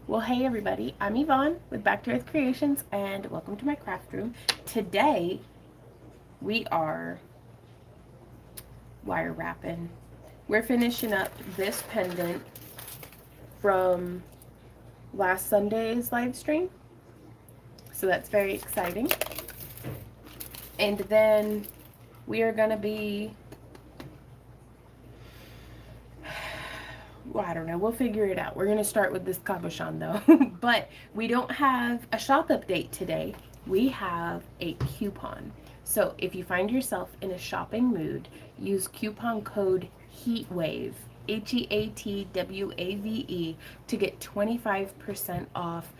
Well, hey everybody, I'm Yvonne with Back to Earth Creations and welcome to my craft room. Today we are wire wrapping. We're finishing up this pendant from last Sunday's live stream, so that's very exciting. And then we are going to be, well, I don't know, we'll figure it out. We're going to start with this cabochon though, but we don't have a shop update today. We have a coupon. So if you find yourself in a shopping mood, use coupon code HEATWAVE, HEATWAVE, to get 25% off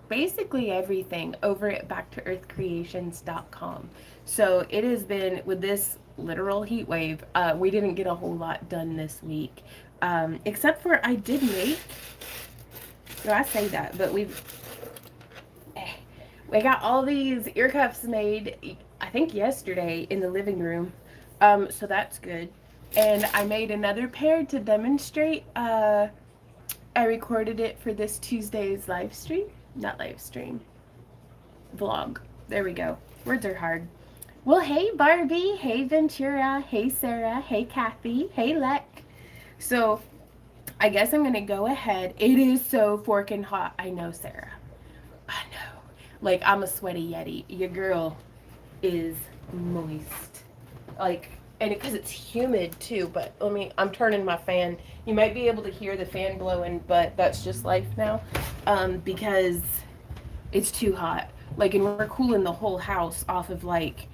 basically everything over at backtoearthcreations.com. So it has been, with this literal heat wave, we didn't get a whole lot done this week. Except for I did make, no, I say that, but we got all these ear cuffs made, I think yesterday in the living room. So that's good. And I made another pair to demonstrate. I recorded it for this Tuesday's live stream. Not live stream. Vlog. There we go. Words are hard. Well, hey Barbie. Hey Ventura. Hey Sarah. Hey Kathy. Hey Lek. So I guess I'm going to go ahead. It is so forking hot. I know, Sarah. I know. Like, I'm a sweaty Yeti. Your girl is moist. Like, and because it's humid too, but I'm turning my fan. You might be able to hear the fan blowing, but that's just life now, because it's too hot. Like, and we're cooling the whole house off of like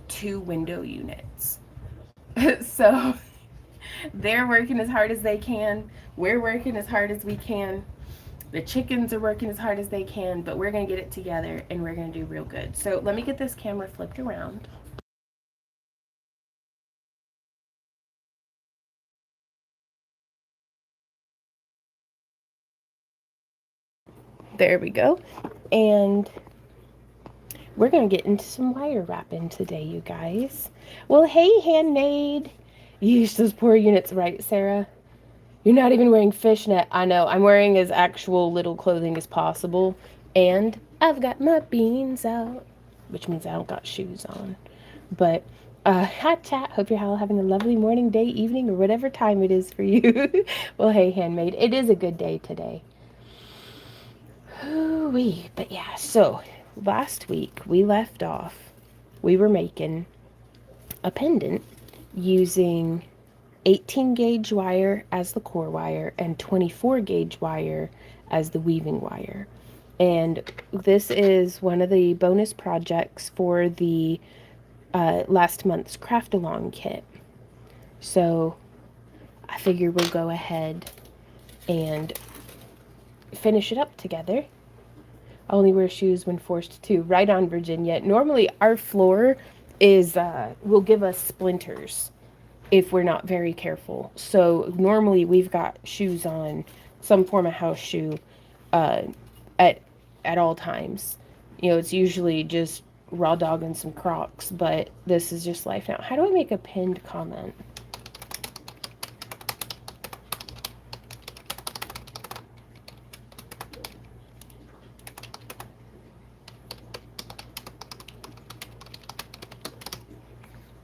2 window units. So they're working as hard as they can. We're working as hard as we can. The chickens are working as hard as they can, but we're going to get it together and we're going to do real good. So let me get this camera flipped around. There we go. And we're going to get into some wire wrapping today, you guys. Well, hey, handmade. You use those poor units right, Sarah? You're not even wearing fishnet. I know. I'm wearing as actual little clothing as possible. And I've got my beans out, which means I don't got shoes on. But, hi, chat. Hope you're all having a lovely morning, day, evening, or whatever time it is for you. Well, hey, handmade. It is a good day today. Ooh-wee. But yeah, so last week we left off. We were making a pendant using 18 gauge wire as the core wire and 24 gauge wire as the weaving wire. And this is one of the bonus projects for the last month's craft along kit. So I figure we'll go ahead and finish it up together. I only wear shoes when forced to. Right on, Virginia. Normally our floor is will give us splinters if we're not very careful. So normally we've got shoes on, some form of house shoe, uh, at at all times. You know, it's usually just raw dog and some Crocs, but this is just life now. How do I make a pinned comment?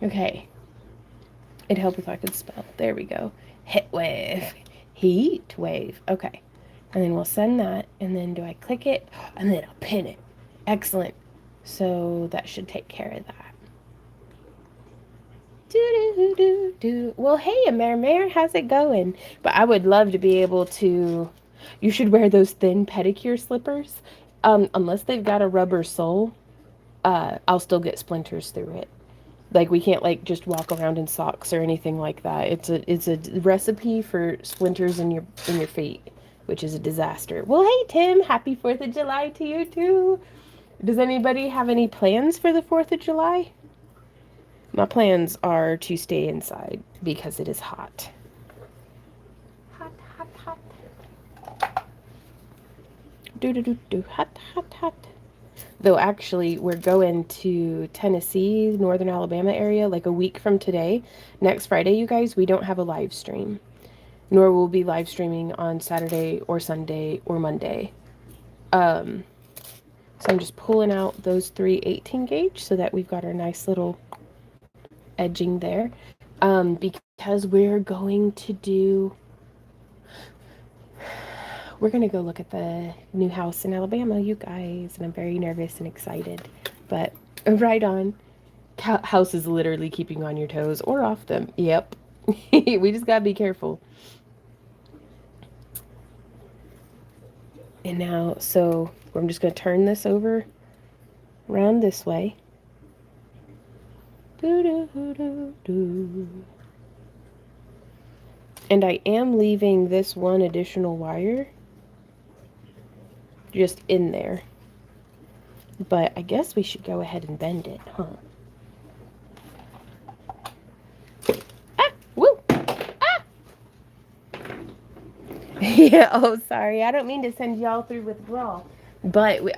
Okay. It'd help if I could spell. There we go. Hit wave. Heat wave. Okay. And then we'll send that. And then do I click it? And then I'll pin it. Excellent. So that should take care of that. Do. Well, hey, Mare, how's it going? But I would love to be able to. You should wear those thin pedicure slippers. Unless they've got a rubber sole, I'll still get splinters through it. Like, we can't like just walk around in socks or anything like that. It's a recipe for splinters in your feet, which is a disaster. Well, hey Tim, happy 4th of July to you too. Does anybody have any plans for the 4th of July? My plans are to stay inside because it is hot. Hot, hot, hot. Do. Hot, hot, hot. Though actually, we're going to Tennessee, northern Alabama area, like a week from today. Next Friday, you guys, we don't have a live stream. nor will be live streaming on Saturday or Sunday or Monday. So I'm just pulling out those 3 18 gauge so that we've got our nice little edging there. Because we're going to go look at the new house in Alabama, you guys, and I'm very nervous and excited. But right on. House is literally keeping on your toes or off them. Yep. We just got to be careful. And now, so I'm just going to turn this over around this way. And I am leaving this one additional wire just in there. But I guess we should go ahead and bend it, huh? Ah! Woo! Ah! Yeah, oh, sorry. I don't mean to send y'all through withdrawal. But, we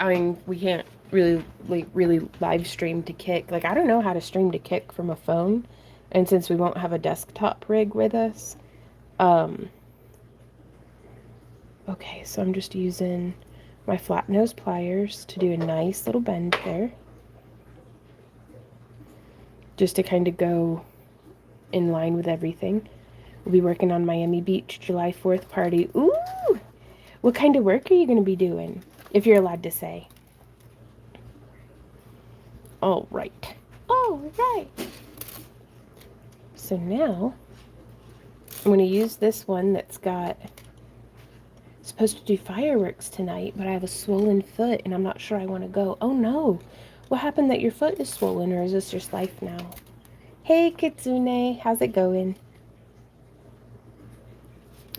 can't really live stream to Kick. Like, I don't know how to stream to Kick from a phone. And since we won't have a desktop rig with us, okay, so I'm just using my flat nose pliers to do a nice little bend there. Just to kind of go in line with everything. We'll be working on Miami Beach July 4th party. Ooh! What kind of work are you going to be doing? If you're allowed to say. All right. All right. So now, I'm going to use this one that's supposed to do fireworks tonight, but I have a swollen foot and I'm not sure I want to go. Oh no. What happened that your foot is swollen, or is this just life now? Hey Kitsune, how's it going?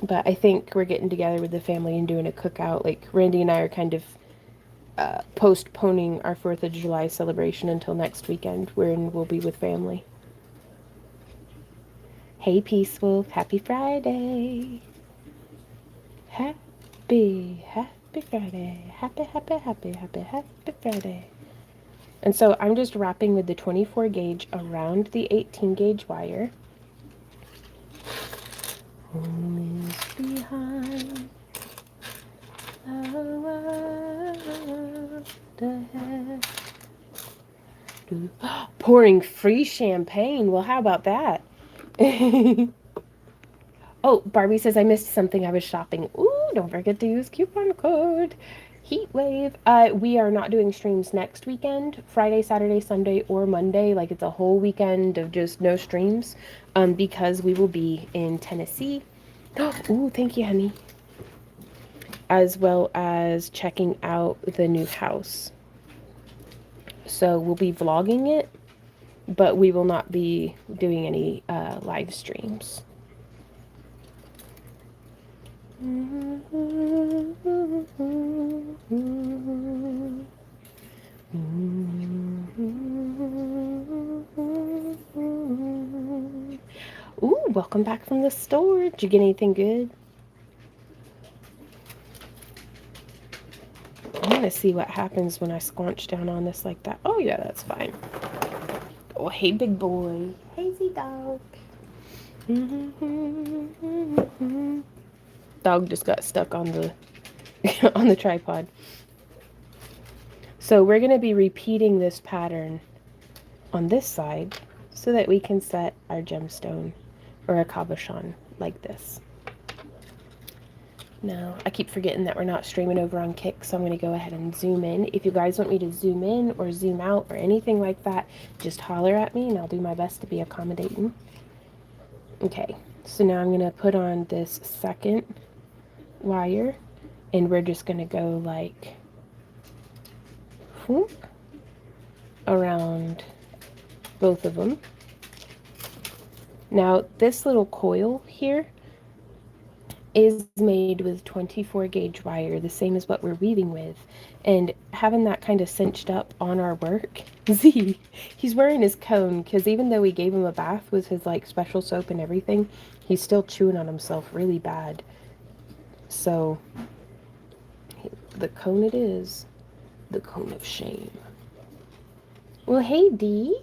But I think we're getting together with the family and doing a cookout. Like, Randy and I are kind of postponing our 4th of July celebration until next weekend, wherein we'll be with family. Hey Peace Wolf, happy Friday. Happy Friday. Happy Friday. And so I'm just wrapping with the 24 gauge around the 18 gauge wire. Home is behind the head. Pouring free champagne. Well, how about that? Oh, Barbie says I missed something. I was shopping. Ooh, don't forget to use coupon code Heatwave. We are not doing streams next weekend, Friday, Saturday, Sunday, or Monday. Like, it's a whole weekend of just no streams, because we will be in Tennessee. Ooh, thank you, honey. As well as checking out the new house. So we'll be vlogging it, but we will not be doing any live streams. Ooh, welcome back from the store. Did you get anything good? I'm gonna see what happens when I squanch down on this like that. Oh yeah, that's fine. Oh, hey big boy. Hazy dog. Dog just got stuck on the on the tripod. So we're gonna be repeating this pattern on this side so that we can set our gemstone or a cabochon like this. Now, I keep forgetting that we're not streaming over on Kick, so I'm going to go ahead and zoom in. If you guys want me to zoom in or zoom out or anything like that, just holler at me and I'll do my best to be accommodating. Okay, so now I'm going to put on this second wire and we're just going to go like whoop, around both of them. Now, this little coil here is made with 24 gauge wire, the same as what we're weaving with, and having that kind of cinched up on our work. Z, he's wearing his cone because even though we gave him a bath with his like special soap and everything, he's still chewing on himself really bad. So the cone it is, the cone of shame. Well, hey Dee.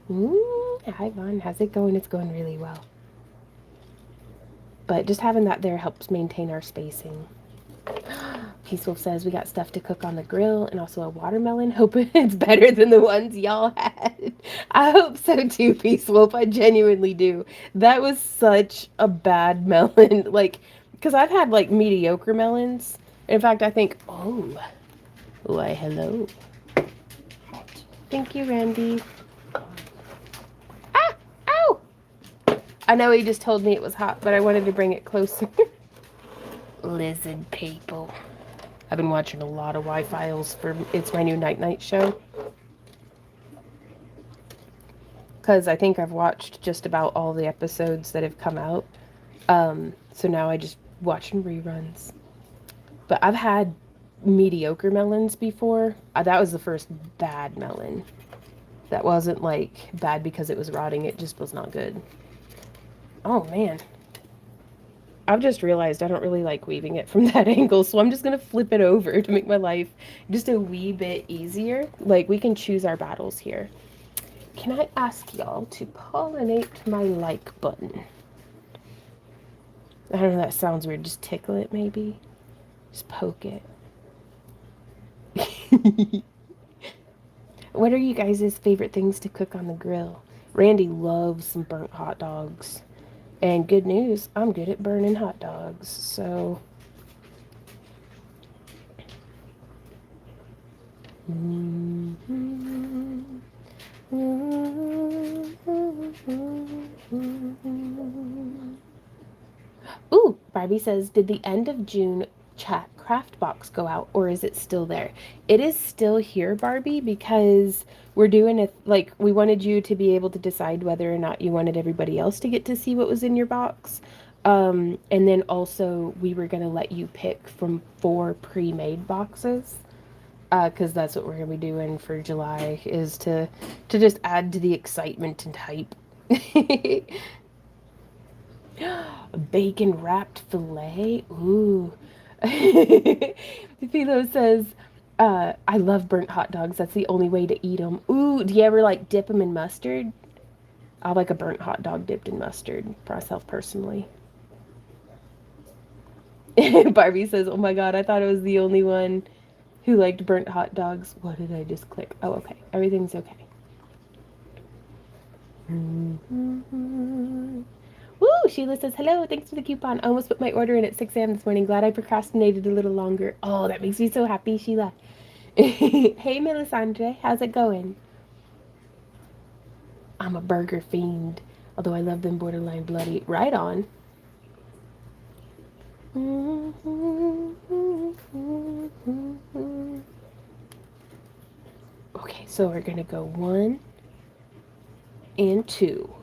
Hi Vaughn, how's it going? It's going really well. But just having that there helps maintain our spacing. Peaceful says we got stuff to cook on the grill and also a watermelon. Hope it's better than the ones y'all had. I hope so too, Peaceful. I genuinely do. That was such a bad melon. Like, because I've had like mediocre melons. In fact, I think, oh, why, hello. Hot. Thank you, Randy. Ah, ow! I know he just told me it was hot, but I wanted to bring it closer. Lizard people. I've been watching a lot of Y-Files for it's my new night show. Because I think I've watched just about all the episodes that have come out. So now I just watching reruns. But I've had mediocre melons before. That was the first bad melon. That wasn't like bad because it was rotting. It just was not good. Oh man. I've just realized I don't really like weaving it from that angle, so I'm just gonna flip it over to make my life just a wee bit easier. Like, we can choose our battles here. Can I ask y'all to pollinate my like button? I don't know, that sounds weird. Just tickle it, maybe? Just poke it. What are you guys' favorite things to cook on the grill? Randy loves some burnt hot dogs. And good news, I'm good at burning hot dogs, so... Ooh, Barbie says, did the end of June chat craft box go out or is it still there? It is still here, Barbie, because we're doing it like we wanted you to be able to decide whether or not you wanted everybody else to get to see what was in your box. And then also we were going to let you pick from 4 pre-made boxes. Because that's what we're gonna be doing for July is to just add to the excitement and hype. Bacon wrapped fillet. Ooh. Philo says, I love burnt hot dogs. That's the only way to eat them. Ooh, do you ever like dip them in mustard? I like a burnt hot dog dipped in mustard for myself personally. Barbie says, oh my god, I thought I was the only one who liked burnt hot dogs. What did I just click? Oh, okay. Everything's okay. Woo! Sheila says, hello, thanks for the coupon. I almost put my order in at 6 a.m. this morning. Glad I procrastinated a little longer. Oh, that makes me so happy, Sheila. Hey, Melisandre, how's it going? I'm a burger fiend, although I love them borderline bloody. Right on. Okay, so we're gonna go 1 and 2.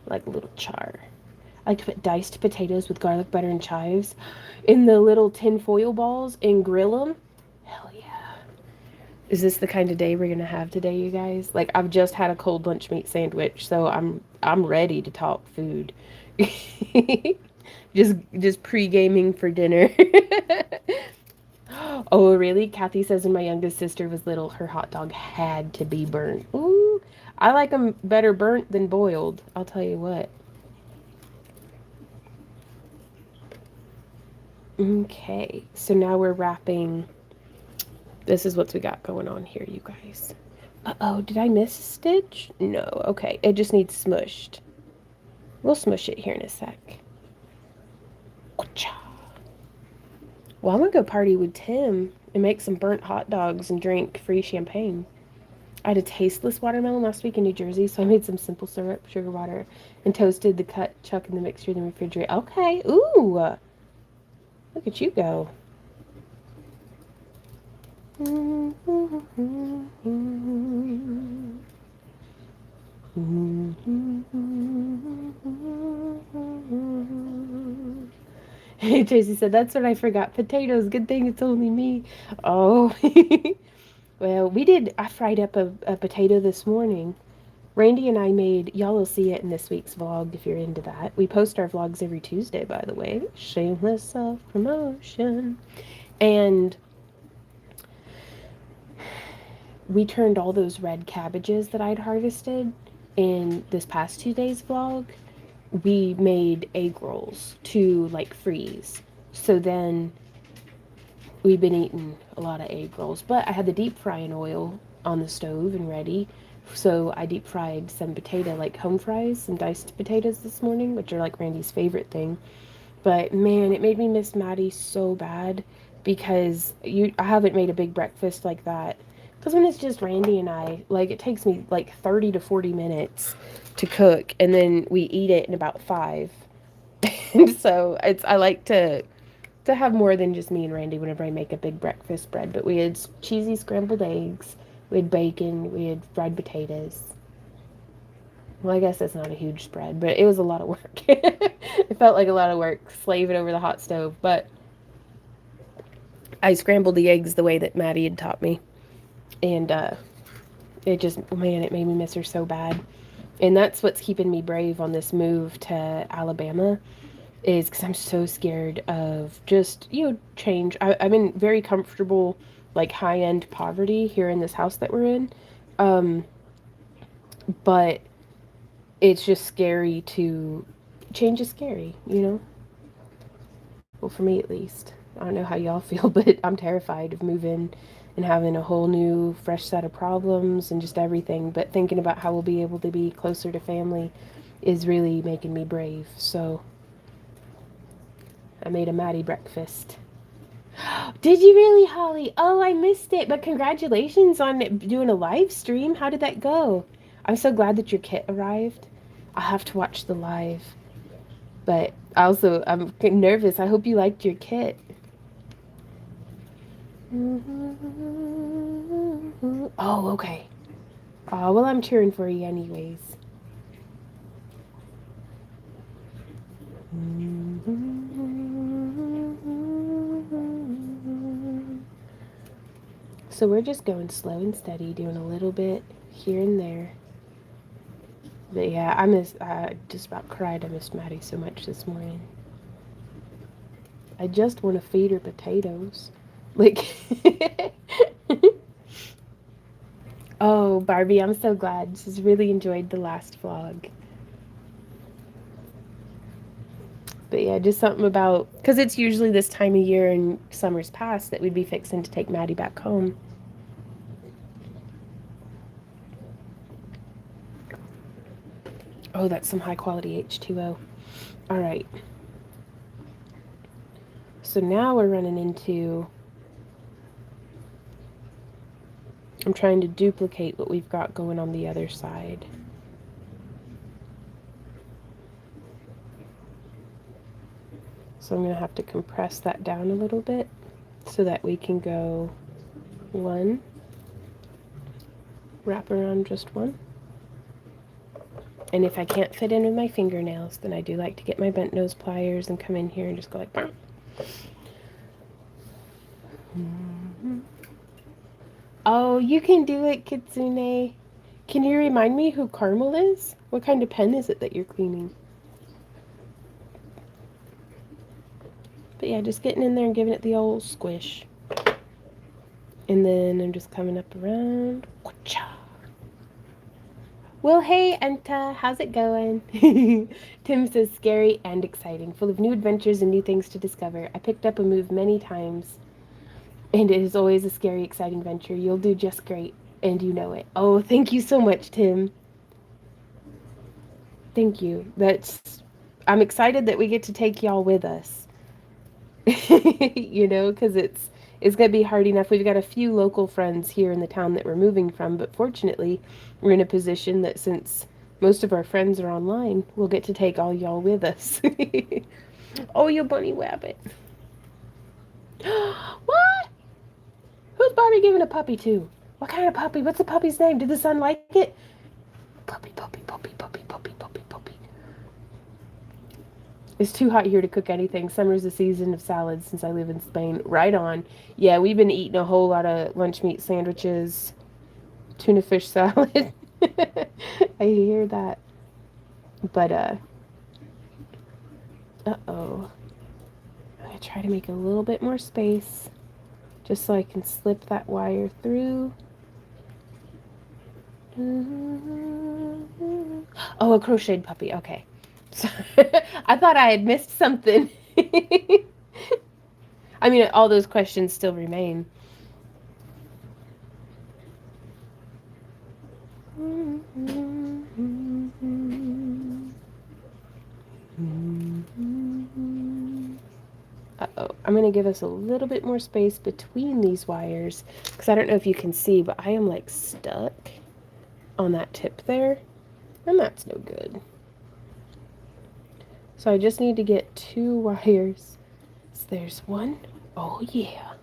Like a little char. I like to put diced potatoes with garlic butter and chives in the little tin foil balls and grill them. Hell yeah. Is this the kind of day we're gonna have today, you guys? Like, I've just had a cold lunch meat sandwich, so I'm ready to talk food. just pre-gaming for dinner. Oh, really? Kathy says when my youngest sister was little, her hot dog had to be burnt. Ooh, I like them better burnt than boiled. I'll tell you what. Okay, so now we're wrapping. This is what we got going on here, you guys. Uh-oh, did I miss a stitch? No, okay, it just needs smushed. We'll smush it here in a sec. Well, I'm gonna go party with Tim and make some burnt hot dogs and drink free champagne. I had a tasteless watermelon last week in New Jersey, so I made some simple syrup, sugar water, and toasted the cut chuck in the mixture in the refrigerator. Okay, ooh, look at you go. Tracy said, that's what I forgot. Potatoes. Good thing it's only me. Oh. Well, I fried up a potato this morning. Randy and I made, y'all will see it in this week's vlog if you're into that. We post our vlogs every Tuesday, by the way. Shameless self-promotion. And we turned all those red cabbages that I'd harvested in this past Tuesday's vlog. we made egg rolls to like freeze. So then we've been eating a lot of egg rolls, but I had the deep frying oil on the stove and ready. So I deep fried some potato, like home fries, some diced potatoes this morning, which are like Randy's favorite thing. But man, it made me miss Maddie so bad because I haven't made a big breakfast like that. Because when it's just Randy and I, like it takes me like 30 to 40 minutes to cook, and then we eat it in about 5. And so I like to have more than just me and Randy whenever I make a big breakfast spread. But we had cheesy scrambled eggs, we had bacon, we had fried potatoes. Well, I guess that's not a huge spread, but it was a lot of work. It felt like a lot of work slaving over the hot stove, but I scrambled the eggs the way that Maddie had taught me. And it just, man, it made me miss her so bad. And that's what's keeping me brave on this move to Alabama is because I'm so scared of just, change. I'm in very comfortable, like high end poverty here in this house that we're in. Um, but it's just scary to, change is scary, you know? Well, for me at least. I don't know how y'all feel, but I'm terrified of moving and having a whole new, fresh set of problems and just everything. But thinking about how we'll be able to be closer to family is really making me brave. So I made a Maddie breakfast. Did you really, Holly? Oh, I missed it. But congratulations on doing a live stream. How did that go? I'm so glad that your kit arrived. I'll have to watch the live. But also, I'm nervous. I hope you liked your kit. Oh, okay. Oh, well, I'm cheering for you anyways. So we're just going slow and steady, doing a little bit here and there. But yeah, I just about cried. I missed Maddie so much this morning. I just want to feed her potatoes. Like, oh, Barbie, I'm so glad. She's really enjoyed the last vlog. But yeah, just something about, because it's usually this time of year and summer's past that we'd be fixing to take Maddie back home. Oh, that's some high quality H2O. All right. So now we're running into, I'm trying to duplicate what we've got going on the other side. So I'm going to have to compress that down a little bit so that we can go one, wrap around just one. And if I can't fit in with my fingernails, then I do like to get my bent nose pliers and come in here and just go like, bam. Oh, you can do it, Kitsune. Can you remind me who Carmel is? What kind of pen is it that you're cleaning? But yeah, just getting in there and giving it the old squish. And then I'm just coming up around. Well, hey, Enta, how's it going? Tim says scary and exciting, full of new adventures and new things to discover. I picked up a move many times, and it is always a scary, exciting venture. You'll do just great, and you know it. Oh, thank you so much, Tim. Thank you. I'm excited that we get to take y'all with us. Because it's gonna be hard enough. We've got a few local friends here in the town that we're moving from, but fortunately, we're in a position that since most of our friends are online, we'll get to take all y'all with us. Oh, you bunny rabbit. What? Who's Barbie giving a puppy to? What kind of puppy? What's the puppy's name? Did the son like it? Puppy, puppy, puppy, puppy, puppy, puppy, puppy. It's too hot here to cook anything. Summer's the season of salads since I live in Spain. Right on. Yeah, we've been eating a whole lot of lunch meat sandwiches, tuna fish salad. I hear that. But, uh-oh. I'm going to try to make a little bit more space just so I can slip that wire through. Oh, a crocheted puppy. Okay. So, I thought I had missed something. I mean, all those questions still remain. Uh-oh. I'm going to give us a little bit more space between these wires because I don't know if you can see, but I am like stuck on that tip there, and that's no good. So I just need to get 2 wires. So there's one. Oh, yeah.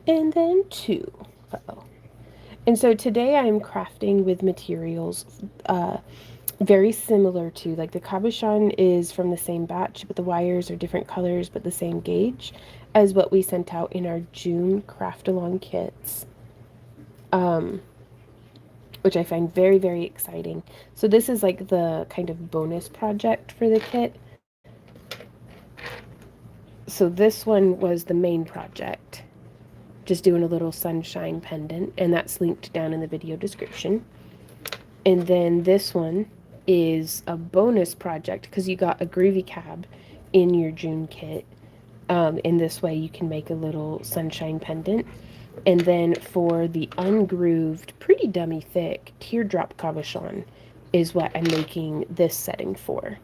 And then 2. Uh-oh. And so today I'm crafting with materials very similar to, like, the cabochon is from the same batch, but the wires are different colors but the same gauge as what we sent out in our June craft along kits, which I find very, very exciting. So this is like the kind of bonus project for the kit. So this one was the main project, just doing a little sunshine pendant, and that's linked down in the video description. And then this one is a bonus project because you got a groovy cab in your June kit. In this way, you can make a little sunshine pendant. And then for the ungrooved, pretty dummy thick teardrop cabochon is what I'm making this setting for.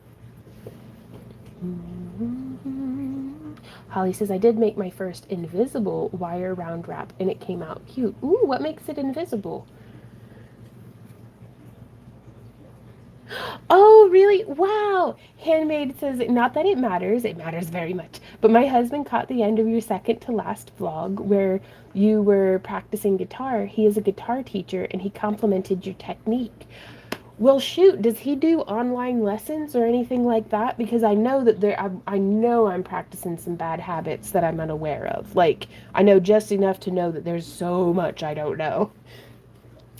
Holly says, I did make my first invisible wire round wrap and it came out cute. Ooh, what makes it invisible? Oh, really? Wow. Handmade says, not that it matters very much. But my husband caught the end of your second to last vlog where you were practicing guitar. He is a guitar teacher and he complimented your technique. Well, shoot, does he do online lessons or anything like that? Because I know that I know I'm practicing some bad habits that I'm unaware of. Like, I know just enough to know that there's so much I don't know.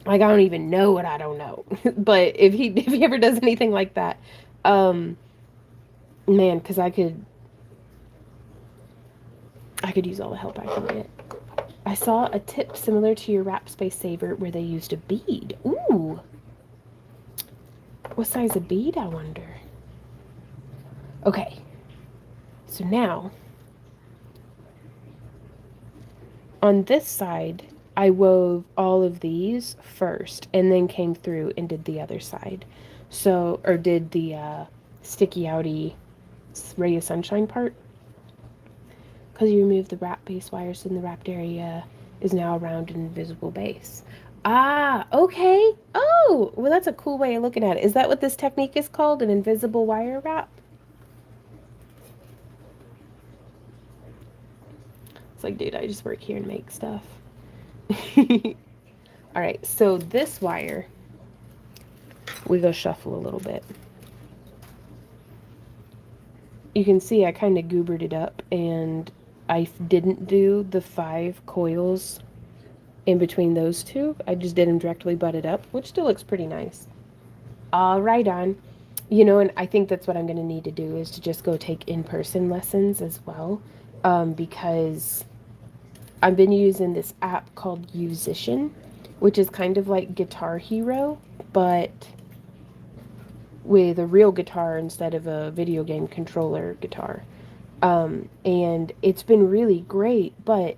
Like, I don't even know what I don't know. But if he ever does anything like that, um, man, because I could use all the help I can get. I saw a tip similar to your wrap space saver where they used a bead. Ooh. What size of bead, I wonder? Okay. So now, on this side, I wove all of these first and then came through and did the other side. So, or did the sticky outy ray of sunshine part. Because you removed the wrap base wires and the wrapped area is now around an invisible base. Ah, okay. Oh, well, that's a cool way of looking at it. Is that what this technique is called? An invisible wire wrap? It's like, dude, I just work here and make stuff. All right, so this wire, we go shuffle a little bit. You can see I kind of goobered it up and I didn't do the 5 coils in between those two. I just did them directly butted up, which still looks pretty nice. All right on. You know, and I think that's what I'm going to need to do is to just go take in-person lessons as well, because I've been using this app called Musician, which is kind of like Guitar Hero, but with a real guitar instead of a video game controller guitar. And it's been really great, but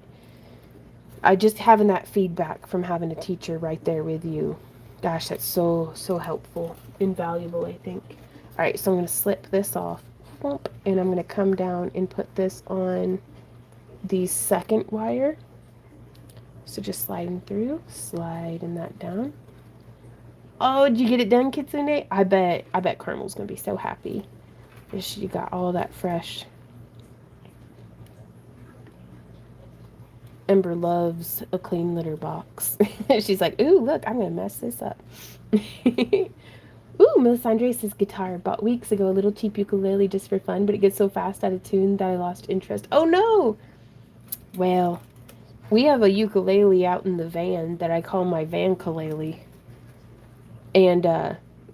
I just having that feedback from having a teacher right there with you, gosh, that's so, so helpful, invaluable, I think. All right, so I'm going to slip this off, and I'm going to come down and put this on the second wire. So just sliding through, sliding that down. Oh, did you get it done, Kitsune? I bet Caramel's going to be so happy. She got all that fresh. Ember loves a clean litter box. She's like, ooh, look, I'm going to mess this up. Ooh, Melisandre says guitar. Bought weeks ago a little cheap ukulele just for fun, but it gets so fast out of tune that I lost interest. Oh, no! Well, we have a ukulele out in the van that I call my van-kulele. And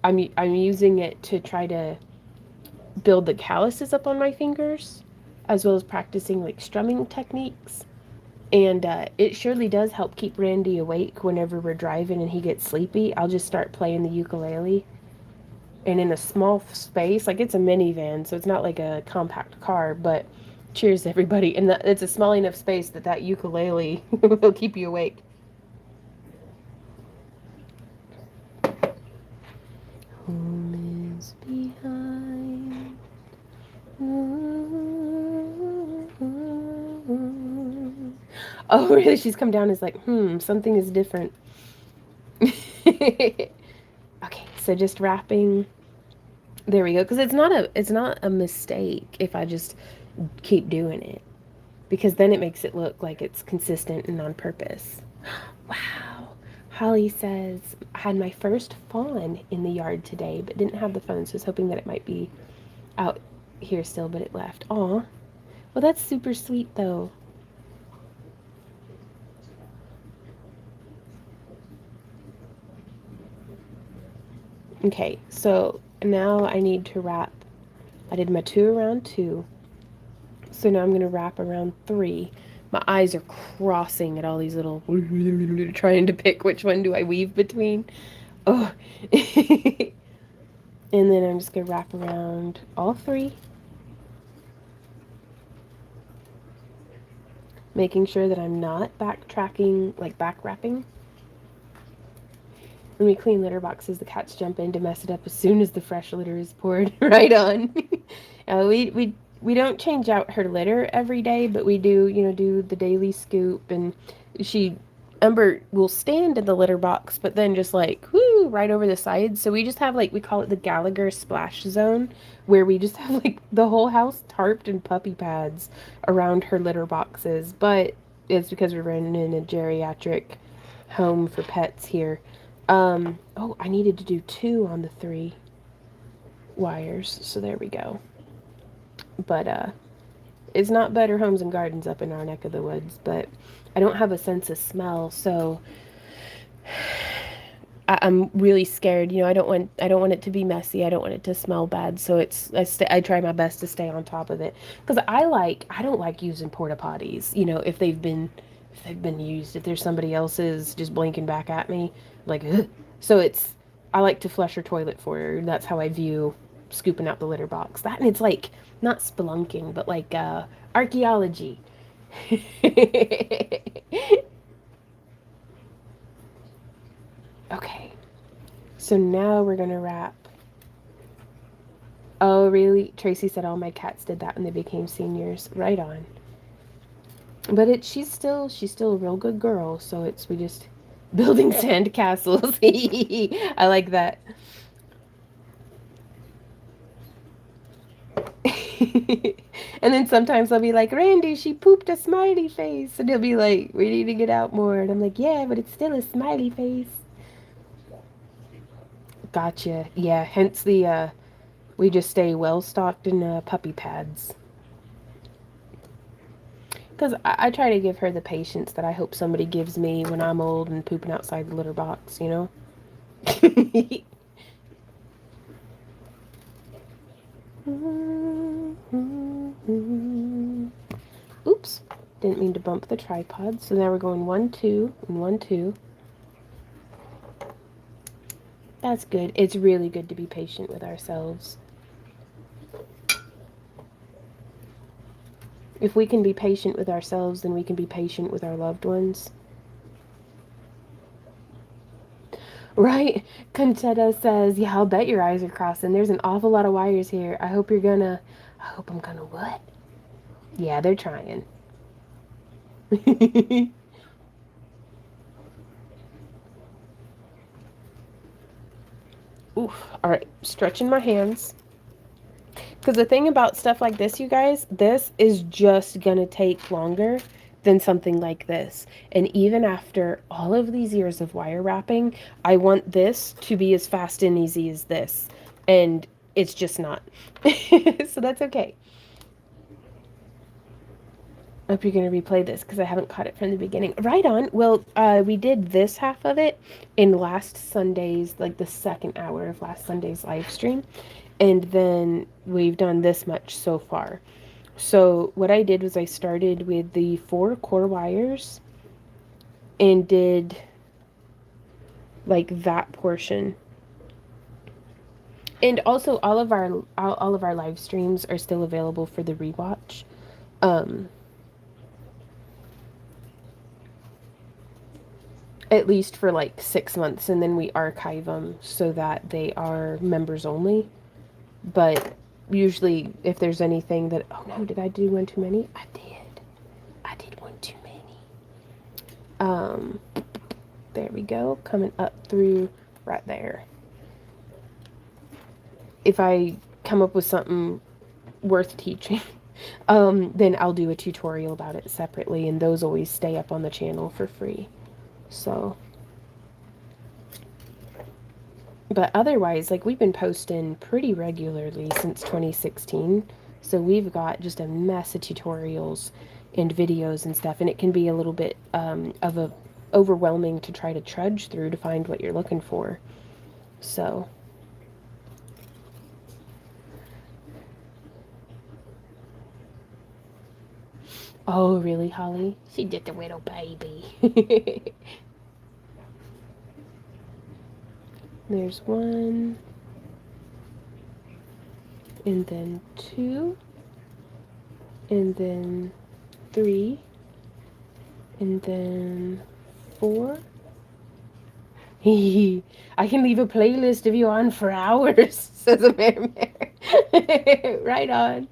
I'm using it to try to build the calluses up on my fingers, as well as practicing, like, strumming techniques. And it surely does help keep Randy awake whenever we're driving and he gets sleepy. I'll just start playing the ukulele. and in a small space. Like, it's a minivan, so it's not like a compact car, but cheers everybody. And it's a small enough space that ukulele will keep you awake. Home is behind. Oh, really? She's come down and is like, something is different. Okay, so just wrapping. There we go. Because it's not a mistake if I just keep doing it. Because then it makes it look like it's consistent and on purpose. Wow. Holly says, I had my first fawn in the yard today, but didn't have the phone, so I was hoping that it might be out here still, but it left. Aw. Well, that's super sweet, though. Okay, so now I need to wrap. I did my 2 around 2. So now I'm going to wrap around 3. My eyes are crossing at all these little trying to pick which one do I weave between. Oh. And then I'm just going to wrap around all 3. Making sure that I'm not backtracking, like back wrapping. When we clean litter boxes, the cats jump in to mess it up as soon as the fresh litter is poured right on. We don't change out her litter every day, but we do, do the daily scoop, and she Ember will stand in the litter box, but then just like whoo right over the sides. So we just have like we call it the Gallagher splash zone, where we just have like the whole house tarped and puppy pads around her litter boxes. But it's because we're in a geriatric home for pets here. Oh, I needed to do 2 on the 3 wires, so there we go. But it's not Better Homes and Gardens up in our neck of the woods, but I don't have a sense of smell, so I'm really scared. I don't want it to be messy. I don't want it to smell bad. So I try my best to stay on top of it, because I don't like using porta potties. If they've been used, if there's somebody else's just blinking back at me, like ugh. So I like to flush her toilet for her. That's how I view scooping out the litter box. That, and it's like not spelunking, but like archaeology. Okay. So now we're gonna wrap. Oh, really? Tracy said all my cats did that when they became seniors. Right on. But she's still a real good girl. So we just building sand castles. I like that. And then sometimes I'll be like, Randy, she pooped a smiley face, and he'll be like, we need to get out more, and I'm like, yeah, but it's still a smiley face. Gotcha. Yeah. Hence we just stay well stocked in puppy pads. Because I try to give her the patience that I hope somebody gives me when I'm old and pooping outside the litter box, you know? Oops. Didn't mean to bump the tripod. So now we're going 1, 2, and 1, 2. That's good. It's really good to be patient with ourselves. If we can be patient with ourselves, then we can be patient with our loved ones. Right? Conchetta says, yeah, I'll bet your eyes are crossing. There's an awful lot of wires here. I hope I'm gonna what? Yeah, they're trying. Oof. All right, stretching my hands. Because the thing about stuff like this, you guys, this is just gonna take longer than something like this. And even after all of these years of wire wrapping, I want this to be as fast and easy as this. And it's just not. So that's okay. I hope you're going to replay this because I haven't caught it from the beginning. Right on. Well, we did this half of it in last Sunday's, like the second hour of last Sunday's live stream. And then we've done this much so far. So what I did was I started with the 4 core wires and did like that portion. And also all of our live streams are still available for the rewatch. Um, at least for like 6 months, and then we archive them so that they are members only. But usually, if there's anything that, oh no, did I do one too many? I did. I did one too many. There we go, coming up through right there. If I come up with something worth teaching, then I'll do a tutorial about it separately, and those always stay up on the channel for free. So, but otherwise, like we've been posting pretty regularly since 2016. So we've got just a mess of tutorials and videos and stuff, and it can be a little bit of a overwhelming to try to trudge through to find what you're looking for. So, oh really, Holly? She did the little baby. There's one, and then two, and then three, and then four. I can leave a playlist of you on for hours, says a Mare Mare. Right on.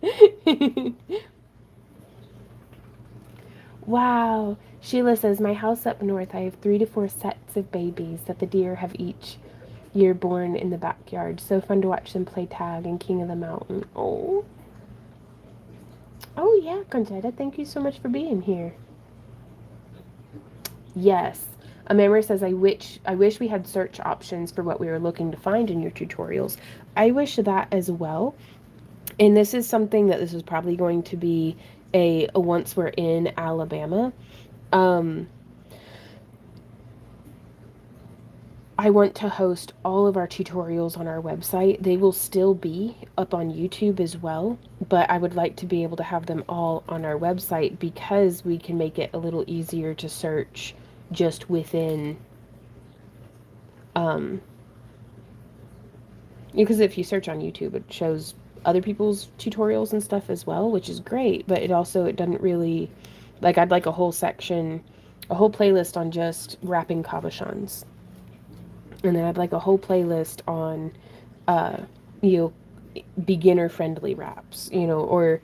Wow. Sheila says, my house up north, I have 3 to 4 sets of babies that the deer have each year born in the backyard. So fun to watch them play tag and King of the Mountain. Oh. Oh, yeah, Conchetta. Thank you so much for being here. Yes. A memory says, I wish we had search options for what we were looking to find in your tutorials. I wish that as well. And this is something that this is probably going to be a once we're in Alabama. I want to host all of our tutorials on our website. They will still be up on YouTube as well, but I would like to be able to have them all on our website because we can make it a little easier to search just within, because if you search on YouTube, it shows other people's tutorials and stuff as well, which is great, but it doesn't really, like, I'd like a whole section, a whole playlist on just wrapping cabochons. And then I'd like a whole playlist on, you know, beginner friendly wraps, or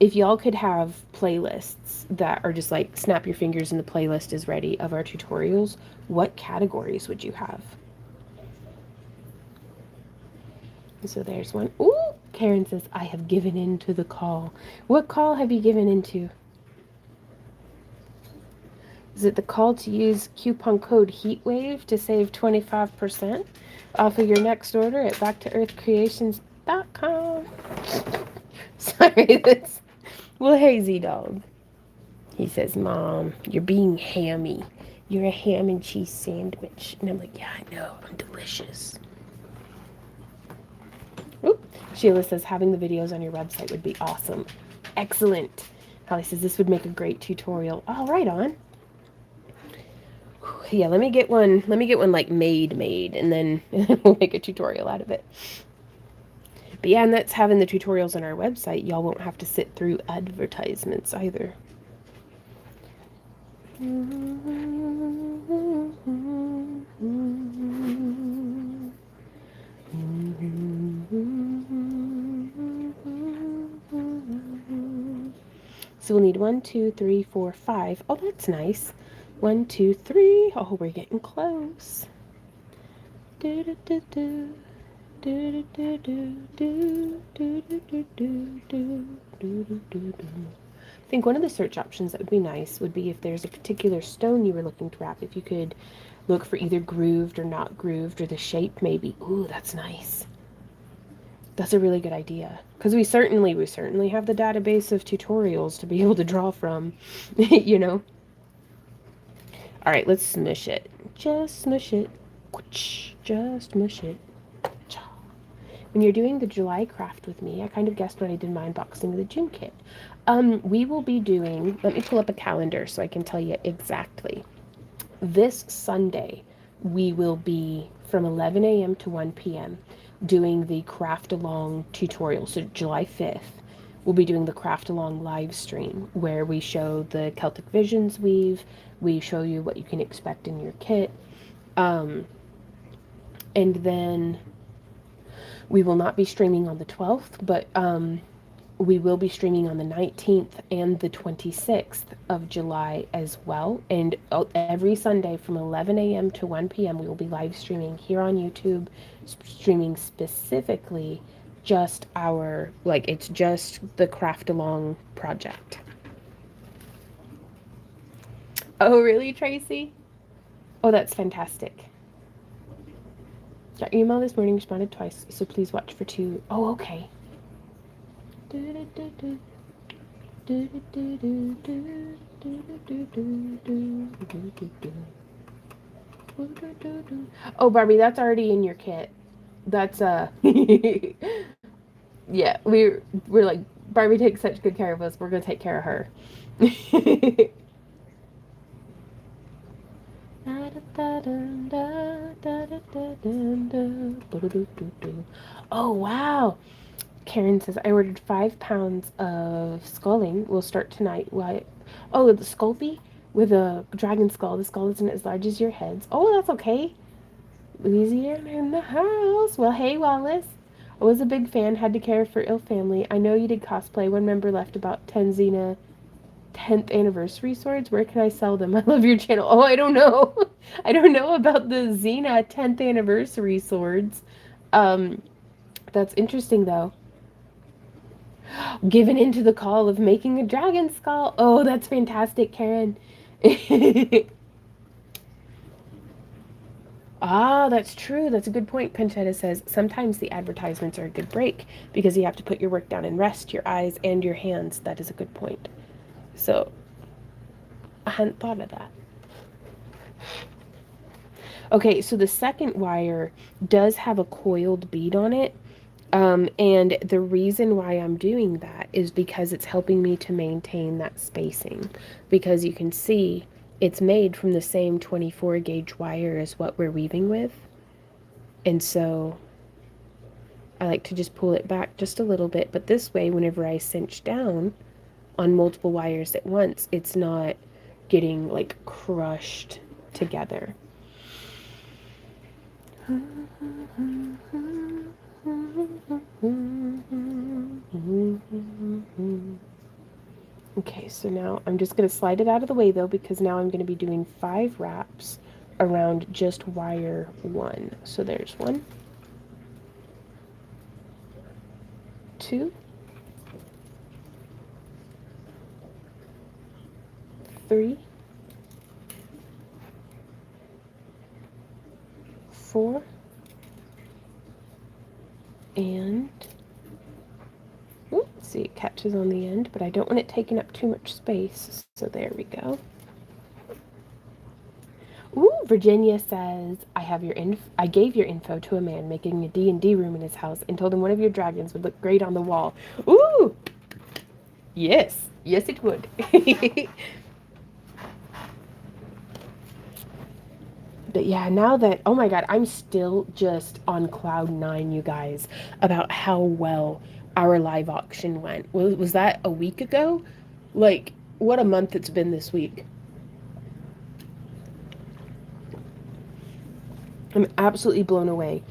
if y'all could have playlists that are just like snap your fingers and the playlist is ready of our tutorials, what categories would you have? So there's one. Ooh, Karen says, I have given in to the call. What call have you given into? Is it the call to use coupon code HEATWAVE to save 25% off of your next order at backtooearthcreations.com? Sorry, that's... Well, Hazy Dog. He says, Mom, you're being hammy. You're a ham and cheese sandwich. And I'm like, yeah, I know. I'm delicious. Oop. Sheila says, having the videos on your website would be awesome. Excellent. Holly says, this would make a great tutorial. Oh, right on. Yeah, let me get one like made, and then we'll make a tutorial out of it. But yeah, and that's having the tutorials on our website. Y'all won't have to sit through advertisements either. So we'll need 1, 2, 3, 4, 5. Oh, that's nice. 1, 2, 3. Oh, we're getting close. Do do do do. Do do do do do do do do do do do do. I think one of the search options that would be nice would be if there's a particular stone you were looking to wrap, if you could look for either grooved or not grooved, or the shape maybe. Ooh, that's nice. That's a really good idea. Because we certainly have the database of tutorials to be able to draw from, you know. All right, let's smush it. Just smush it. Just smush it. When you're doing the July craft with me, I kind of guessed when I did my unboxing of the gym kit. We will be doing, let me pull up a calendar so I can tell you exactly. This Sunday, we will be from 11 a.m. to 1 p.m. doing the craft along tutorial. So July 5th, we'll be doing the craft along live stream where we show the Celtic Visions weave, we show you what you can expect in your kit. Um, and then we will not be streaming on the 12th, but we will be streaming on the 19th and the 26th of July as well. And every Sunday from 11 a.m. to 1 p.m., we will be live streaming here on YouTube, streaming specifically just our, like, it's just the Craft Along project. Oh, really, Tracy? Oh, that's fantastic. Your email this morning responded twice, so please watch for two. Oh, okay. Oh, Barbie, that's already in your kit. That's yeah, we're like Barbie takes such good care of us. We're gonna take care of her. Oh wow! Karen says I ordered 5 pounds of sculling. We'll start tonight. Why? Oh, the Sculpey with a dragon skull. The skull isn't as large as your heads. Oh, that's okay. Louisiana in the house. Well, hey, Wallace. I was a big fan, had to care for ill family. I know you did cosplay. One member left about 10 Xena 10th anniversary swords. Where can I sell them? I love your channel. Oh, I don't know. I don't know about the Xena 10th anniversary swords. Um, that's interesting, though. Given into the call of making a dragon skull. Oh, that's fantastic, Karen. Ah, that's true. That's a good point. Panchetta says sometimes the advertisements are a good break because you have to put your work down and rest your eyes and your hands. That is a good point. So I hadn't thought of that. Okay, so the second wire does have a coiled bead on it. And the reason why I'm doing that is because it's helping me to maintain that spacing. Because you can see it's made from the same 24 gauge wire as what we're weaving with. And so I like to just pull it back just a little bit. But this way, whenever I cinch down on multiple wires at once, it's not getting like crushed together. Okay, so now I'm just going to slide it out of the way though, because now I'm going to be doing 5 wraps around just wire 1. So there's 1, 2, 3, 4, and see, it catches on the end, but I don't want it taking up too much space, so there we go. Ooh, Virginia says, I gave your info to a man making a D&D room in his house and told him one of your dragons would look great on the wall. Ooh! Yes. Yes, it would. But yeah, now that, oh my god, I'm still just on cloud 9, you guys, about how well our live auction went. Was that a week ago? Like, what a month it's been this week. I'm absolutely blown away.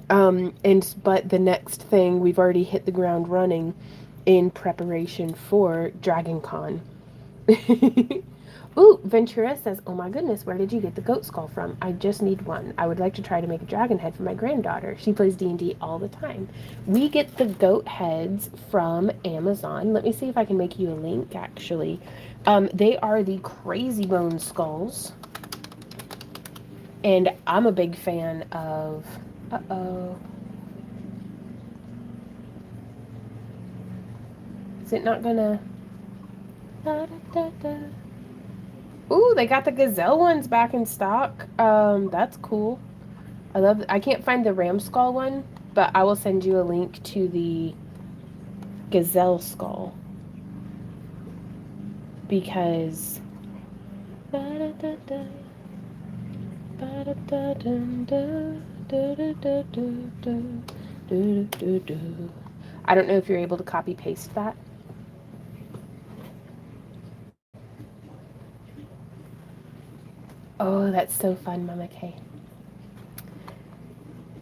But the next thing, we've already hit the ground running in preparation for Dragon Con. Ooh, Ventura says, oh my goodness, where did you get the goat skull from? I just need one. I would like to try to make a dragon head for my granddaughter. She plays D&D all the time. We get the goat heads from Amazon. Let me see if I can make you a link, actually. They are the Crazy Bone skulls. And I'm a big fan of... Uh-oh. Is it not gonna... Da, da, da, da. Ooh, they got the gazelle ones back in stock. That's cool. I can't find the ram skull one, but I will send you a link to the gazelle skull. Because Do, do, do. I don't know if you're able to copy paste that. Oh, that's so fun, Mama K.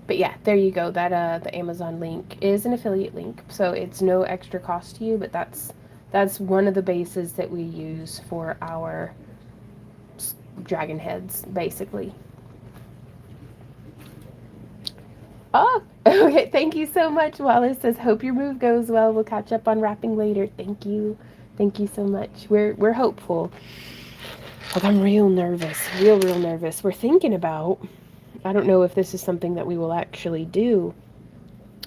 But yeah, there you go. That the Amazon link is an affiliate link, so it's no extra cost to you. But that's one of the bases that we use for our dragon heads, basically. Oh, okay. Thank you so much. Wallace says, "Hope your move goes well. We'll catch up on wrapping later." Thank you so much. We're hopeful. But I'm real nervous, real nervous. We're thinking about. I don't know if this is something that we will actually do,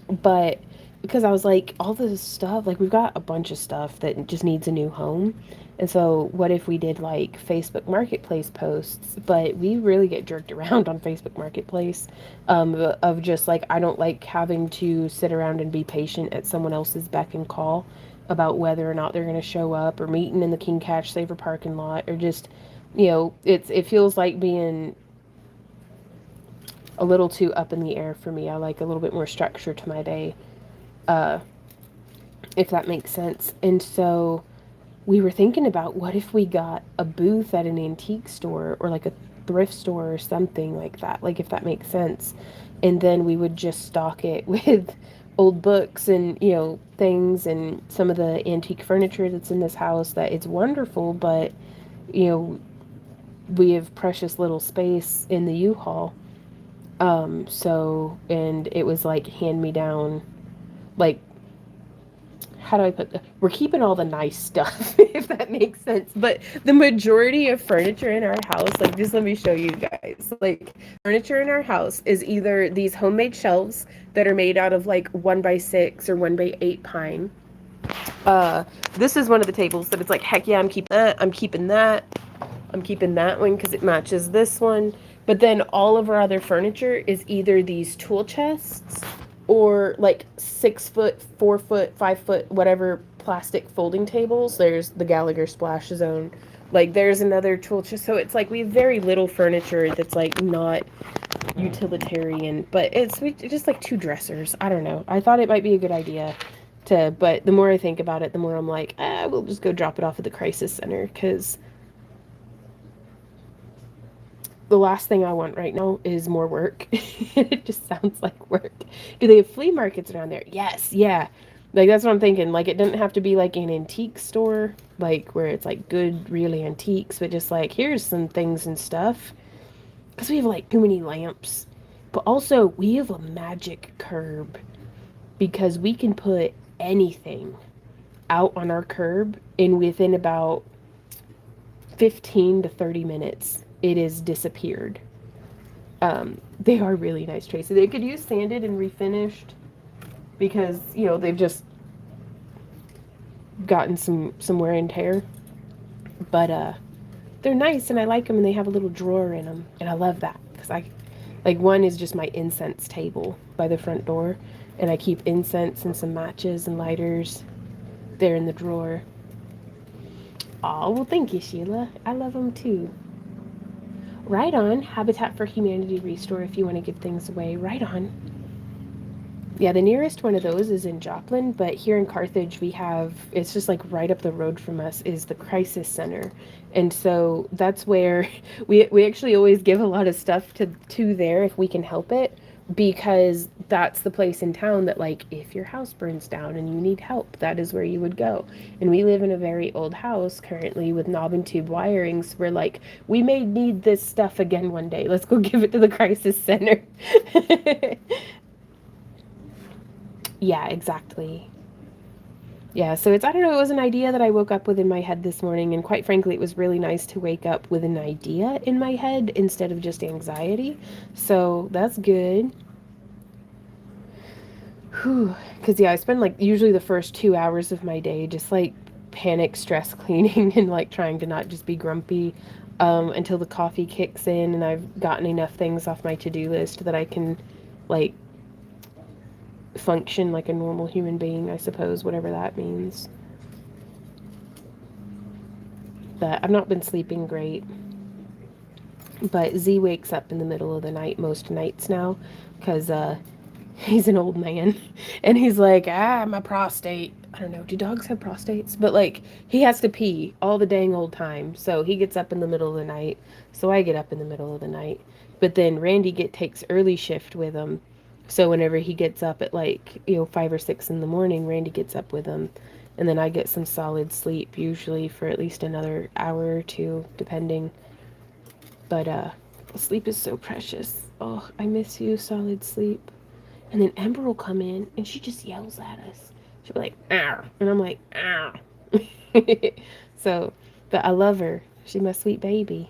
but because I was like, all this stuff, like we've got a bunch of stuff that just needs a new home. And so, what if we did like Facebook Marketplace posts? But we really get jerked around on Facebook Marketplace of just like, I don't like having to sit around and be patient at someone else's beck and call about whether or not they're going to show up or meeting in the King Cash Saver parking lot or just, it feels like being a little too up in the air for me. I like a little bit more structure to my day, uh, if that makes sense. And so we were thinking about what if we got a booth at an antique store or like a thrift store or something like that, like if that makes sense. And then we would just stock it with old books and, things and some of the antique furniture that's in this house that it's wonderful, but, you know, we have precious little space in the U-Haul. And it was like hand me down, like, how do I put we're keeping all the nice stuff, if that makes sense. But the majority of furniture in our house, like, just let me show you guys. Like, furniture in our house is either these homemade shelves that are made out of like 1x6 or 1x8 pine. This is one of the tables that it's like, heck yeah, I'm keeping that. I'm keeping that one because it matches this one. But then all of our other furniture is either these tool chests or like 6 foot, 4 foot, 5 foot, whatever plastic folding tables. There's the Gallagher Splash Zone. Like there's another tool chest. So it's like we have very little furniture that's like not utilitarian, but it's just like two dressers. I don't know. I thought it might be a good idea to, but the more I think about it, the more I'm like, we'll just go drop it off at the crisis center because the last thing I want right now is more work. It just sounds like work. Do they have flea markets around there? Yes, yeah. Like that's what I'm thinking. Like it doesn't have to be like an antique store, like where it's like good, really antiques, but just like here's some things and stuff. Because we have like too many lamps. But also we have a magic curb because we can put anything out on our curb and within about 15 to 30 minutes it is disappeared. They are really nice traces. They could use sanded and refinished because they've just gotten some wear and tear, but they're nice and I like them, and they have a little drawer in them, and I love that because I like one is just my incense table by the front door, and I keep incense and some matches and lighters there in the drawer. Oh, well, thank you, Sheila. I love them too. Right on. Habitat for Humanity Restore if you want to give things away. Right on. Yeah, the nearest one of those is in Joplin, but here in Carthage we have, it's just like right up the road from us is the Crisis Center. And so that's where we actually always give a lot of stuff to there if we can help it, because that's the place in town that, like, if your house burns down and you need help, that is where you would go. And we live in a very old house currently with knob and tube wirings. So we're like, we may need this stuff again one day. Let's go give it to the Crisis Center. Yeah, exactly. Yeah, so it's, I don't know, it was an idea that I woke up with in my head this morning, and quite frankly, it was really nice to wake up with an idea in my head instead of just anxiety. So that's good. Whew. Because, yeah, I spend like usually the first 2 hours of my day just like panic stress cleaning and like trying to not just be grumpy until the coffee kicks in and I've gotten enough things off my to-do list that I can like function like a normal human being, I suppose, whatever that means. But I've not been sleeping great. But Z wakes up in the middle of the night most nights now because He's an old man. And he's like, my prostate. I don't know, do dogs have prostates? But like, he has to pee all the dang old time. So he gets up in the middle of the night. So I get up in the middle of the night. But then Randy takes early shift with him. So whenever he gets up at like, 5 or 6 in the morning, Randy gets up with him. And then I get some solid sleep, usually for at least another hour or two, depending. But sleep is so precious. Oh, I miss you, solid sleep. And then Ember will come in and she just yells at us. She'll be like, ow. And I'm like, ow. So, but I love her. She's my sweet baby.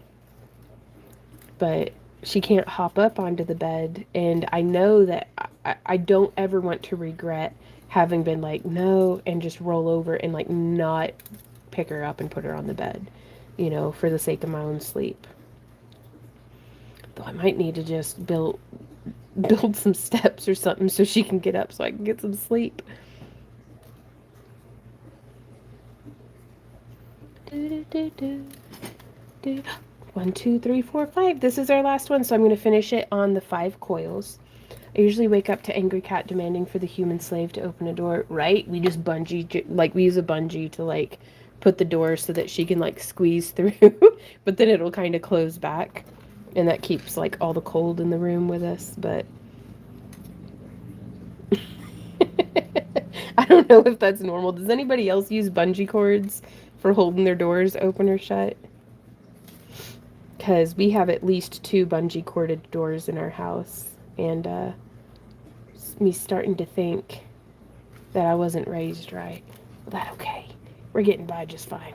But she can't hop up onto the bed. And I know that I don't ever want to regret having been like, no, and just roll over and like not pick her up and put her on the bed, for the sake of my own sleep. Though I might need to just build some steps or something so she can get up so I can get some sleep. Do, do, do, do. 1, 2, 3, 4, 5. This is our last one, so I'm going to finish it on the 5 coils. I usually wake up to Angry Cat demanding for the human slave to open a door. Right? We just bungee, like we use a bungee to like put the door so that she can like squeeze through, but then it'll kind of close back, and that keeps like all the cold in the room with us. But I don't know if that's normal. Does anybody else use bungee cords for holding their doors open or shut? Because we have at least 2 bungee corded doors in our house, and me starting to think that I wasn't raised right. Well, that okay. We're getting by just fine.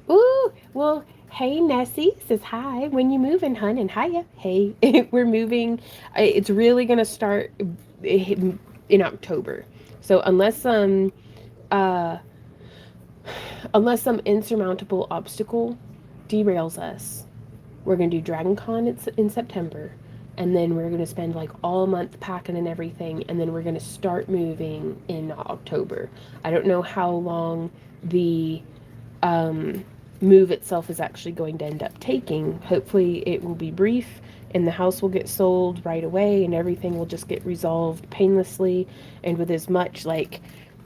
Ooh, well, hey, Nessie says hi. When you moving, hun? And hiya. Hey, we're moving. It's really gonna start in October. So uh, unless some insurmountable obstacle derails us, we're gonna do Dragon Con in September, and then we're gonna spend like all month packing and everything, and then we're gonna start moving in October. I don't know how long the um, move itself is actually going to end up taking. Hopefully, it will be brief and the house will get sold right away and everything will just get resolved painlessly and with as much like.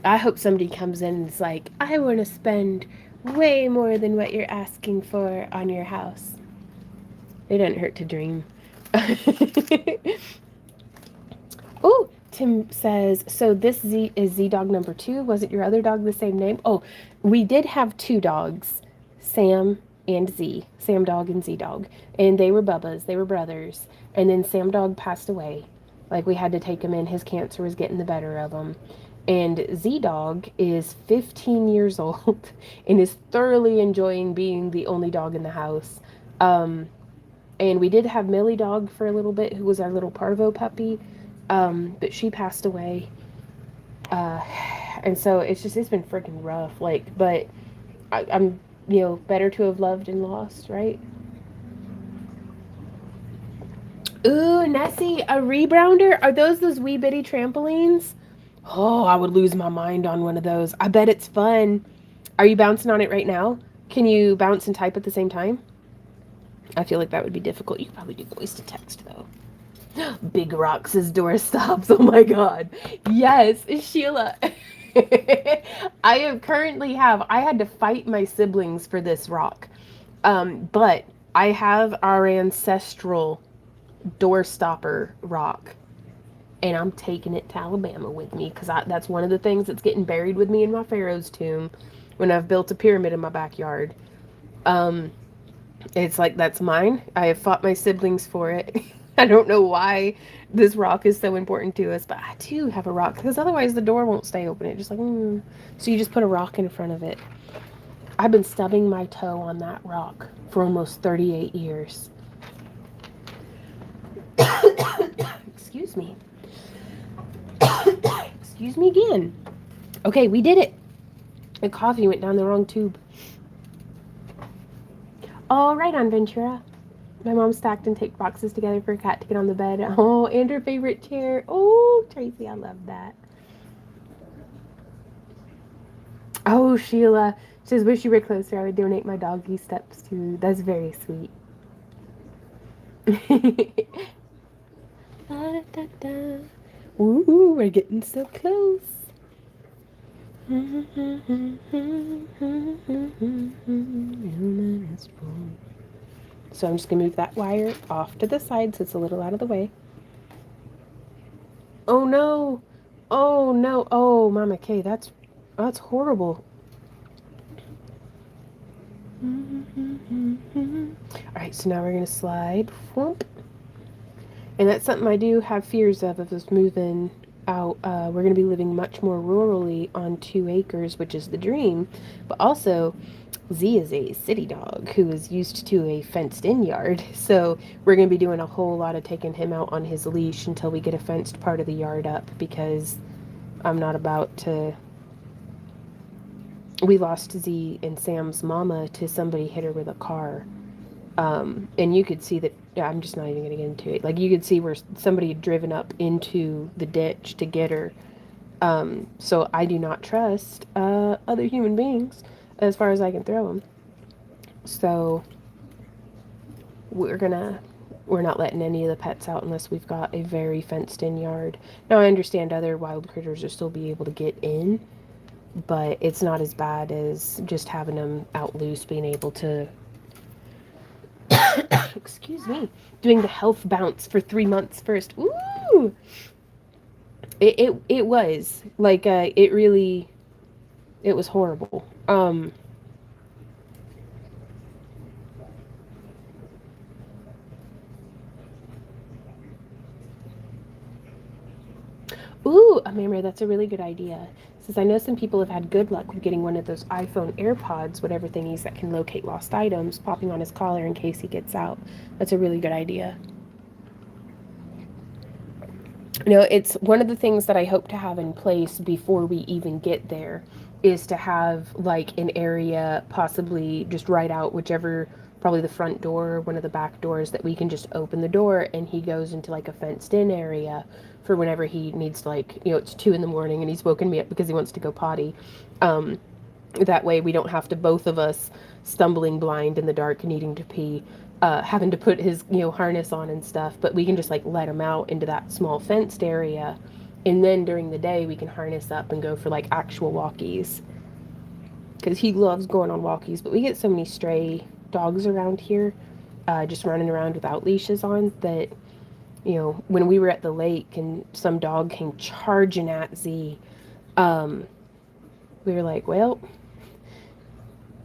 I hope somebody comes in and is like, I want to spend way more than what you're asking for on your house. It doesn't hurt to dream. Oh, Tim says, so this Z is Z dog number 2. Was it your other dog the same name? Oh, we did have 2 dogs, Sam and Z, Sam dog and Z dog. And they were Bubba's, they were brothers. And then Sam dog passed away. Like we had to take him in. His cancer was getting the better of him. And Z dog is 15 years old and is thoroughly enjoying being the only dog in the house. And we did have Millie dog for a little bit, who was our little parvo puppy. But she passed away. Uh, and so it's been freaking rough. Like, but I'm, better to have loved and lost, right? Ooh, Nessie, a rebounder? Are those wee bitty trampolines? Oh, I would lose my mind on one of those. I bet it's fun. Are you bouncing on it right now? Can you bounce and type at the same time? I feel like that would be difficult. You could probably do voice to text, though. Big Rocks' door stops. Oh my god. Yes, Sheila. I had to fight my siblings for this rock. But I have our ancestral door stopper rock. And I'm taking it to Alabama with me because that's one of the things that's getting buried with me in my Pharaoh's tomb when I've built a pyramid in my backyard. It's like, that's mine. I have fought my siblings for it. I don't know why this rock is so important to us, but I do have a rock because otherwise the door won't stay open. It just like, So you just put a rock in front of it. I've been stubbing my toe on that rock for almost 38 years. Excuse me. Excuse me again. Okay, we did it. The coffee went down the wrong tube. All right, on Ventura. My mom stacked and taped boxes together for a cat to get on the bed. Oh, and her favorite chair. Oh, Tracy, I love that. Oh, Sheila. She says, wish you were closer. I would donate my doggy steps too. That's very sweet. Da-da-da-da. Ooh, we're getting so close. So I'm just gonna move that wire off to the side so it's a little out of the way. Oh no! Oh no! Oh, Mama Kay, that's horrible. All right, so now we're gonna slide. Whoop. And that's something I do have fears of us moving out. We're going to be living much more rurally on 2 acres, which is the dream. But also, Z is a city dog who is used to a fenced in yard. So we're going to be doing a whole lot of taking him out on his leash until we get a fenced part of the yard up because I'm not about to. We lost Z and Sam's mama to somebody hit her with a car. And you could see that, yeah, I'm just not even going to get into it. Like, you could see where somebody had driven up into the ditch to get her. So I do not trust other human beings as far as I can throw them. So we're not letting any of the pets out unless we've got a very fenced in yard. Now, I understand other wild critters will still be able to get in, but it's not as bad as just having them out loose, being able to excuse me, doing the health bounce for 3 months first. Ooh, it was like it really it was horrible. Ooh, Amira, that's a really good idea. Since I know some people have had good luck with getting one of those iPhone AirPods, whatever thingies that can locate lost items, popping on his collar in case he gets out. That's a really good idea. You know, it's one of the things that I hope to have in place before we even get there is to have like an area possibly just right out whichever, probably the front door or one of the back doors, that we can just open the door and he goes into like a fenced in area for whenever he needs to, like, you know, it's 2 in the morning and he's woken me up because he wants to go potty. That way we don't have to, both of us, stumbling blind in the dark needing to pee, having to put his, you know, harness on and stuff, but we can just like let him out into that small fenced area, and then during the day we can harness up and go for like actual walkies because he loves going on walkies. But we get so many stray dogs around here, just running around without leashes on, that, you know, when we were at the lake and some dog came charging at Z, um, we were like, well,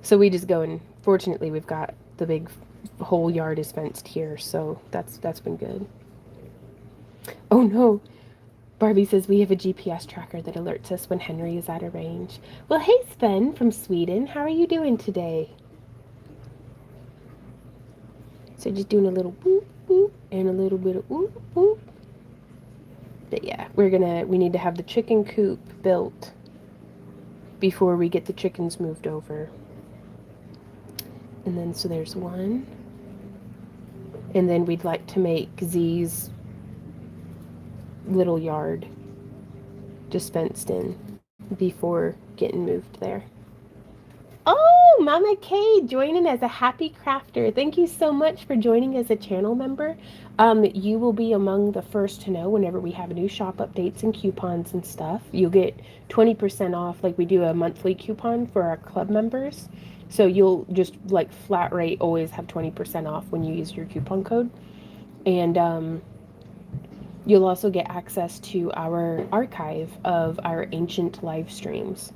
so we just go, and fortunately we've got the big whole yard is fenced here, so that's been good. Oh no, Barbie says we have a GPS tracker that alerts us when Henry is out of range. Well, hey Sven from Sweden, how are you doing today? So just doing a little boop boop and a little bit of oop oop. But yeah, we need to have the chicken coop built before we get the chickens moved over. And then so there's one. And then we'd like to make Z's little yard just fenced in before getting moved there. Oh, Mama Kay joining as a happy crafter. Thank you so much for joining as a channel member. You will be among the first to know whenever we have new shop updates and coupons and stuff. You'll get 20% off, like we do a monthly coupon for our club members. So you'll just like flat rate always have 20% off when you use your coupon code. And you'll also get access to our archive of our ancient live streams.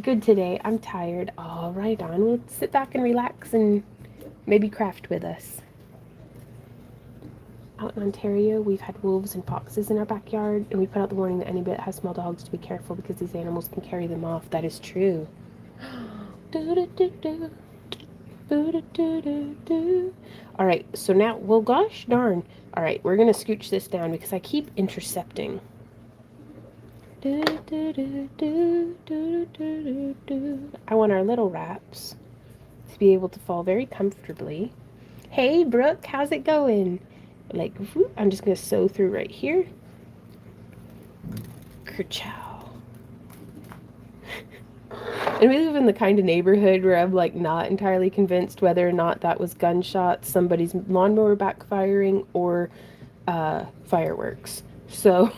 Good today. I'm tired. All right, on. We'll sit back and relax and maybe craft with us. Out in Ontario, we've had wolves and foxes in our backyard, and we put out the warning that anybody that has small dogs to be careful because these animals can carry them off. That is true. All right, so now, well, gosh darn. All right, we're going to scooch this down because I keep intercepting. I want our little wraps to be able to fall very comfortably. Hey, Brooke, how's it going? Like, whoop, I'm just going to sew through right here. Kerchow. And we live in the kind of neighborhood where I'm like not entirely convinced whether or not that was gunshots, somebody's lawnmower backfiring, or fireworks. So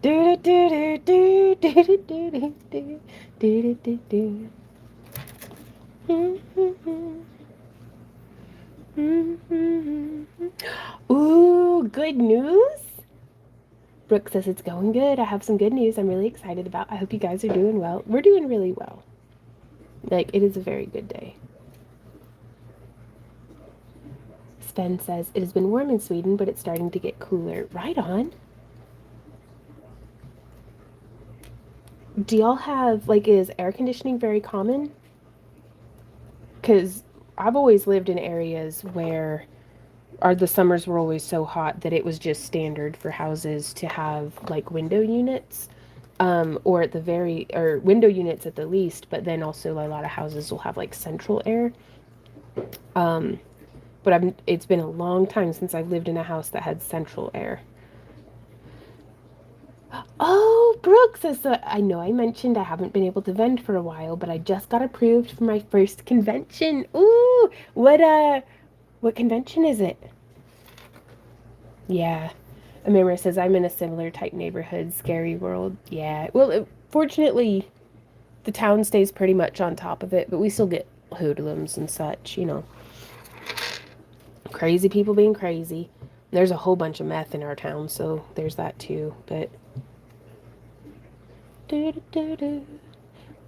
do do do do do do do do do do do. Ooh, good news. Brooke says it's going good. I have some good news I'm really excited about. I hope you guys are doing well. We're doing really well. Like, it is a very good day. Sven says, it has been warm in Sweden, but it's starting to get cooler. Right on. Do y'all have, like, is air conditioning very common? Because I've always lived in areas where the summers were always so hot that it was just standard for houses to have, like, window units. Or at the very, or window units at the least, but then also a lot of houses will have, like, central air. Um, but it's been a long time since I've lived in a house that had central air. Oh, Brooke says that I know I mentioned I haven't been able to vend for a while, but I just got approved for my first convention. Ooh, what convention is it? Yeah. Amira says I'm in a similar type neighborhood, scary world. Yeah. Well, fortunately, the town stays pretty much on top of it, but we still get hoodlums and such, you know. Crazy people being crazy. There's a whole bunch of meth in our town, so there's that too. But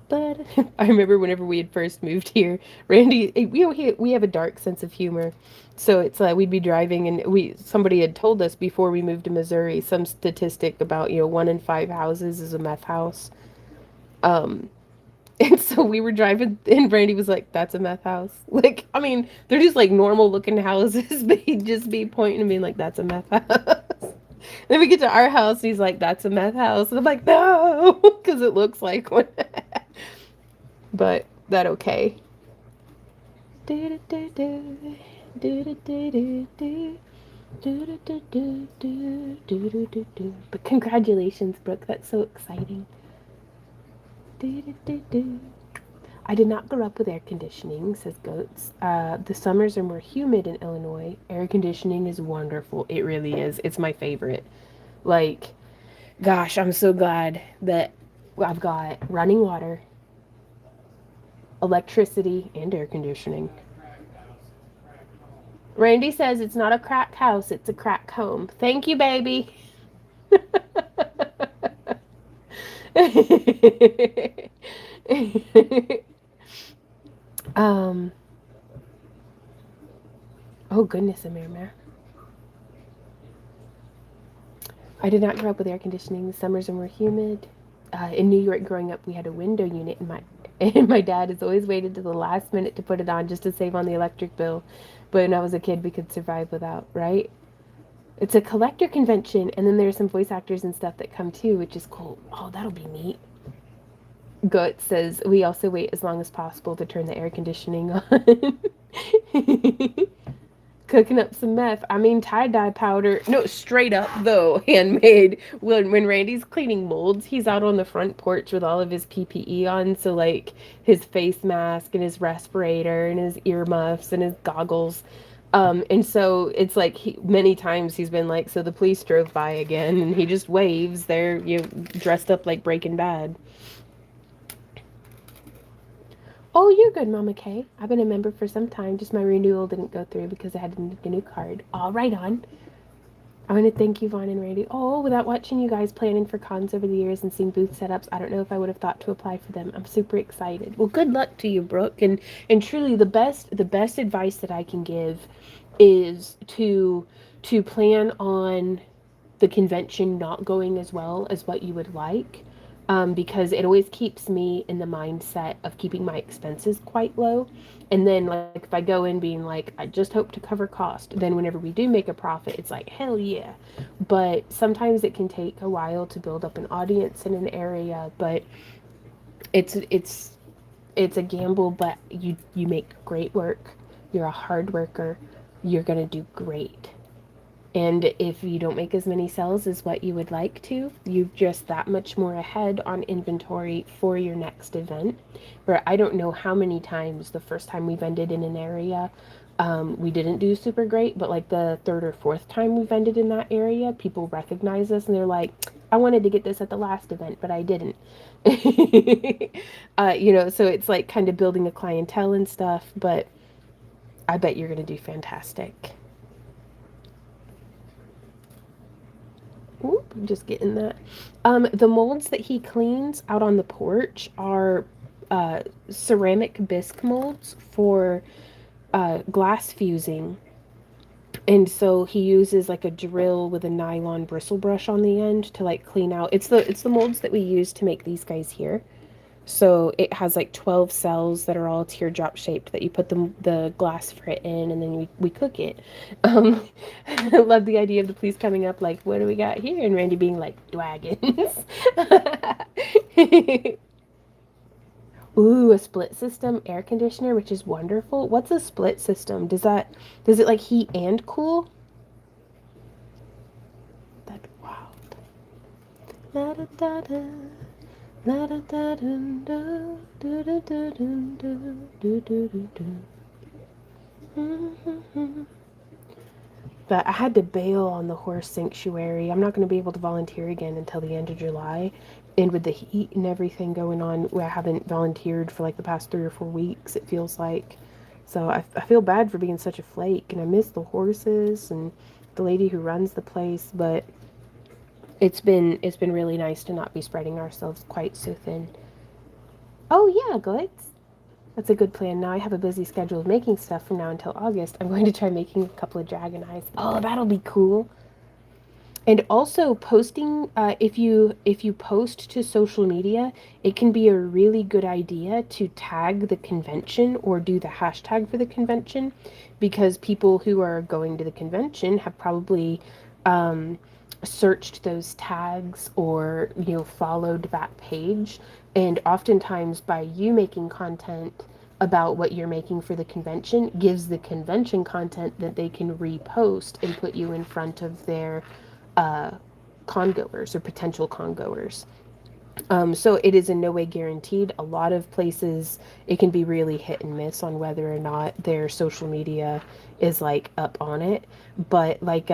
but I remember whenever we had first moved here, Randy, we have a dark sense of humor. So it's like we'd be driving and somebody had told us before we moved to Missouri some statistic about, 1 in 5 houses is a meth house. Um, and so we were driving, and Randy was like, "That's a meth house." Like, I mean, they're just like normal looking houses, but he'd just be pointing and being like, "That's a meth house." Then we get to our house, and he's like, "That's a meth house," and I'm like, "No," because it looks like one. But that okay. But congratulations, Brooke. That's so exciting. I did not grow up with air conditioning, says Goats. The summers are more humid in Illinois. Air conditioning is wonderful. It really is. It's my favorite. Like, gosh, I'm so glad that I've got running water, electricity, and air conditioning. Randy says it's not a crack house, it's a crack home. Thank you, baby. um, oh goodness, Amir. I did not grow up with air conditioning. The summers are more humid. In New York, growing up, we had a window unit, and my dad has always waited to the last minute to put it on just to save on the electric bill. But when I was a kid, we could survive without, right? It's a collector convention, and then there's some voice actors and stuff that come too, which is cool. Oh, that'll be neat. Goat says we also wait as long as possible to turn the air conditioning on. Cooking up some meth. I mean, tie-dye powder. No, straight up though, handmade. When Randy's cleaning molds, he's out on the front porch with all of his PPE on. So like his face mask and his respirator and his earmuffs and his goggles. And so it's like many times he's been like, so the police drove by again, and he just waves. They're dressed up like Breaking Bad. Oh, you're good, Mama Kay. I've been a member for some time. Just my renewal didn't go through because I had to make a new card. All right on. I want to thank you, Vaughn and Randy. Oh, without watching you guys planning for cons over the years and seeing booth setups, I don't know if I would have thought to apply for them. I'm super excited. Well, good luck to you, Brooke. And truly, the best advice that I can give is to plan on the convention not going as well as what you would like, because it always keeps me in the mindset of keeping my expenses quite low. And then, like, if I go in being like, I just hope to cover cost, then whenever we do make a profit, it's like, hell yeah. But sometimes it can take a while to build up an audience in an area, but it's a gamble, but you make great work. You're a hard worker. You're gonna do great. And if you don't make as many sales as what you would like to, you're just that much more ahead on inventory for your next event. Where I don't know how many times the first time we vended in an area, we didn't do super great, but like the third or fourth time we vended in that area, people recognize us and they're like, I wanted to get this at the last event, but I didn't. So it's like kind of building a clientele and stuff, but I bet you're going to do fantastic. Oop, I'm just getting that. The molds that he cleans out on the porch are ceramic bisque molds for glass fusing. And so he uses like a drill with a nylon bristle brush on the end to like clean out. It's the molds that we use to make these guys here. So it has like 12 cells that are all teardrop shaped that you put the glass frit in and then we cook it. I love the idea of the police coming up like, what do we got here? And Randy being like, dragons. Ooh, a split system air conditioner, which is wonderful. What's a split system? Does it like heat and cool? That'd be wild. La da da da. La da da dun do do do do dun do do do do. But I had to bail on the horse sanctuary. I'm not going to be able to volunteer again until the end of July. And with the heat and everything going on, I haven't volunteered for like the past 3 or 4 weeks, it feels like. So I feel bad for being such a flake. And I miss the horses and the lady who runs the place. But it's been really nice to not be spreading ourselves quite so thin. Oh yeah, goods. That's a good plan. Now I have a busy schedule of making stuff from now until August. I'm going to try making a couple of dragon eyes. Oh, that'll be cool. And also posting, if you post to social media, it can be a really good idea to tag the convention or do the hashtag for the convention, because people who are going to the convention have probably um, searched those tags or followed that page, and oftentimes by you making content about what you're making for the convention gives the convention content that they can repost and put you in front of their uh, congoers or potential congoers. So it is in no way guaranteed. A lot of places it can be really hit and miss on whether or not their social media is like up on it. But like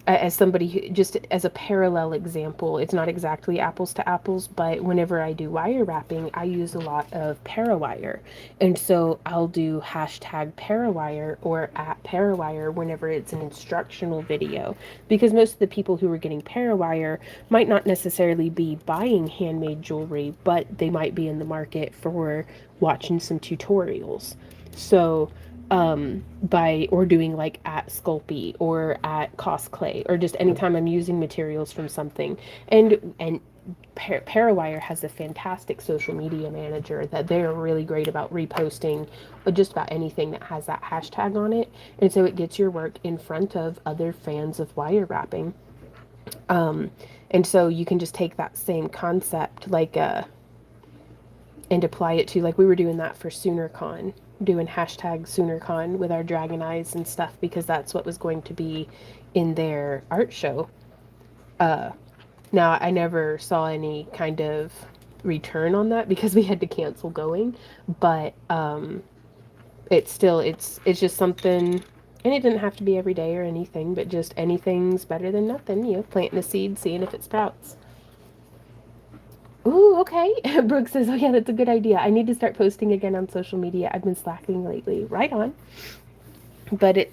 as somebody who, just as a parallel example, it's not exactly apples to apples, but whenever I do wire wrapping, I use a lot of parawire. And so I'll do hashtag parawire or at parawire whenever it's an instructional video, because most of the people who are getting parawire might not necessarily be buying handmade jewelry, but they might be in the market for watching some tutorials. So by or doing like at Sculpey or at Cosplay or just anytime I'm using materials from something. And Parawire has a fantastic social media manager that they're really great about reposting just about anything that has that hashtag on it, and so it gets your work in front of other fans of wire wrapping. um and so you can just take that same concept and apply it to, like we were doing that for SoonerCon, doing hashtag SoonerCon with our dragon eyes and stuff, because that's what was going to be in their art show. Uh, Now I never saw any kind of return on that because we had to cancel going, but it's just something. And it didn't have to be every day or anything, but just anything's better than nothing. Planting a seed, seeing if it sprouts. Ooh, okay. Brooke says, oh, yeah, that's a good idea. I need to start posting again on social media. I've been slacking lately. Right on. But I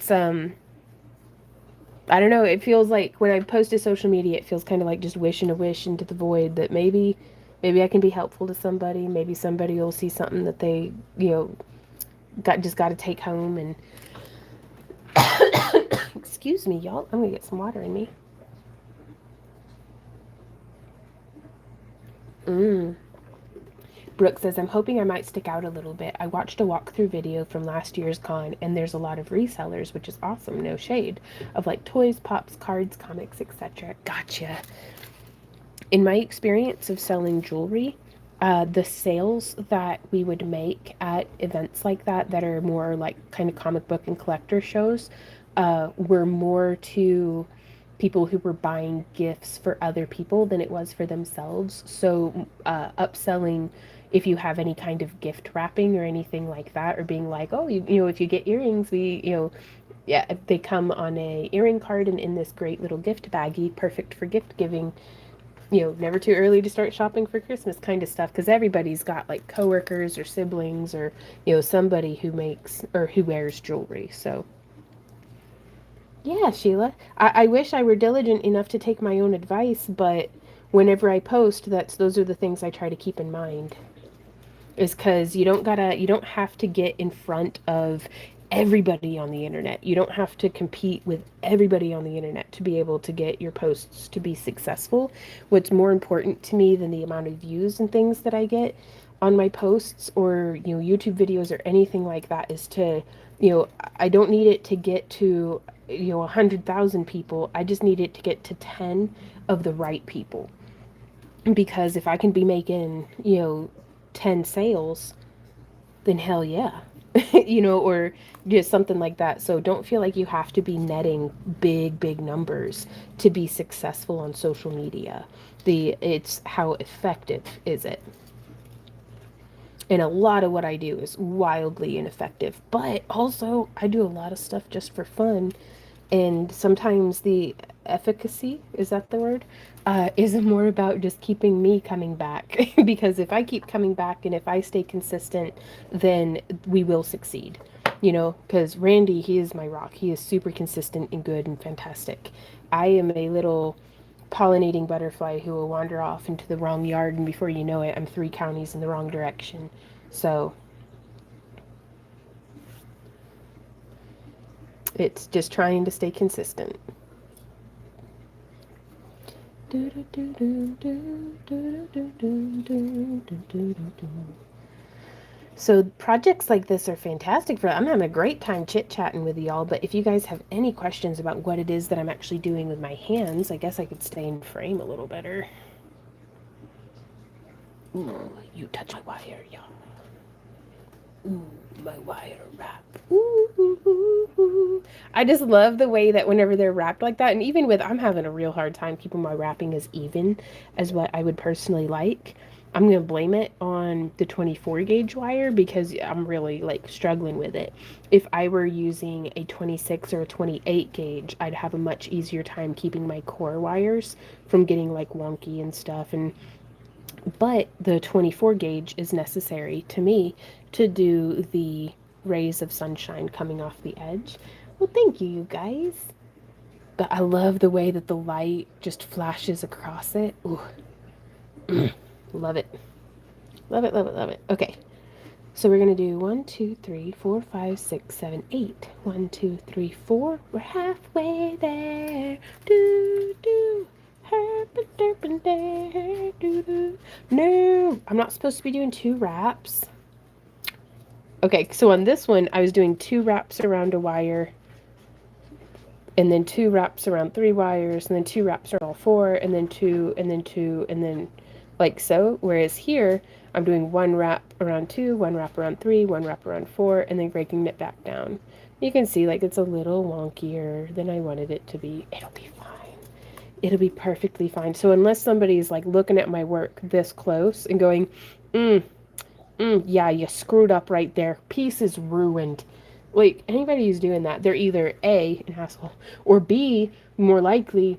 don't know. It feels like when I post to social media, it feels kind of like just wishing a wish into the void that maybe I can be helpful to somebody. Maybe somebody will see something that they, got to take home. And excuse me, y'all. I'm going to get some water in me. Mmm. Brooke says, I'm hoping I might stick out a little bit. I watched a walkthrough video from last year's con, and there's a lot of resellers, which is awesome, no shade, of like toys, pops, cards, comics, etc. Gotcha. In my experience of selling jewelry, the sales that we would make at events like that are more like kind of comic book and collector shows, were more to people who were buying gifts for other people than it was for themselves. So, upselling, if you have any kind of gift wrapping or anything like that, or being like, oh, if you get earrings, yeah, they come on a earring card and in this great little gift baggie, perfect for gift giving. Never too early to start shopping for Christmas kind of stuff, because everybody's got like coworkers or siblings or somebody who makes or who wears jewelry. So yeah, Sheila. I wish I were diligent enough to take my own advice, but whenever I post, those are the things I try to keep in mind. Is because you don't have to get in front of everybody on the internet. You don't have to compete with everybody on the internet to be able to get your posts to be successful. What's more important to me than the amount of views and things that I get on my posts or YouTube videos or anything like that is to I don't need it to get to 100,000 people. I just need it to get to 10 of the right people, because if I can be making 10 sales, then hell yeah. Or just something like that. So don't feel like you have to be netting big numbers to be successful on social media. It's how effective is it? And a lot of what I do is wildly ineffective, but also I do a lot of stuff just for fun. And sometimes the efficacy, is that the word, is more about just keeping me coming back. Because if I keep coming back and if I stay consistent, then we will succeed. Because Randy, he is my rock. He is super consistent and good and fantastic. I am a little pollinating butterfly who will wander off into the wrong yard, and before you know it, I'm 3 counties in the wrong direction. So it's just trying to stay consistent. So projects like this are fantastic for. I'm having a great time chit-chatting with y'all, but if you guys have any questions about what it is that I'm actually doing with my hands, I guess I could stay in frame a little better. Ooh, you touch my wire, y'all. Ooh, my wire wrap. Ooh, ooh, ooh, ooh. I just love the way that whenever they're wrapped like that, and even with, I'm having a real hard time keeping my wrapping as even as what I would personally like. I'm going to blame it on the 24 gauge wire because I'm really like struggling with it. If I were using a 26 or a 28 gauge, I'd have a much easier time keeping my core wires from getting like wonky and stuff. But the 24 gauge is necessary to me to do the rays of sunshine coming off the edge. Well, thank you, you guys. But I love the way that the light just flashes across it. Ooh. Love it. Love it, love it, love it. Okay. So we're going to do 1, 2, 3, 4, 5, 6, 7, 8. 1, 2, 3, 4. We're halfway there. Do, do. No, I'm not supposed to be doing 2 wraps. Okay, so on this one, I was doing 2 wraps around a wire, and then 2 wraps around 3 wires, and then 2 wraps around all 4, and then 2, and then 2, and then like so. Whereas here, I'm doing 1 wrap around 2, 1 wrap around 3, 1 wrap around 4, and then breaking it back down. You can see like it's a little wonkier than I wanted it to be. It'll be fine. It'll be perfectly fine. So unless somebody's like looking at my work this close and going, yeah, you screwed up right there. Piece is ruined. Like anybody who's doing that, they're either A, an asshole, or B, more likely,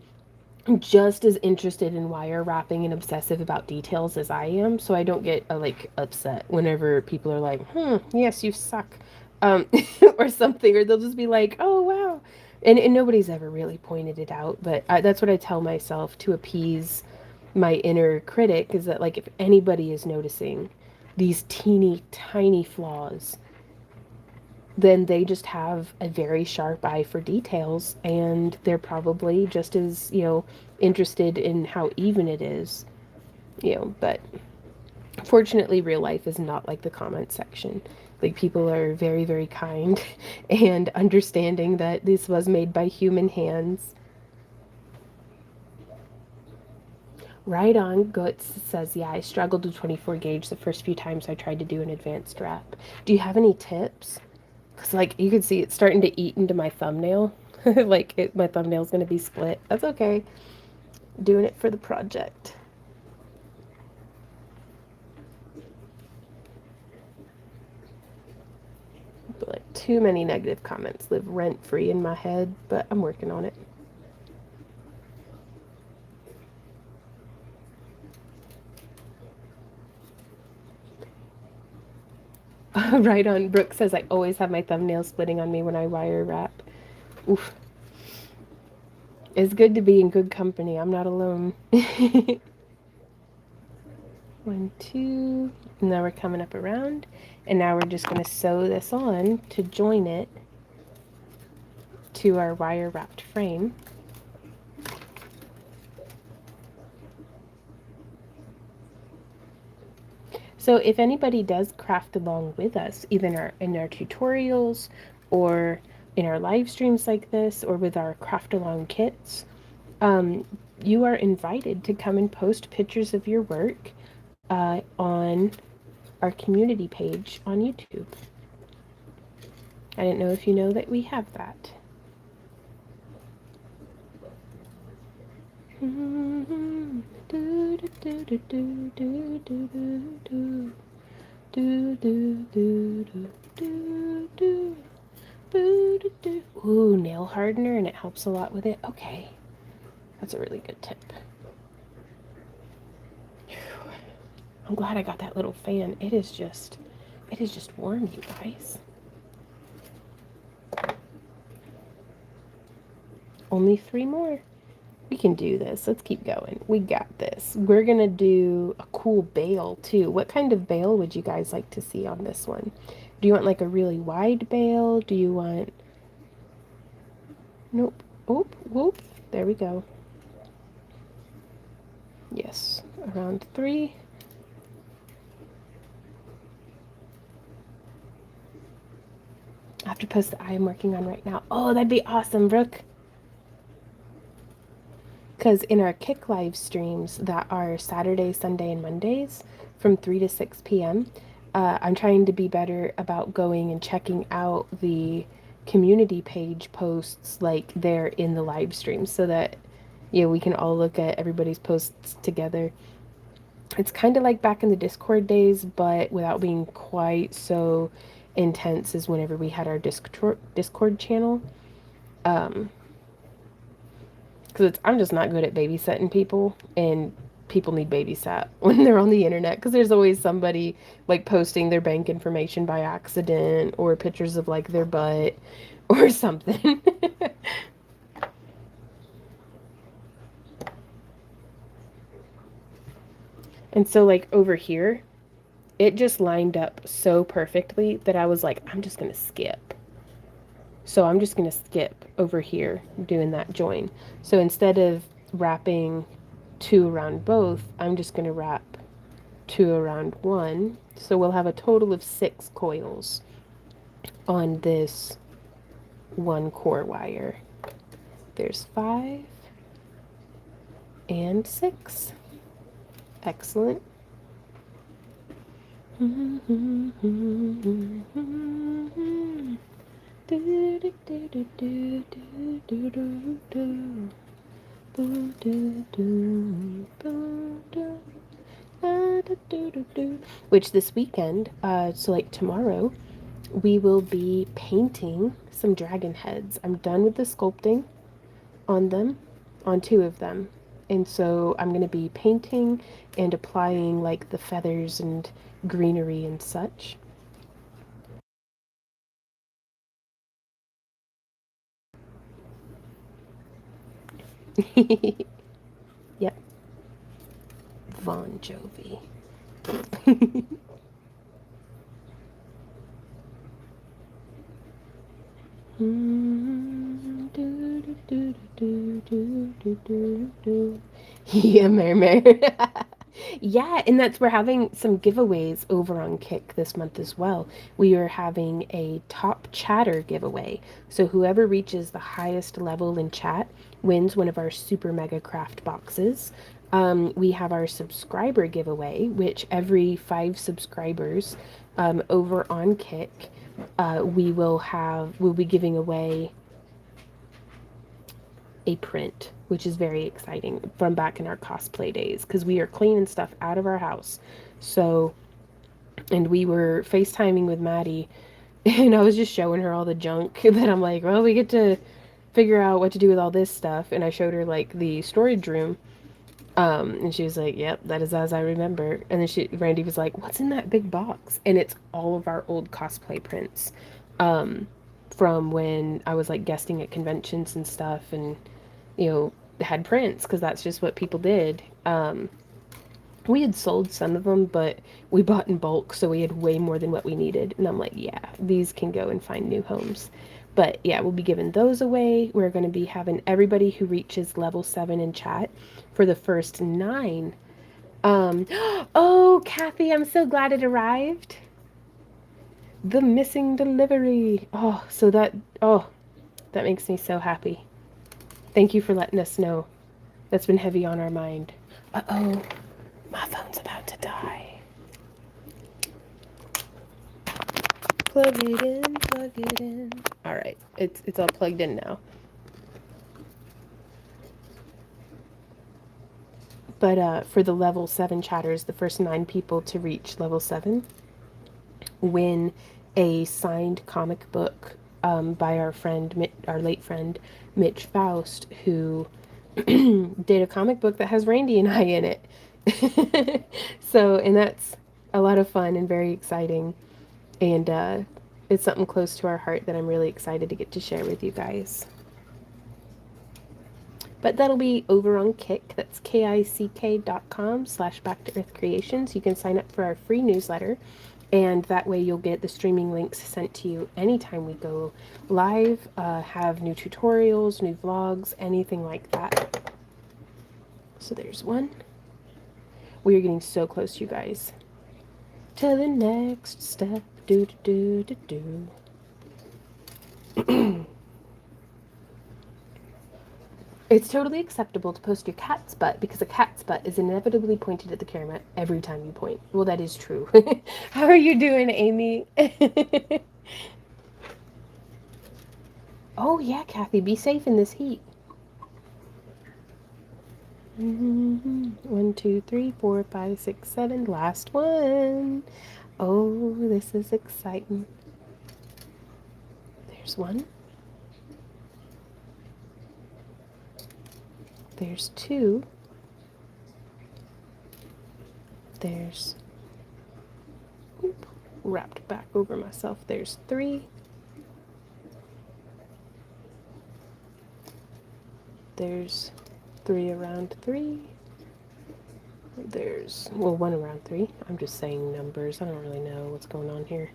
just as interested in wire wrapping and obsessive about details as I am. So I don't get like upset whenever people are like, yes, you suck. Um, or something, or they'll just be like, oh wow. And nobody's ever really pointed it out, but that's what I tell myself to appease my inner critic, is that like if anybody is noticing these teeny tiny flaws, then they just have a very sharp eye for details, and they're probably just as interested in how even it is. But fortunately real life is not like the comment section. Like people are very kind and understanding that this was made by human hands. Right on. Goots says, yeah, I struggled with 24 gauge the first few times I tried to do an advanced wrap. Do you have any tips? Because like you can see it's starting to eat into my thumbnail. My thumbnail's gonna be split. That's okay. Doing it for the project. But like too many negative comments live rent free in my head, but I'm working on it. Right on. Brooke says I always have my thumbnail splitting on me when I wire wrap. Oof. It's good to be in good company. I'm not alone. One, two. Now we're coming up around. And now we're just going to sew this on to join it to our wire wrapped frame. So if anybody does craft along with us, either in our tutorials or in our live streams like this, or with our craft along kits, you are invited to come and post pictures of your work on our community page on YouTube. I didn't know if you know that we have that. Ooh, nail hardener, and it helps a lot with it. Okay, that's a really good tip. I'm glad I got that little fan. It is just warm, you guys. Only 3 more. We can do this. Let's keep going. We got this. We're going to do a cool bail too. What kind of bail would you guys like to see on this one? Do you want like a really wide bail? Do you want... Nope. Oop, whoop. There we go. Yes. Around 3. I have to post the I'm working on right now. Oh, that'd be awesome, Brooke. Because in our Kick live streams that are Saturday, Sunday, and Mondays from 3 to 6 p.m., I'm trying to be better about going and checking out the community page posts like they're in the live stream so that we can all look at everybody's posts together. It's kind of like back in the Discord days, but without being quite so intense as whenever we had our Discord channel. Because I'm just not good at babysitting people, and people need babysat when they're on the internet because there's always somebody like posting their bank information by accident or pictures of like their butt or something. And so like over here, it just lined up so perfectly that I was like, I'm just going to skip. So I'm just going to skip over here doing that join. So instead of wrapping 2 around both, I'm just going to wrap 2 around 1. So we'll have a total of 6 coils on this 1 core wire. There's 5 and 6. Excellent. Which this weekend, so like tomorrow, we will be painting some dragon heads. I'm done with the sculpting on them, on 2 of them. And so I'm going to be painting and applying like the feathers and greenery and such. Yep. Bon Jovi. Yeah, Mary. Yeah, and we're having some giveaways over on Kick this month as well. We are having a top chatter giveaway. So whoever reaches the highest level in chat wins one of our super mega craft boxes. We have our subscriber giveaway, which every 5 subscribers over on Kick, we'll be giving away a print, which is very exciting from back in our cosplay days because we are cleaning stuff out of our house. So, and we were FaceTiming with Maddie, and I was just showing her all the junk that I'm like, well, we get to figure out what to do with all this stuff. And I showed her like the storage room. And she was like, yep, that is as I remember. And then Randy was like, what's in that big box? And it's all of our old cosplay prints. Um, from when I was like guesting at conventions and stuff and, you know, had prints because that's just what people did. We had sold some of them, but we bought in bulk, so we had way more than what we needed. And I'm like, yeah, these can go and find new homes. But yeah, we'll be giving those away. We're going to be having everybody who reaches level 7 in chat for the first 9. Oh, Kathy, I'm so glad it arrived. The missing delivery. Oh, that makes me so happy. Thank you for letting us know. That's been heavy on our mind. Uh-oh, my phone's about to die. Plug it in, plug it in. All right, it's all plugged in now. But for the level 7 chatters, the first 9 people to reach level 7 win a signed comic book by our late friend, Mitch Faust, who did a comic book that has Randy and I in it. So, and that's a lot of fun and very exciting. And it's something close to our heart that I'm really excited to get to share with you guys. But that'll be over on Kick. That's kick.com/Back to Earth Creations. You can sign up for our free newsletter, and that way you'll get the streaming links sent to you anytime we go live, have new tutorials, new vlogs, anything like that. So there's one. We are getting so close, you guys. To the next step. Do do do do do. It's totally acceptable to post your cat's butt because a cat's butt is inevitably pointed at the camera every time you point. Well, that is true. How are you doing, Amy? Oh, yeah, Kathy, be safe in this heat. 1, 2, 3, 4, 5, 6, 7. Last one. Oh, this is exciting. There's one. There's 2. There's, wrapped back over myself. There's 3. There's 3 around 3. There's, well, 1 around 3. I'm just saying numbers. I don't really know what's going on here.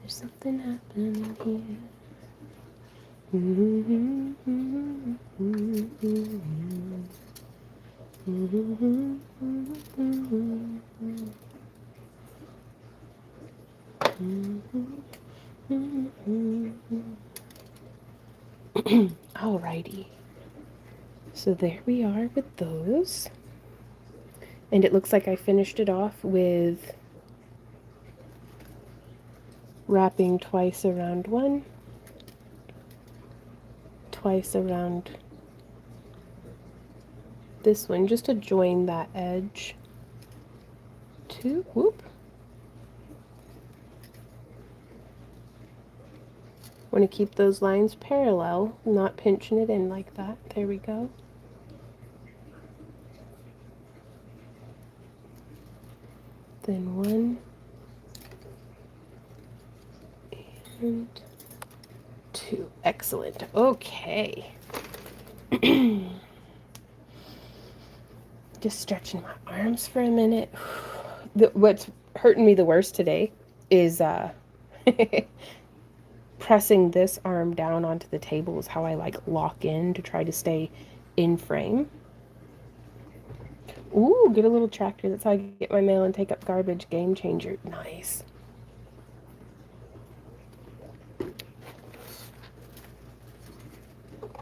There's something happening here. Alrighty. So there we are with those. And it looks like I finished it off with wrapping twice around one, twice around this one, just to join that edge. 2, whoop. Want to keep those lines parallel, not pinching it in like that. There we go. Then 1 and 2. Excellent. Okay. Just stretching my arms for a minute. What's hurting me the worst today is pressing this arm down onto the table is how I like lock in to try to stay in frame. Ooh, get a little tractor. That's how I get my mail and take up garbage. Game changer. Nice.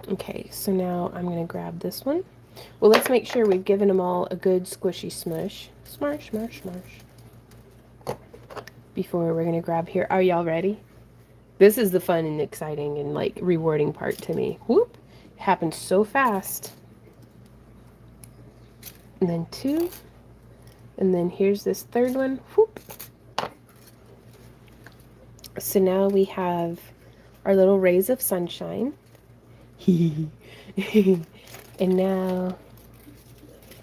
Okay, so now I'm going to grab this one. Well, let's make sure we've given them all a good squishy smush. Smush, smush, smush. Before we're going to grab here. Are y'all ready? This is the fun and exciting and like rewarding part to me. Whoop. happens so fast. And then 2. And then here's this third one. Whoop. So now we have our little rays of sunshine. And now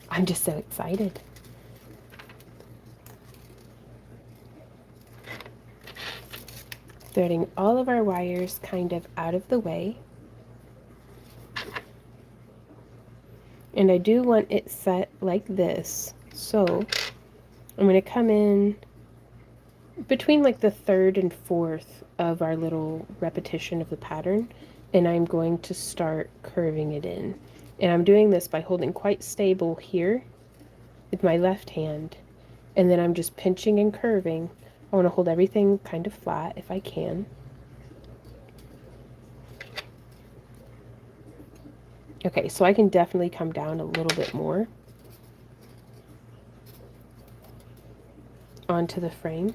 I'm just so excited. Threading all of our wires kind of out of the way. And I do want it set like this. So I'm going to come in between like the 3rd and 4th of our little repetition of the pattern, and I'm going to start curving it in. And I'm doing this by holding quite stable here with my left hand, and then I'm just pinching and curving. I want to hold everything kind of flat if I can. Okay, so I can definitely come down a little bit more onto the frame.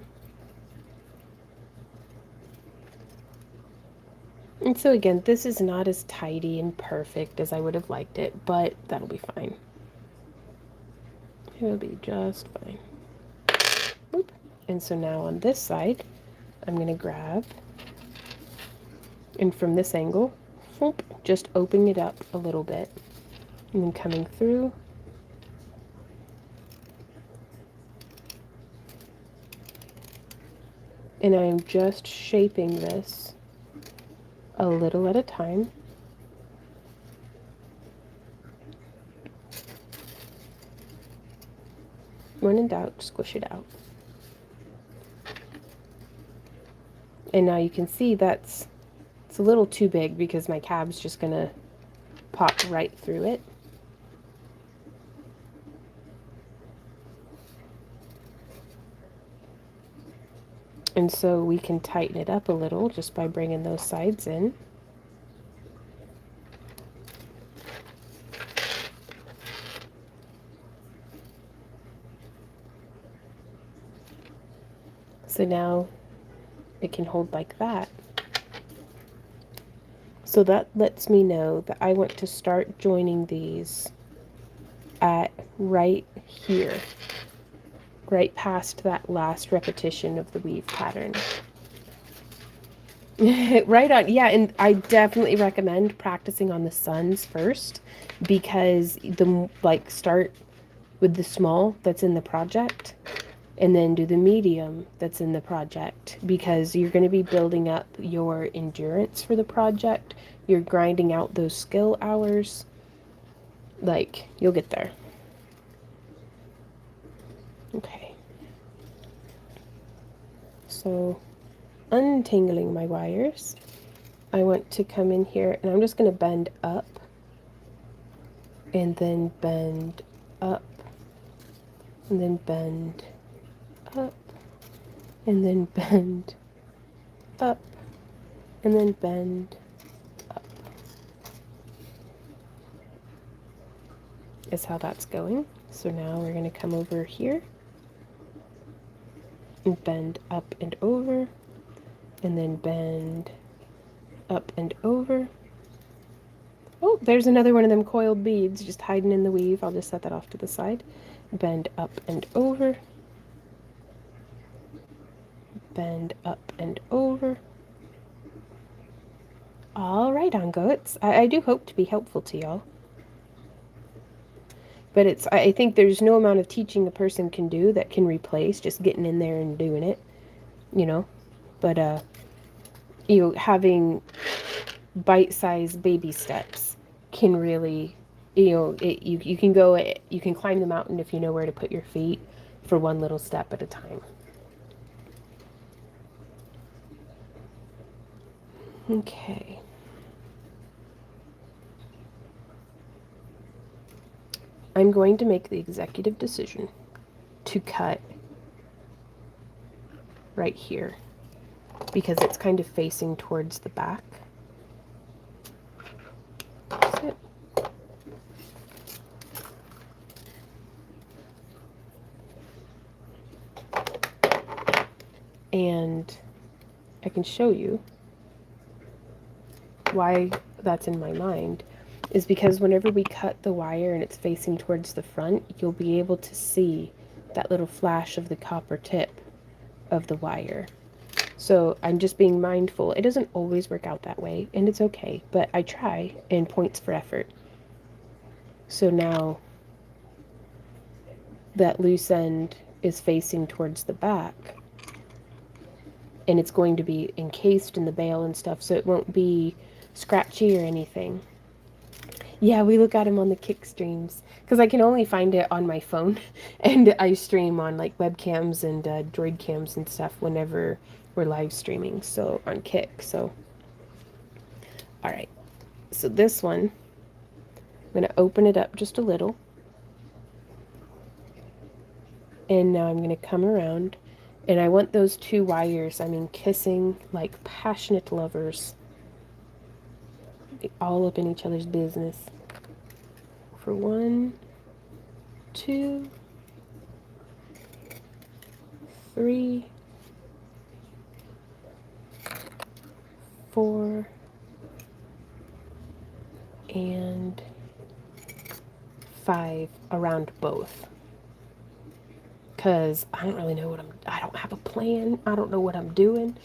And so again, this is not as tidy and perfect as I would have liked it, but that'll be fine. It'll be just fine. Boop. And so now on this side, I'm going to grab, and from this angle, whoop, just opening it up a little bit, and then coming through, and I'm just shaping this a little at a time. When in doubt, squish it out. And now you can see it's a little too big because my cab's just gonna pop right through it. And so we can tighten it up a little just by bringing those sides in. So now it can hold like that. So that lets me know that I want to start joining these at right here, right past that last repetition of the weave pattern. Right on. Yeah, and I definitely recommend practicing on the suns first, because start with the small that's in the project, and then do the medium that's in the project, because you're going to be building up your endurance for the project. You're grinding out those skill hours. Like, you'll get there. Okay. So, untangling my wires, I want to come in here, and I'm just going to bend up, and then bend up, and then bend up, and then bend up, and then bend up. Is how that's going. So now we're going to come over here and bend up and over, and then bend up and over. Oh, there's another one of them coiled beads just hiding in the weave. I'll just set that off to the side. Bend up and over. Bend up and over. All right, on goats. I do hope to be helpful to y'all. But I think there's no amount of teaching a person can do that can replace just getting in there and doing it, you know. But, having bite-sized baby steps can really, you can climb the mountain if you know where to put your feet for one little step at a time. Okay. I'm going to make the executive decision to cut right here because it's kind of facing towards the back. That's it. And I can show you why that's in my mind. is because whenever we cut the wire and it's facing towards the front, you'll be able to see that little flash of the copper tip of the wire. So I'm just being mindful. It doesn't always work out that way, and it's okay, but I try, and points for effort. So now that loose end is facing towards the back, and it's going to be encased in the bale and stuff, so it won't be scratchy or anything. Yeah, we look at them on the kick streams because I can only find it on my phone, and I stream on like webcams and droid cams and stuff whenever we're live streaming. So on Kick. So all right. So this one, I'm gonna open it up just a little, and now I'm gonna come around, and I want those two wires. I mean, kissing like passionate lovers, all up in each other's business. For 1, 2, 3, 4, and 5 around both. Because I don't really know I don't have a plan. I don't know what I'm doing.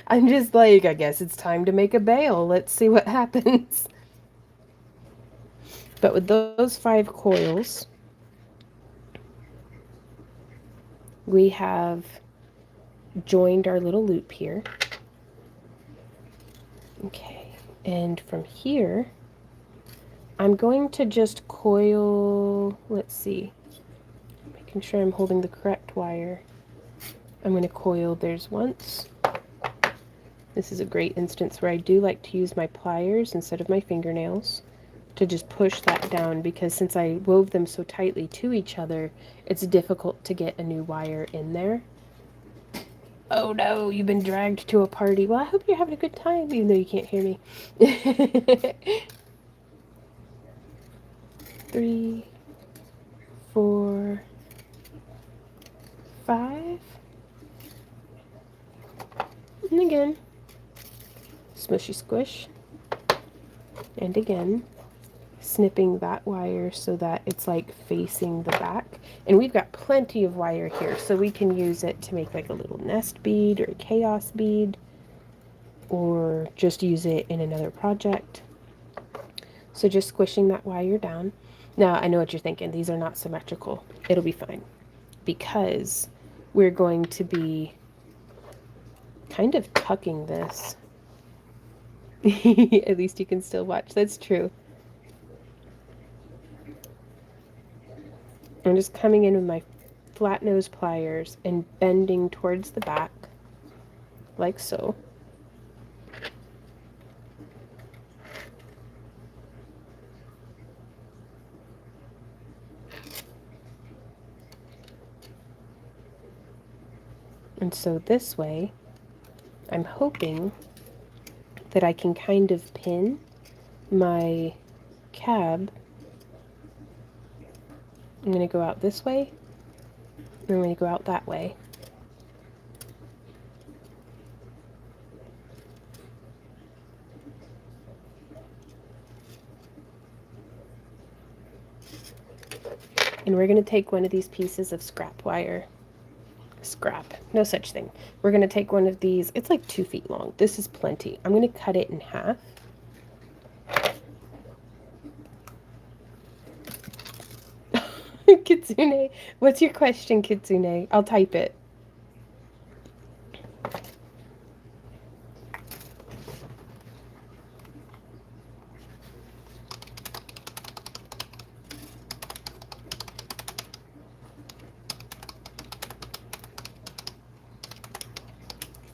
I'm just like, I guess it's time to make a bale. Let's see what happens. But with those 5 coils, we have joined our little loop here. Okay, and from here, I'm going to just coil, let's see, making sure I'm holding the correct wire. I'm going to coil, there's once. This is a great instance where I do like to use my pliers instead of my fingernails to just push that down, because since I wove them so tightly to each other, it's difficult to get a new wire in there. Oh no, you've been dragged to a party. Well, I hope you're having a good time, even though you can't hear me. 3, 4, 5. And again. Smushy squish. And again. Snipping that wire so that it's like facing the back. And we've got plenty of wire here, so we can use it to make like a little nest bead or a chaos bead, or just use it in another project. So just squishing that wire down. Now I know what you're thinking, these are not symmetrical. It'll be fine, because we're going to be kind of tucking this. At least you can still watch, that's true. I'm just coming in with my flat nose pliers and bending towards the back, like so. And so this way, I'm hoping that I can kind of pin my cab. I'm going to go out this way, and I'm going to go out that way. And we're going to take one of these pieces of scrap wire. Scrap, no such thing. We're going to take one of these, it's like 2 feet long. This is plenty. I'm going to cut it in half. Kitsune, what's your question, Kitsune? I'll type it.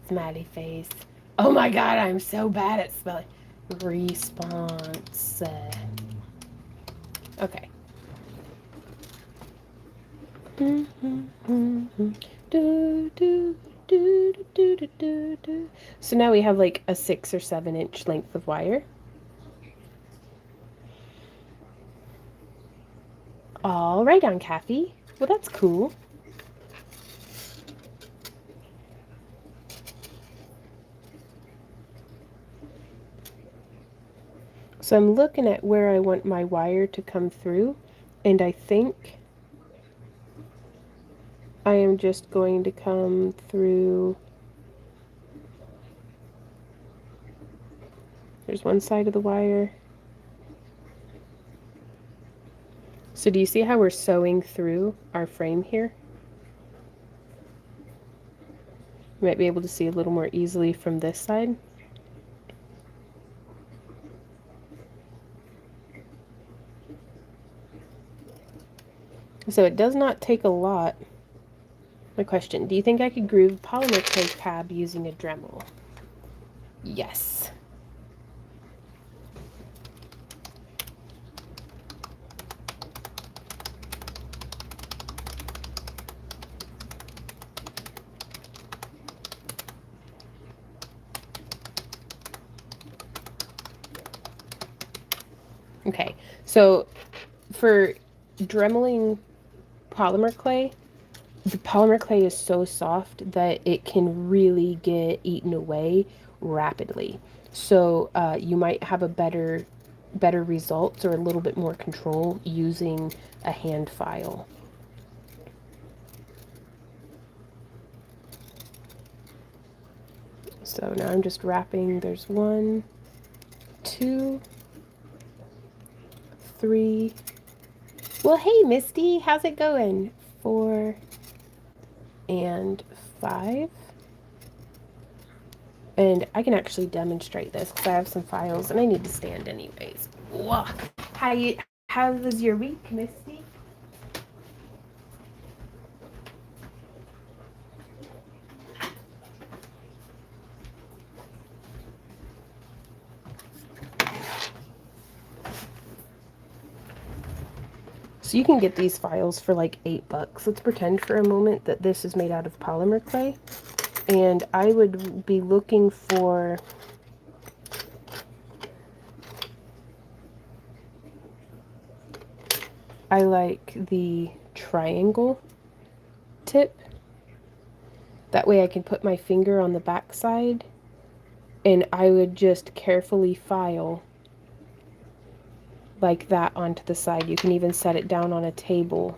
Smiley face. Oh my god, I'm so bad at spelling. Response. Okay. So now we have like a 6 or 7 inch length of wire. All right, Aunt Kathy. Well, that's cool. So I'm looking at where I want my wire to come through, and I think I am just going to come through. There's one side of the wire. So do you see how we're sewing through our frame here? You might be able to see a little more easily from this side. So it does not take a lot. My question, do you think I could groove polymer clay cab using a Dremel? Yes. Okay, so for dremeling polymer clay, the polymer clay is so soft that it can really get eaten away rapidly. So you might have a better results or a little bit more control using a hand file. So now I'm just wrapping. There's 1, 2, 3. Well, hey, Misty, how's it going? 4 and 5. And I can actually demonstrate this because I have some files and I need to stand anyways. Whoa. How was your week, Misty? So you can get these files for like $8. Let's pretend for a moment that this is made out of polymer clay. And I would be looking for I like the triangle tip. That way I can put my finger on the back side and I would just carefully file like that onto the side. You can even set it down on a table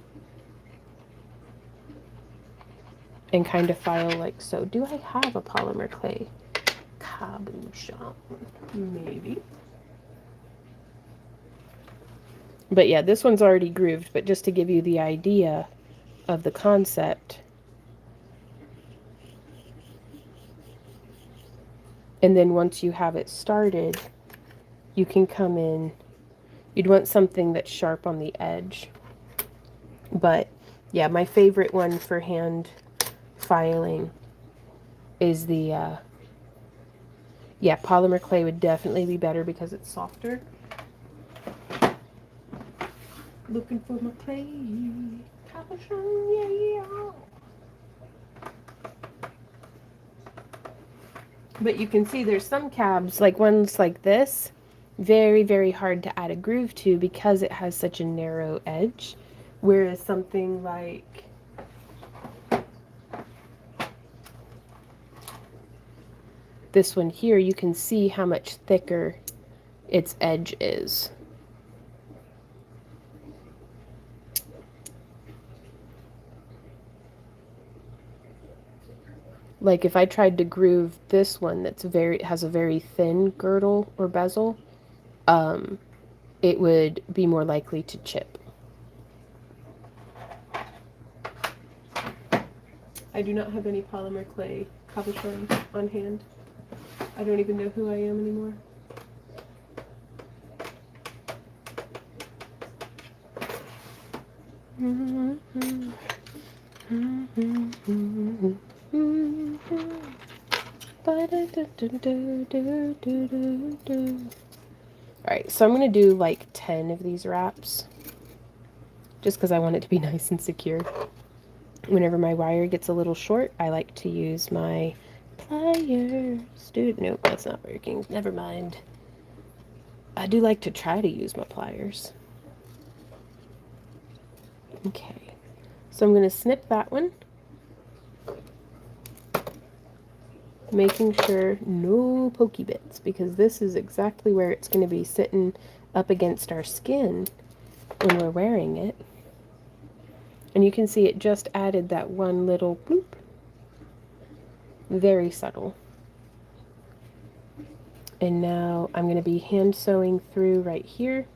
and kind of file like so. Do I have a polymer clay cabochon? Maybe. But yeah, this one's already grooved, but just to give you the idea of the concept. And then once you have it started, you can come in. You'd want something that's sharp on the edge. But yeah, my favorite one for hand filing is the, yeah, polymer clay would definitely be better because it's softer. Looking for my clay. Cabochon, yeah. But you can see there's some cabs, like ones like this, very, very hard to add a groove to because it has such a narrow edge. Whereas something like this one here, you can see how much thicker its edge is. Like if I tried to groove this one that's has a very thin girdle or bezel, it would be more likely to chip. I do not have any polymer clay cabochon on hand. I don't even know who I am anymore. Alright, so I'm going to do like 10 of these wraps just because I want it to be nice and secure. Whenever my wire gets a little short, I like to use my pliers. Dude, nope, that's not working. Never mind. I do like to try to use my pliers. Okay, so I'm going to snip that one. making sure no pokey bits, because this is exactly where it's going to be sitting up against our skin when we're wearing it. And you can see it just added that one little bloop. Very subtle. And now I'm going to be hand sewing through right here.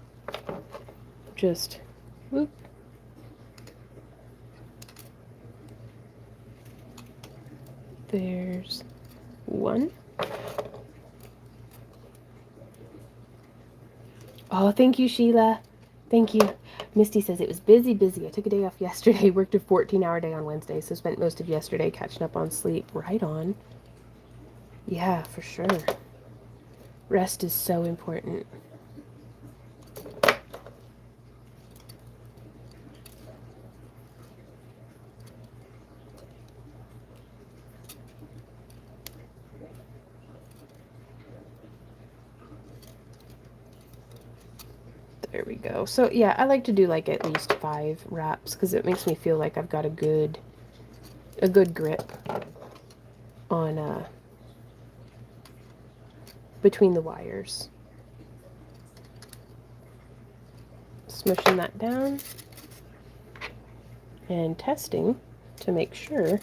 Just whoop. There's one. Oh, thank you, Sheila. Thank you. Misty says it was busy. I took a day off yesterday, worked a 14-hour day on Wednesday, so spent most of yesterday catching up on sleep. Right on. Yeah, for sure. Rest is so important. There we go. So yeah, I like to do like at least 5 wraps because it makes me feel like I've got a good grip on between the wires. Smushing that down and testing to make sure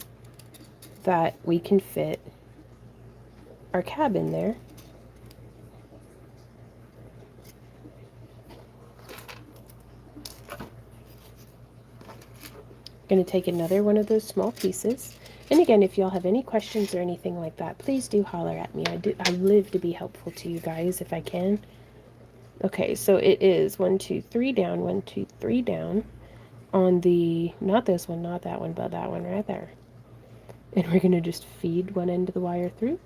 that we can fit our cab in there. Going to take another one of those small pieces. And again, if y'all have any questions or anything like that, please do holler at me. I live to be helpful to you guys if I can. Okay, so it is 1, 2, 3 down, 1, 2, 3 down on the, not this one, not that one, but that one right there. And we're going to just feed one end of the wire through.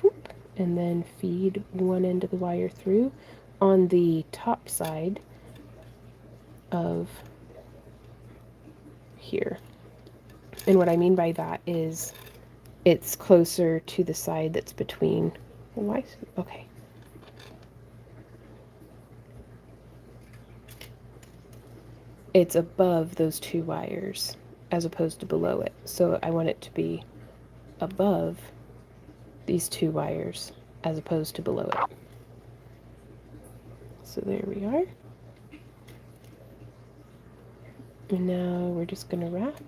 Whoop, and then feed one end of the wire through on the top side of here. And what I mean by that is it's closer to the side that's between. Why? Okay. It's above those 2 wires as opposed to below it. So I want it to be above these 2 wires as opposed to below it. So there we are. And now we're just going to wrap.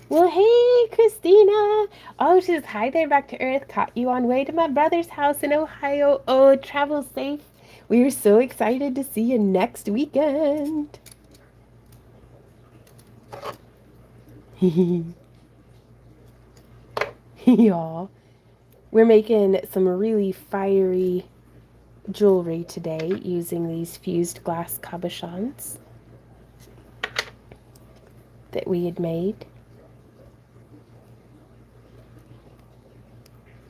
Well, hey, Christina. Oh, she says, hi there, back to Earth. Caught you on way to my brother's house in Ohio. Oh, travel safe. We are so excited to see you next weekend. Y'all, we're making some really fiery jewelry today using these fused glass cabochons that we had made.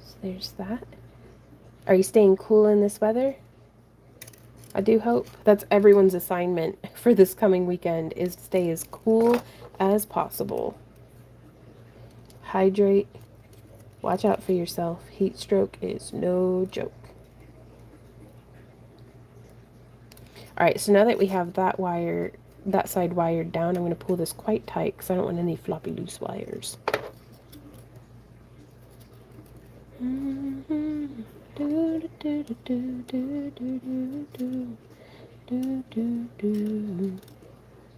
So there's that. Are you staying cool in this weather? I do hope. That's everyone's assignment for this coming weekend, is to stay as cool as possible. Hydrate. Watch out for yourself. Heat stroke is no joke. Alright, so now that we have that wire, that side wired down, I'm going to pull this quite tight because I don't want any floppy loose wires.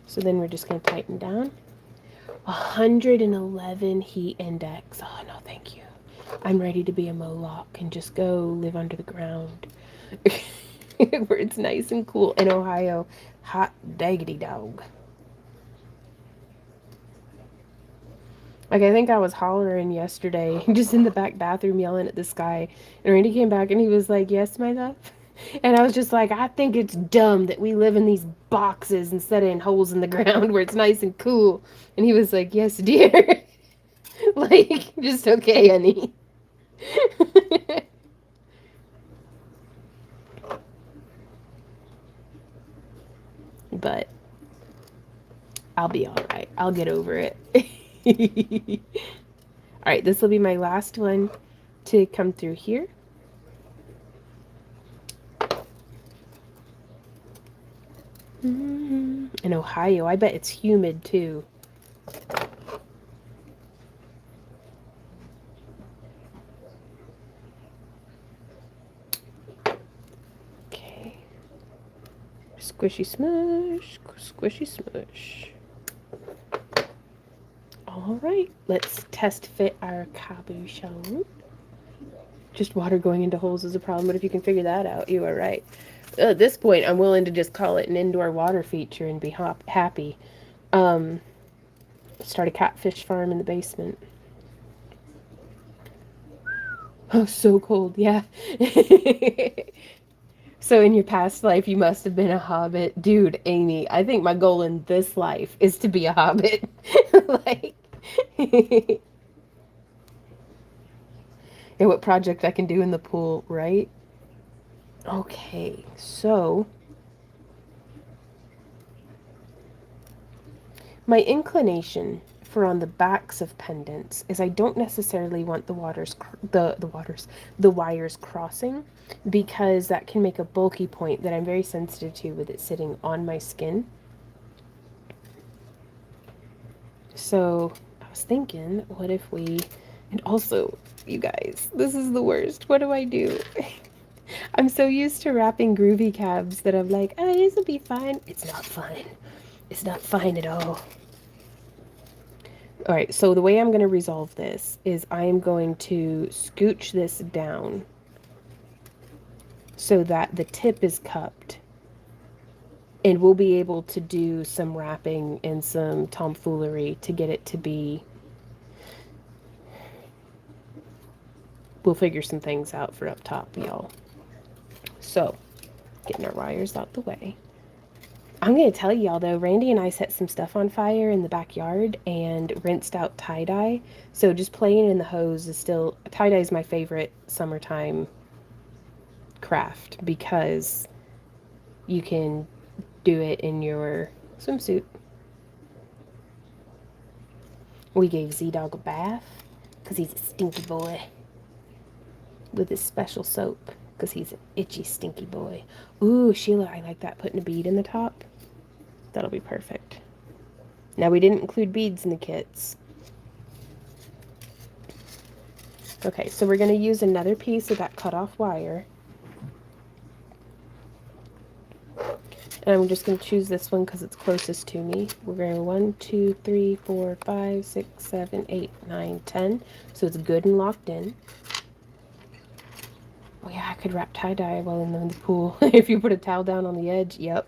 So then we're just going to tighten down. 111 heat index. Oh, no, thank you. I'm ready to be a Moloch and just go live under the ground. Where it's nice and cool. In Ohio, hot daggity dog. Like, I think I was hollering yesterday, just in the back bathroom yelling at this guy. And Randy came back and he was like, yes, my love. And I was just like, I think it's dumb that we live in these boxes instead of in holes in the ground where it's nice and cool. And he was like, yes, dear. Like, just okay, honey. But I'll be all right. I'll get over it. All right, this will be my last one to come through here. And In Ohio, I bet it's humid too. Okay. Squishy smush, squishy smush. All right, let's test fit our cabochon. Just water going into holes is a problem, but if you can figure that out, you are right. At this point, I'm willing to just call it an indoor water feature and be happy. Um, Start a catfish farm in the basement. Oh, so cold, yeah. So in your past life, you must have been a hobbit. Dude, Amy, I think my goal in this life is to be a hobbit. Like, and what project I can do in the pool, right? Okay, so my inclination for on the backs of pendants is I don't necessarily want the wires crossing, because that can make a bulky point that I'm very sensitive to with it sitting on my skin. So I was thinking, what if we, and also, you guys, this is the worst. What do I do? I'm so used to wrapping groovy cabs that I'm like, oh, this will be fine. It's not fine. It's not fine at all. All right, so the way I'm going to resolve this is I am going to scooch this down so that the tip is cupped. And we'll be able to do some wrapping and some tomfoolery to get it to be. We'll figure some things out for up top, y'all. So, getting our wires out the way. I'm going to tell y'all though, Randy and I set some stuff on fire in the backyard and rinsed out tie-dye. So just playing in the hose is still, tie-dye is my favorite summertime craft because you can do it in your swimsuit. We gave Z-Dog a bath because he's a stinky boy with his special soap because he's an itchy, stinky boy. Ooh, Sheila, I like that, putting a bead in the top. That'll be perfect. Now, we didn't include beads in the kits. Okay, so we're going to use another piece of that cut-off wire. And I'm just going to choose this one because it's closest to me. We're going to 1, 2, 3, 4, 5, 6, 7, 8, 9, 10. So it's good and locked in. Oh yeah, I could wrap tie-dye while in the pool. If you put a towel down on the edge, yep.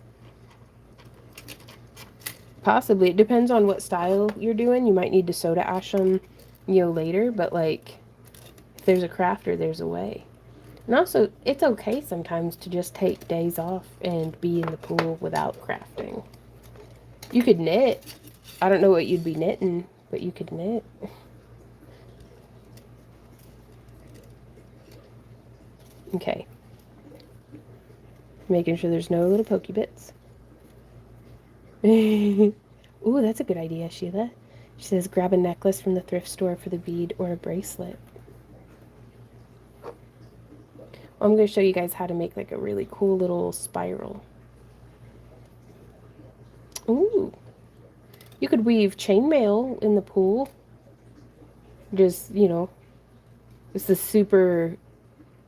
Possibly. It depends on what style you're doing. You might need to soda ash them, later. But, like, if there's a crafter, there's a way. And also, it's okay sometimes to just take days off and be in the pool without crafting. You could knit. I don't know what you'd be knitting, but you could knit. Okay. Making sure there's no little pokey bits. Ooh, that's a good idea, Sheila. She says grab a necklace from the thrift store for the bead or a bracelet. I'm going to show you guys how to make like a really cool little spiral. Ooh. You could weave chainmail in the pool. Just, it's the super,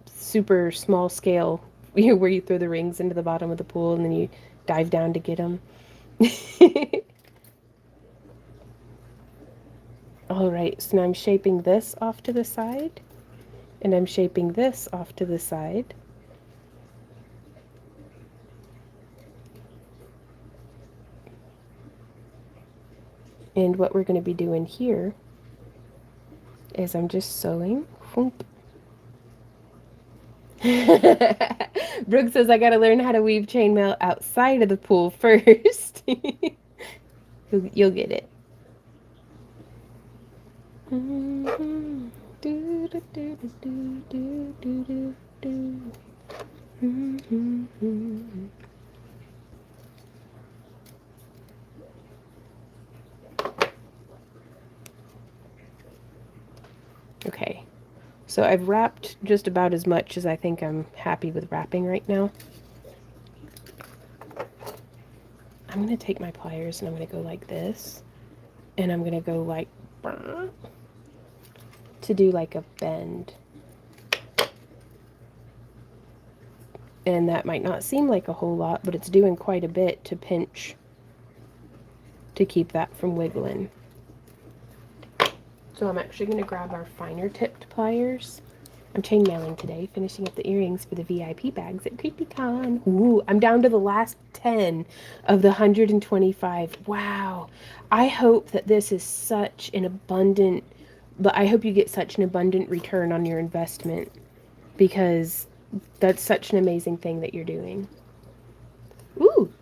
super small scale where you throw the rings into the bottom of the pool and then you dive down to get them. All right, so now I'm shaping this off to the side, and I'm shaping this off to the side. And what we're going to be doing here is I'm just sewing. Brooke says I got to learn how to weave chainmail outside of the pool first. You'll get it. Okay, so I've wrapped just about as much as I think I'm happy with wrapping right now. I'm going to take my pliers and I'm going to go like this. And I'm going to go like to do like a bend. And that might not seem like a whole lot, but it's doing quite a bit to pinch to keep that from wiggling. So I'm actually going to grab our finer tipped pliers. I'm chainmailing today, finishing up the earrings for the VIP bags at CreepyCon. Ooh, I'm down to the last 10 of the 125. Wow. I hope that this is such an abundant, but I hope you get such an abundant return on your investment, because that's such an amazing thing that you're doing. Ooh,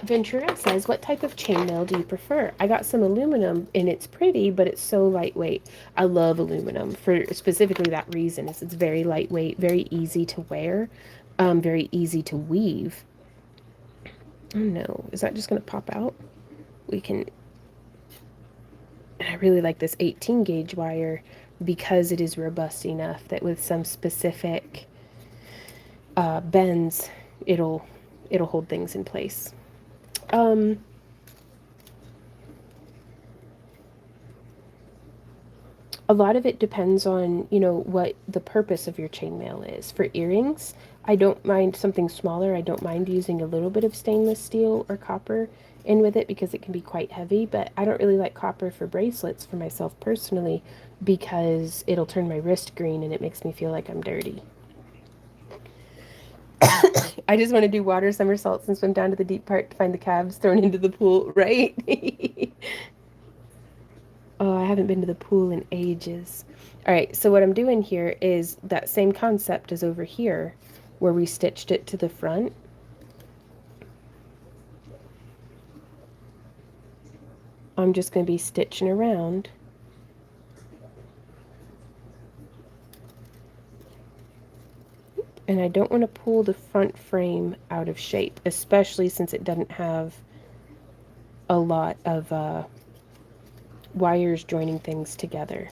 Ventura says, what type of chainmail do you prefer? I got some aluminum and it's pretty, but it's so lightweight. I love aluminum for specifically that reason. It's very lightweight, very easy to wear, very easy to weave. Oh no, is that just going to pop out? We can, and I really like this 18 gauge wire because it is robust enough that with some specific bends, it'll hold things in place. Um, a lot of it depends on, what the purpose of your chainmail is. For earrings, I don't mind something smaller. I don't mind using a little bit of stainless steel or copper in with it because it can be quite heavy, but I don't really like copper for bracelets for myself personally because it'll turn my wrist green and it makes me feel like I'm dirty. I just want to do water somersaults and swim down to the deep part to find the calves thrown into the pool, right? Oh, I haven't been to the pool in ages. All right, so what I'm doing here is that same concept as over here, where we stitched it to the front. I'm just going to be stitching around. And I don't want to pull the front frame out of shape, especially since it doesn't have a lot of wires joining things together.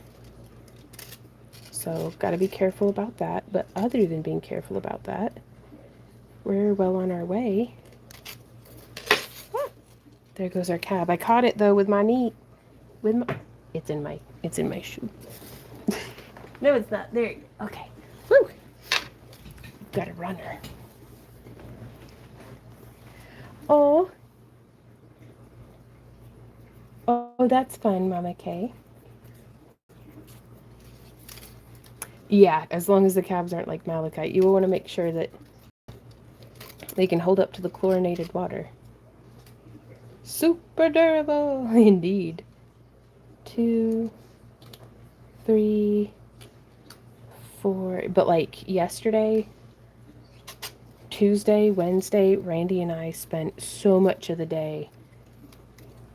So, got to be careful about that. But other than being careful about that, we're well on our way. Ah, there goes our cab. I caught it though with my knee. With my, it's in my shoe. No, it's not. There. Okay. Woo. Got a runner. Oh. Oh, that's fun, Mama Kay. Yeah, as long as the cabs aren't like malachite, you will want to make sure that they can hold up to the chlorinated water. Super durable, indeed. 2, 3, 4. But like yesterday, Tuesday, Wednesday, Randy and I spent so much of the day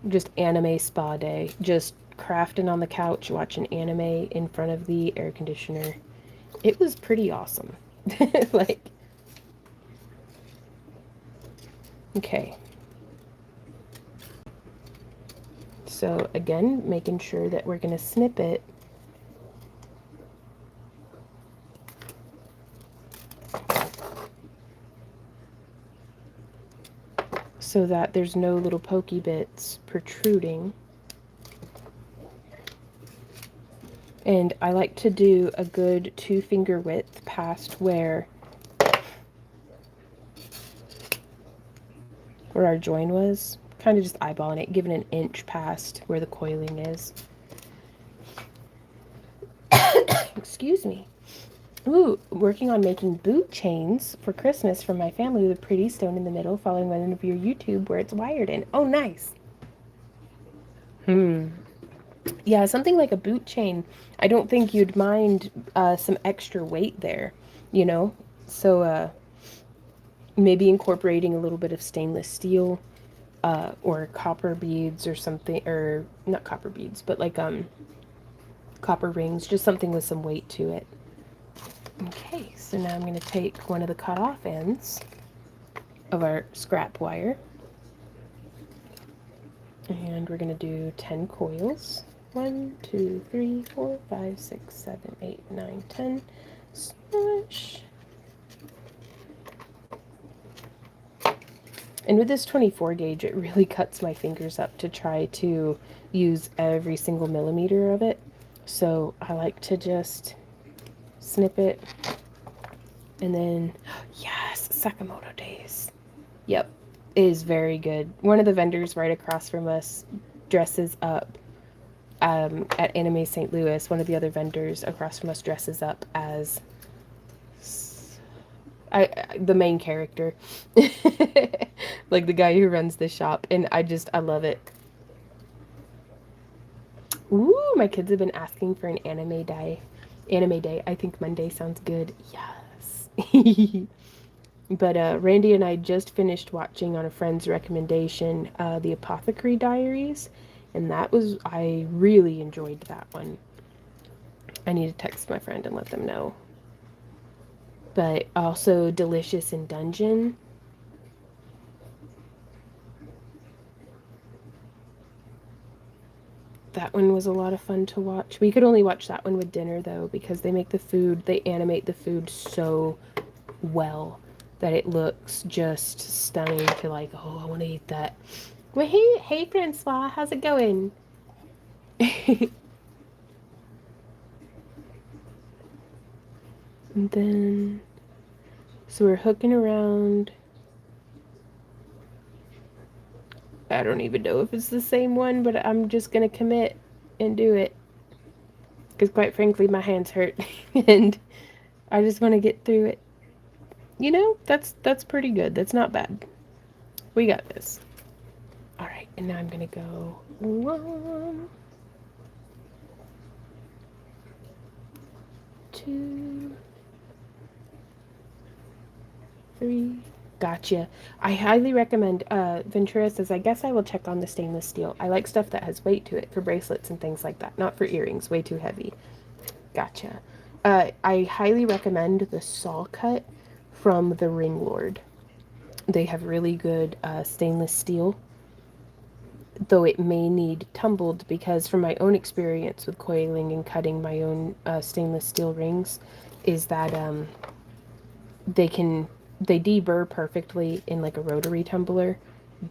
just anime spa day, just crafting on the couch, watching anime in front of the air conditioner. It was pretty awesome. Like, okay. So again, making sure that we're going to snip it so that there's no little pokey bits protruding. And I like to do a good 2-finger width past where our join was. Kind of just eyeballing it, giving an inch past where the coiling is. Excuse me. Ooh, working on making boot chains for Christmas for my family with a pretty stone in the middle, following one of your YouTube where it's wired in. Oh, nice. Yeah, something like a boot chain. I don't think you'd mind some extra weight there, you know? So maybe incorporating a little bit of stainless steel or copper beads or something, or not copper beads, but like copper rings, just something with some weight to it. Okay, so now I'm going to take one of the cut off ends of our scrap wire and we're going to do 10 coils. 1, 2, 3, 4, 5, 6, 7, 8, 9, 10. Smush. And with this 24 gauge, it really cuts my fingers up to try to use every single millimeter of it. So I like to just snip it. And then, yes, Sakamoto Days. Yep, it is very good. One of the vendors right across from us dresses up at Anime St. Louis. One of the other vendors across from us dresses up as the main character, like the guy who runs the shop, and I love it. Ooh, my kids have been asking for an anime day. Anime day. I think Monday sounds good. Yes. But Randy and I just finished watching on a friend's recommendation the Apothecary Diaries, and I really enjoyed that one. I need to text my friend and let them know. But also Delicious in Dungeon. That one was a lot of fun to watch. We could only watch that one with dinner though because they animate the food so well that it looks just stunning to like, oh, I want to eat that. Well, hey, Francois, how's it going? And then, so we're hooking around. I don't even know if it's the same one, but I'm just gonna commit and do it. Because quite frankly, my hands hurt, and I just want to get through it. You know, that's pretty good. That's not bad. We got this. All right, and now I'm gonna go 1, 2, 3. Gotcha. I highly recommend Ventura says, I guess I will check on the stainless steel. I like stuff that has weight to it for bracelets and things like that. Not for earrings, way too heavy. Gotcha. I highly recommend the saw cut from the Ring Lord. They have really good stainless steel, though it may need tumbled because from my own experience with coiling and cutting my own stainless steel rings is that they deburr perfectly in like a rotary tumbler,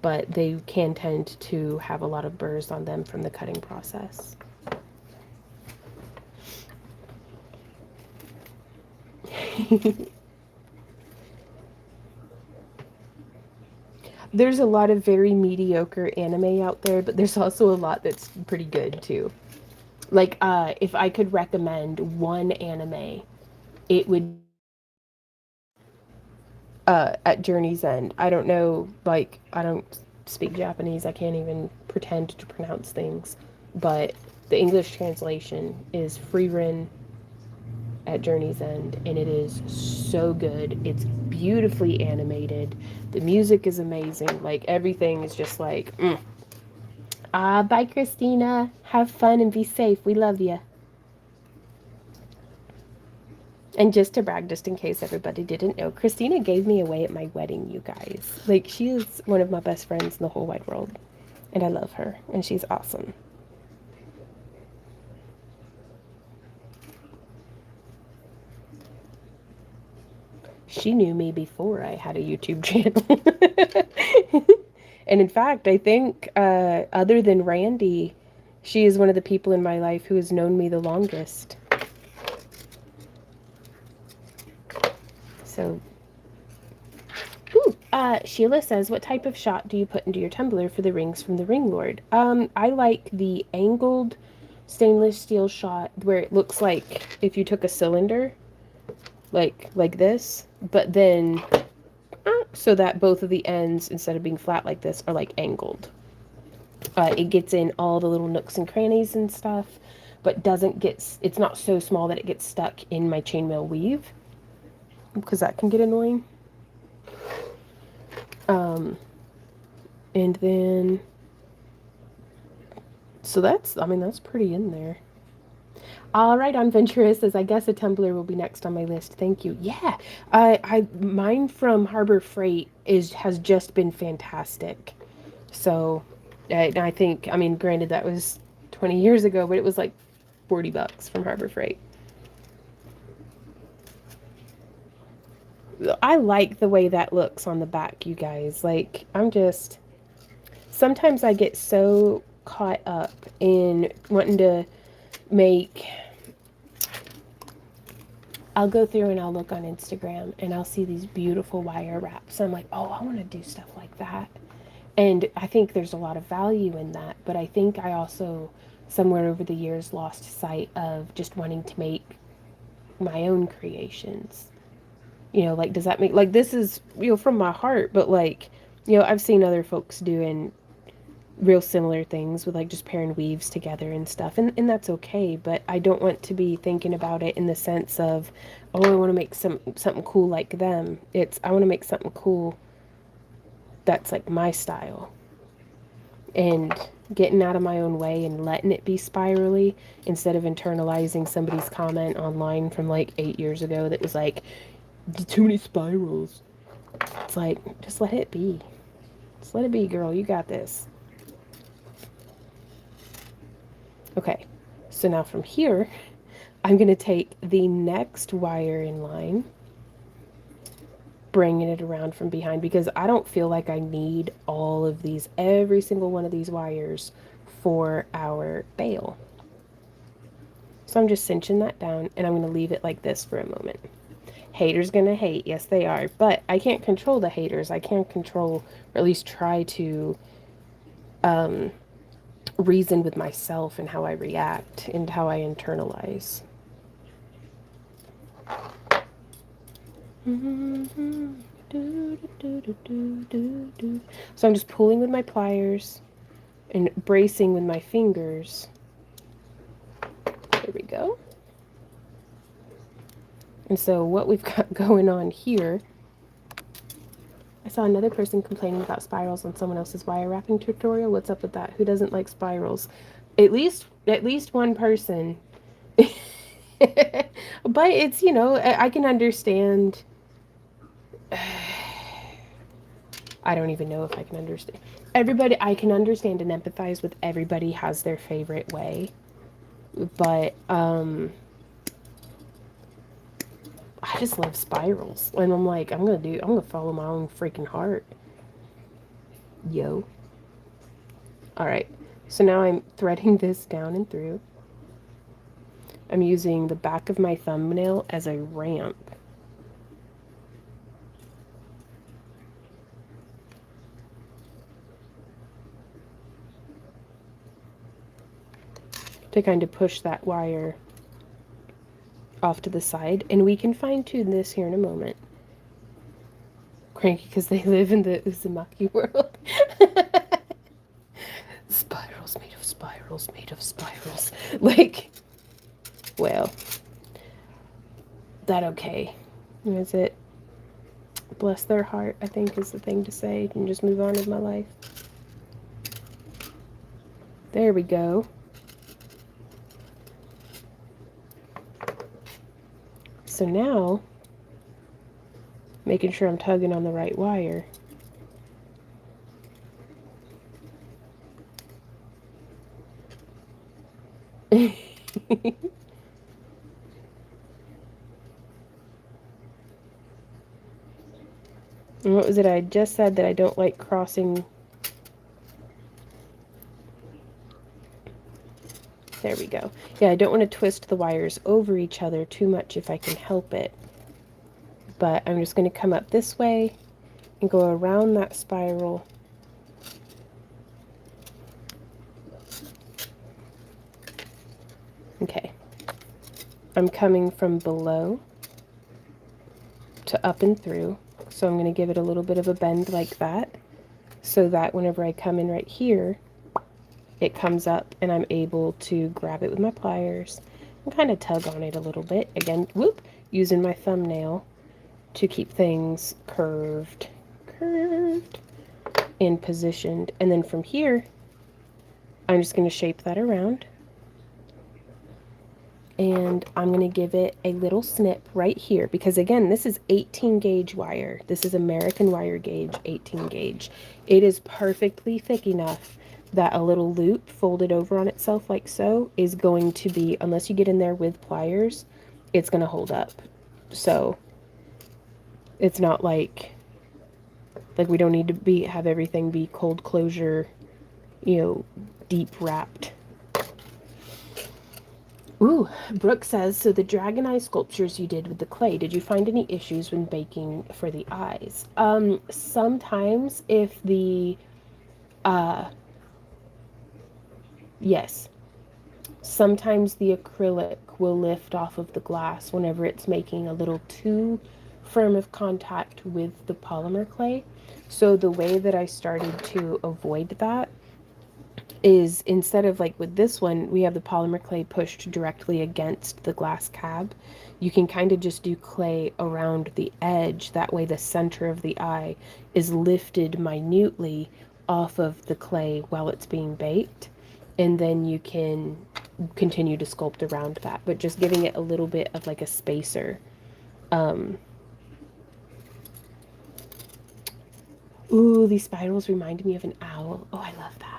but they can tend to have a lot of burrs on them from the cutting process. There's a lot of very mediocre anime out there, but there's also a lot that's pretty good too. Like, if I could recommend one anime, it would at Journey's End. I don't know, like, I don't speak Japanese. I can't even pretend to pronounce things. But the English translation is Frieren at Journey's End, and it is so good. It's beautifully animated. The music is amazing. Like, everything is just like, mm. Bye, Christina. Have fun and be safe. We love you. And just to brag, just in case everybody didn't know, Christina gave me away at my wedding, you guys. Like, she is one of my best friends in the whole wide world. And I love her. And she's awesome. She knew me before I had a YouTube channel. And in fact, I think, other than Randy, she is one of the people in my life who has known me the longest. So, Sheila says, what type of shot do you put into your tumbler for the rings from the Ring Lord? I like the angled stainless steel shot where it looks like if you took a cylinder, like this, but then so that both of the ends, instead of being flat like this, are like angled. It gets in all the little nooks and crannies and stuff, but it's not so small that it gets stuck in my chainmail weave, because that can get annoying. And then, so that's pretty in there. All right, on Ventura says, I guess a tumbler will be next on my list. Thank you. Yeah, mine from Harbor Freight has just been fantastic. So, I think, I mean, granted that was 20 years ago, but it was like $40 from Harbor Freight. I like the way that looks on the back, you guys. Like, sometimes I get so caught up in wanting to make, I'll go through and I'll look on Instagram and I'll see these beautiful wire wraps. I'm like, oh, I want to do stuff like that. And I think there's a lot of value in that. But I think I also, somewhere over the years, lost sight of just wanting to make my own creations. Like, does that make, like, this is, from my heart, but like, I've seen other folks doing real similar things with like just pairing weaves together and stuff, and that's okay, but I don't want to be thinking about it in the sense of, oh, I want to make something cool like them. It's, I want to make something cool that's like my style, and getting out of my own way and letting it be spirally instead of internalizing somebody's comment online from like 8 years ago that was like, too many spirals. It's like, just let it be. Just let it be, girl. You got this. Okay, so now from here, I'm going to take the next wire in line, bringing it around from behind, because I don't feel like I need all of these, every single one of these wires for our bail. So I'm just cinching that down, and I'm going to leave it like this for a moment. Haters going to hate. Yes, they are. But I can't control the haters. I can control, or at least try to, reason with myself and how I react and how I internalize. So I'm just pulling with my pliers and bracing with my fingers. There we go. And so what we've got going on here, I saw another person complaining about spirals on someone else's wire wrapping tutorial. What's up with that? Who doesn't like spirals? At least one person. But it's, I can understand. I don't even know if I can understand. Everybody, I can understand and empathize with everybody has their favorite way. But I just love spirals. And I'm like, I'm gonna follow my own freaking heart. Yo. Alright. So now I'm threading this down and through. I'm using the back of my thumbnail as a ramp. To kind of push that wire off to the side, and we can fine tune this here in a moment. Cranky because they live in the Uzumaki world. Spirals made of spirals made of spirals. Like, well, that okay. Is it? Bless their heart, I think is the thing to say, and just move on with my life. There we go. So now, making sure I'm tugging on the right wire. And what was it I just said that I don't like crossing? There we go. Yeah, I don't want to twist the wires over each other too much if I can help it. But I'm just going to come up this way and go around that spiral. Okay. I'm coming from below to up and through. So I'm going to give it a little bit of a bend like that, so that whenever I come in right here, it comes up and I'm able to grab it with my pliers and kind of tug on it a little bit. Again, whoop, using my thumbnail to keep things curved and positioned. And then from here, I'm just going to shape that around. And I'm going to give it a little snip right here, because again, this is 18 gauge wire. This is American wire gauge, 18 gauge. It is perfectly thick enough that a little loop folded over on itself like so is going to be, unless you get in there with pliers, it's going to hold up. So It's not like we don't need to have everything be cold closure, deep wrapped. Ooh, Brooke says, so the dragon eye sculptures you did with the clay, did you find any issues when baking for the eyes? Sometimes if uh, yes, sometimes the acrylic will lift off of the glass whenever it's making a little too firm of contact with the polymer clay. So the way that I started to avoid that is, instead of like with this one, we have the polymer clay pushed directly against the glass cab. You can kind of just do clay around the edge. That way, the center of the eye is lifted minutely off of the clay while it's being baked. And then you can continue to sculpt around that, but just giving it a little bit of like a spacer. Um, Ooh, these spirals remind me of an owl. Oh, I love that.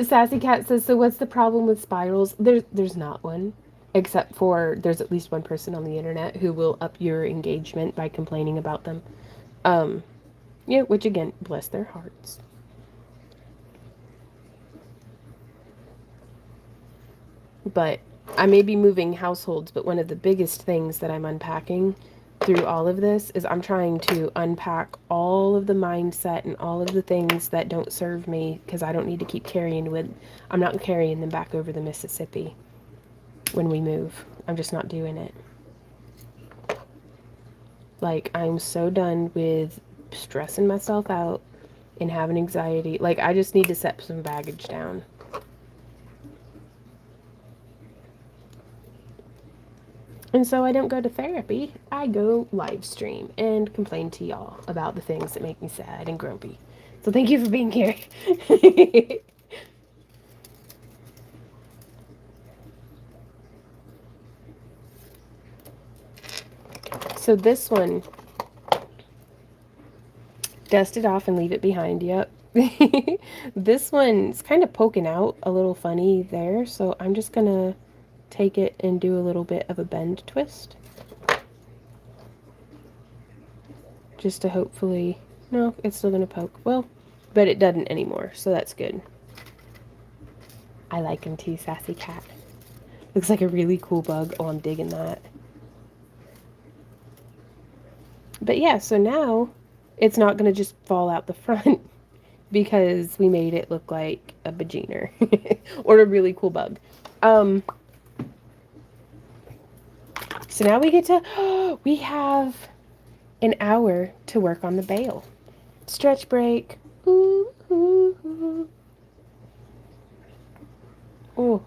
Sassy Cat says, so what's the problem with spirals? There's not one. Except for there's at least one person on the internet who will up your engagement by complaining about them. Um, yeah, which again, bless their hearts. But I may be moving households, but one of the biggest things that I'm unpacking through all of this is I'm trying to unpack all of the mindset and all of the things that don't serve me, because I don't need to keep I'm not carrying them back over the Mississippi when we move. I'm just not doing it. Like, I'm so done with stressing myself out and having anxiety. Like, I just need to set some baggage down. And so I don't go to therapy. I go live stream and complain to y'all about the things that make me sad and grumpy. So thank you for being here. So this one, dust it off and leave it behind. Yep. This one's kind of poking out a little funny there, so I'm just gonna take it and do a little bit of a bend twist. Just to hopefully... No, it's still gonna poke. Well, but it doesn't anymore, so that's good. I like him too, Sassy Cat. Looks like a really cool bug. Oh, I'm digging that. But yeah, so now it's not going to just fall out the front because we made it look like a bejeaner or a really cool bug. So now we get to, we have an hour to work on the bail. Stretch break. Ooh, ooh, ooh. Oh.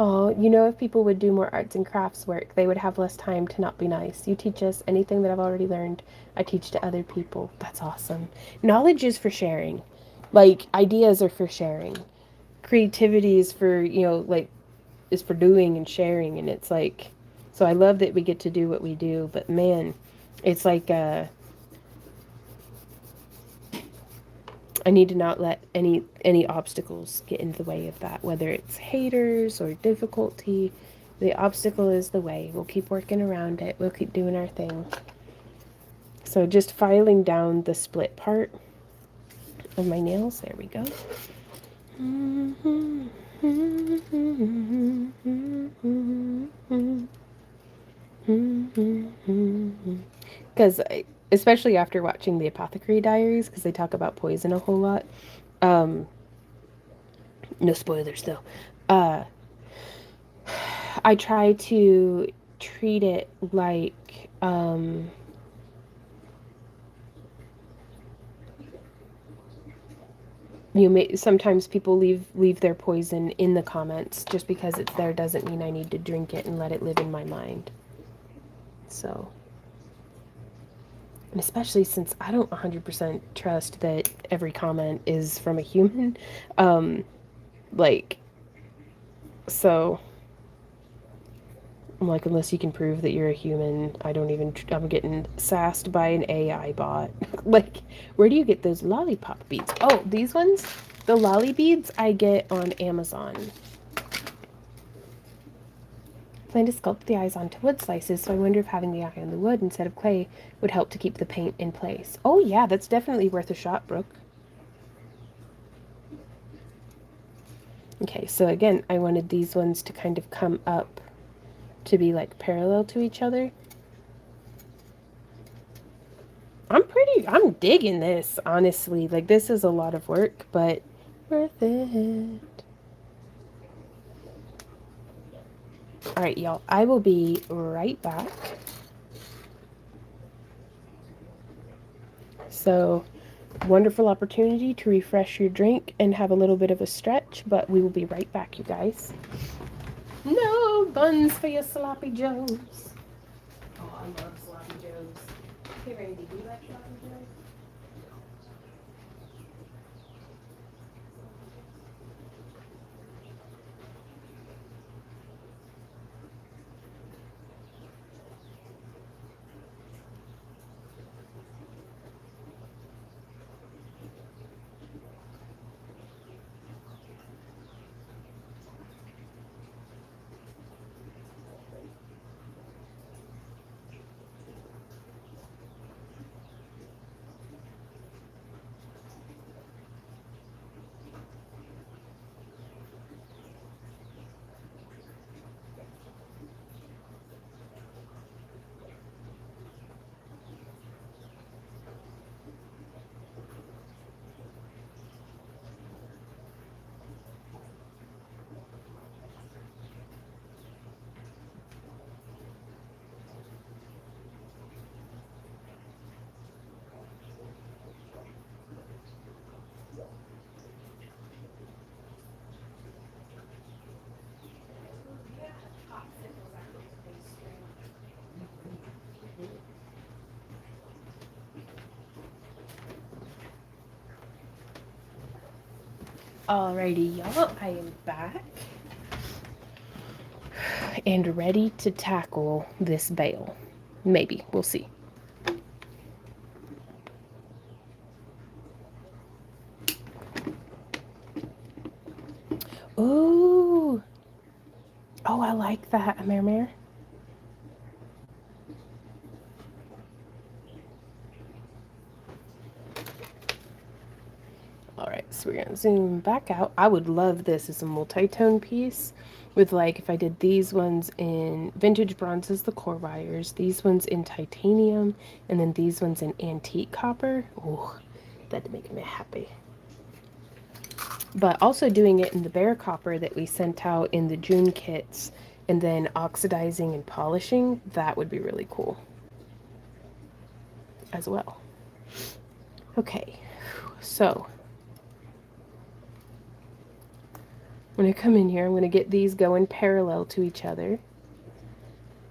Oh, if people would do more arts and crafts work, they would have less time to not be nice. You teach us anything that I've already learned, I teach to other people. That's awesome. Knowledge is for sharing. Like, ideas are for sharing. Creativity is for, is for doing and sharing. And it's like, so I love that we get to do what we do, but man, it's like, I need to not let any obstacles get in the way of that, whether it's haters or difficulty. The obstacle is the way. We'll keep working around it. We'll keep doing our thing. So just filing down the split part of my nails. There we go. Because especially after watching the Apothecary Diaries, because they talk about poison a whole lot. No spoilers though. I try to treat it like sometimes people leave their poison in the comments. Just because it's there doesn't mean I need to drink it and let it live in my mind. So, and especially since I don't 100% trust that every comment is from a human, so I'm like, unless you can prove that you're a human, I'm getting sassed by an AI bot. Like, where do you get those lollipop beads? Oh, these ones? The lolly beads I get on Amazon. Plan to sculpt the eyes onto wood slices, so I wonder if having the eye on the wood instead of clay would help to keep the paint in place. Oh yeah, that's definitely worth a shot, Brooke. Okay, so again, I wanted these ones to kind of come up to be like parallel to each other. I'm digging this, honestly. Like, this is a lot of work, but worth it. All right, y'all, I will be right back. So, wonderful opportunity to refresh your drink and have a little bit of a stretch, but we will be right back, you guys. No buns for your sloppy joes. Oh, I love sloppy joes. Hey, Randy, do you like sloppy joes? Alrighty, y'all, I am back and ready to tackle this bale. Maybe, we'll see. Ooh. Oh, I like that, Mare. Alright, so we're gonna zoom back out. I would love this as a multi-tone piece with, like, if I did these ones in vintage bronze as the core wires, these ones in titanium, and then these ones in antique copper. Oh, that'd make me happy. But also doing it in the bare copper that we sent out in the June kits, and then oxidizing and polishing, that would be really cool as well. Okay, so I'm going to come in here, I'm going to get these going parallel to each other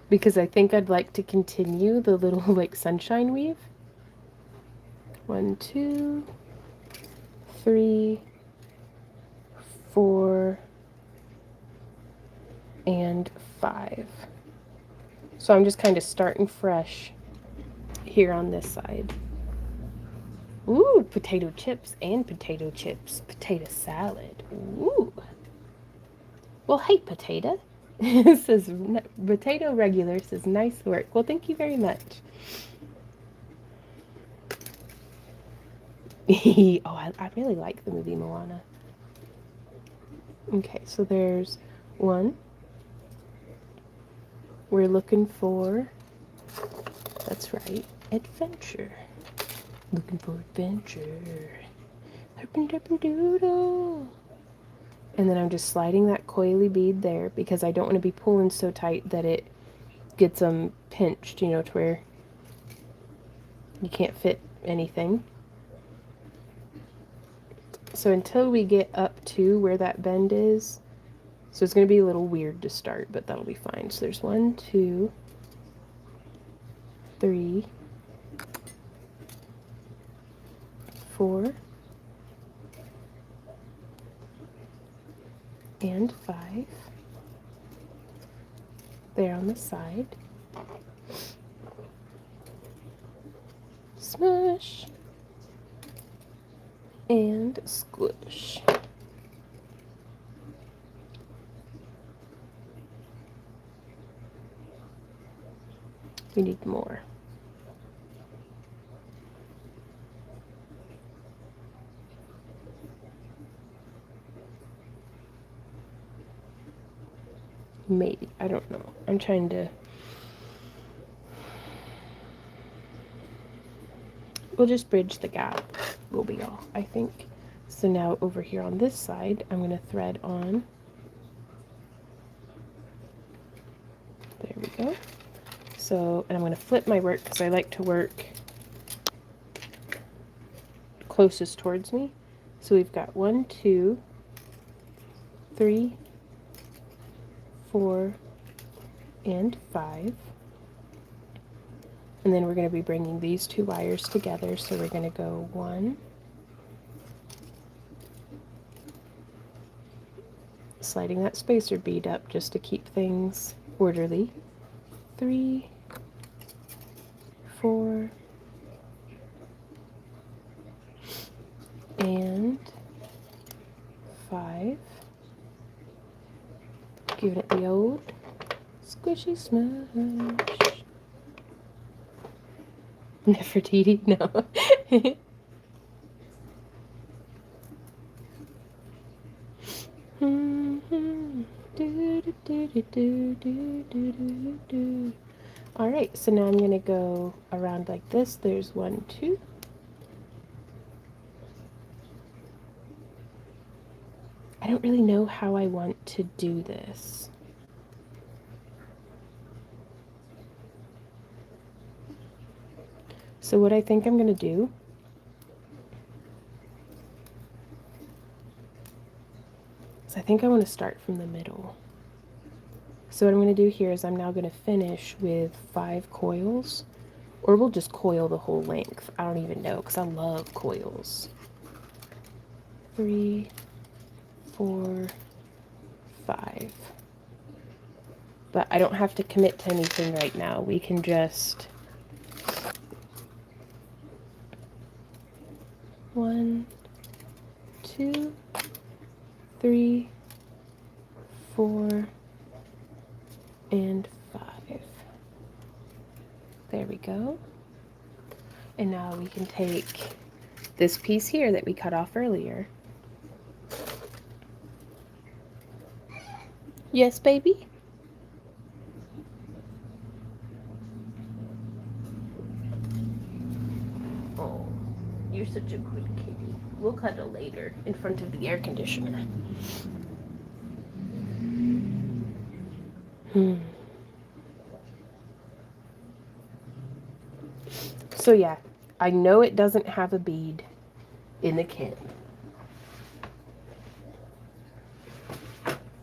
because I think I'd like to continue the little like sunshine weave. 1, 2, 3, 4, and 5. So I'm just kind of starting fresh here on this side. Ooh, potato chips and potato chips. Potato salad. Ooh. Well, hey, potato. Says potato regular says nice work. Well, thank you very much. Oh, I really like the movie Moana. Okay, so there's one. We're looking for, that's right, adventure. Looking for adventure. Doodle. And then I'm just sliding that coily bead there because I don't want to be pulling so tight that it gets them pinched, you know, to where you can't fit anything. So until we get up to where that bend is, so it's going to be a little weird to start, but that'll be fine. So there's 1, 2, 3, 4, and 5 there on the side. Smush and squish. We need more. Maybe. I don't know. I'm trying to... We'll just bridge the gap. Will be all, I think. So now over here on this side, I'm going to thread on. There we go. So, and I'm going to flip my work because I like to work closest towards me. So we've got 1, 2, 3, 4, and 5. And then we're going to be bringing these 2 wires together. So we're going to go 1, sliding that spacer bead up just to keep things orderly. 3, 4, and 5. Giving it the old squishy smush. Nefertiti? No. Alright, so now I'm going to go around like this. There's 1, 2. I don't really know how I want to do this. So what I think I'm going to do is I think I want to start from the middle. So what I'm going to do here is I'm now going to finish with 5 coils, or we'll just coil the whole length. I don't even know because I love coils. 3, 4, 5. But I don't have to commit to anything right now. We can just 1, 2, 3, 4, and 5. There we go. And now we can take this piece here that we cut off earlier. Yes, baby? Oh, you're such a good kitty. We'll cuddle later in front of the air conditioner. So yeah, I know it doesn't have a bead in the kit.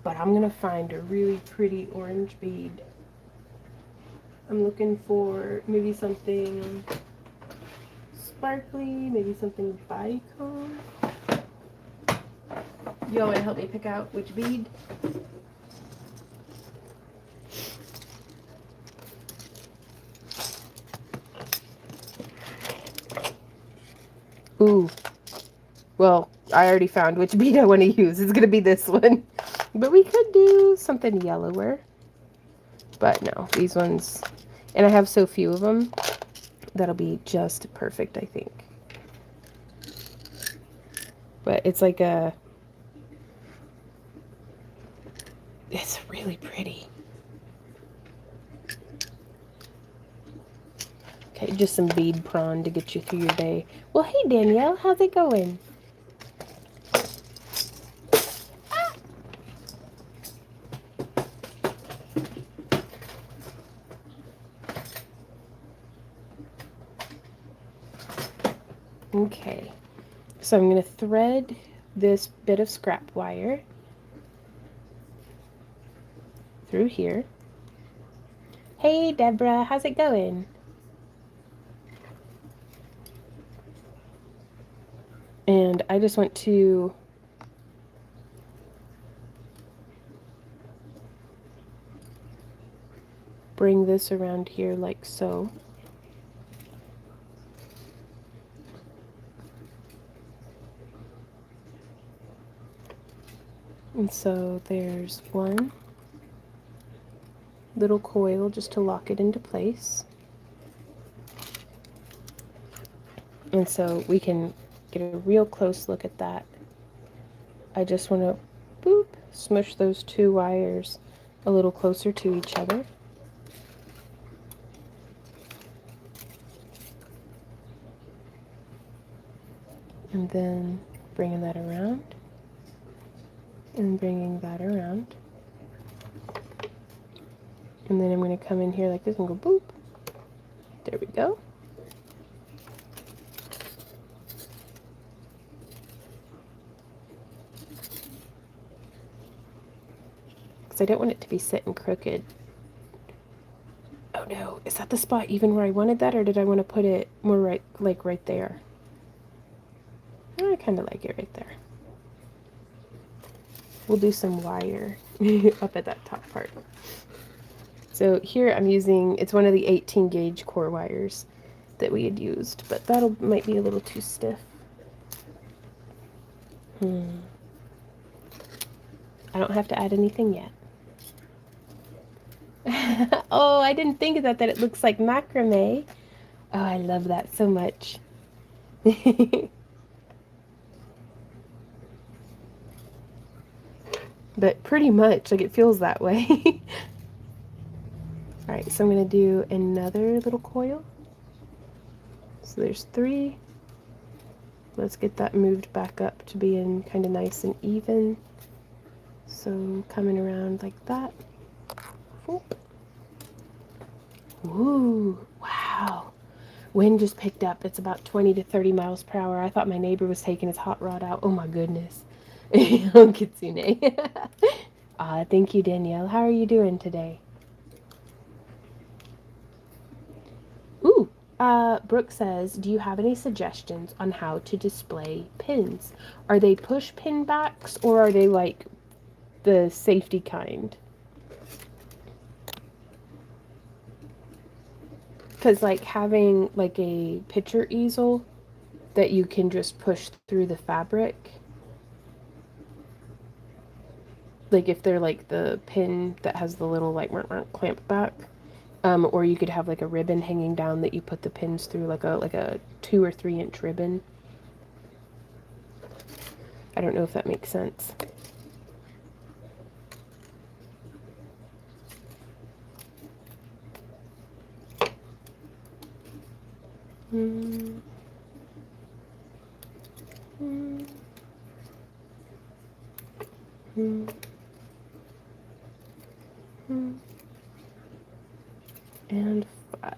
But I'm gonna find a really pretty orange bead. I'm looking for maybe something sparkly, maybe something bicone. You want to help me pick out which bead? Ooh. Well, I already found which bead I want to use. It's gonna be this one. But we could do something yellower. But no, these ones, and I have so few of them, that'll be just perfect, I think. But it's like it's really pretty. Okay, just some bead prawn to get you through your day. Well, hey Danielle, how's it going? Okay, so I'm going to thread this bit of scrap wire through here. Hey Deborah, how's it going? And I just want to bring this around here like so. And so there's one little coil just to lock it into place. And so we can get a real close look at that. I just want to, boop, smush those two wires a little closer to each other. And then bringing that around and bringing that around. And then I'm going to come in here like this and go boop. There we go. Because I don't want it to be sitting crooked. Oh no, is that the spot even where I wanted that, or did I want to put it more right, like right there? I kind of like it right there. We'll do some wire up at that top part. So here I'm using, it's one of the 18 gauge core wires that we had used, but that'll might be a little too stiff. I don't have to add anything yet. Oh, I didn't think of that it looks like macrame. Oh, I love that so much. But pretty much, like, it feels that way. Alright, so I'm going to do another little coil. So there's 3. Let's get that moved back up to being kind of nice and even. So coming around like that. Ooh, wow. Wind just picked up. It's about 20 to 30 miles per hour. I thought my neighbor was taking his hot rod out. Oh my goodness. Oh, Kitsune. Thank you, Danielle. How are you doing today? Ooh, Brooke says, do you have any suggestions on how to display pins? Are they push pin backs or are they like the safety kind? Because like having like a picture easel that you can just push through the fabric, like if they're like the pin that has the little like clamp back, or you could have like a ribbon hanging down that you put the pins through, like a 2 or 3 inch ribbon. I don't know if that makes sense. Mm. Mm. Mm. Mm. And 5.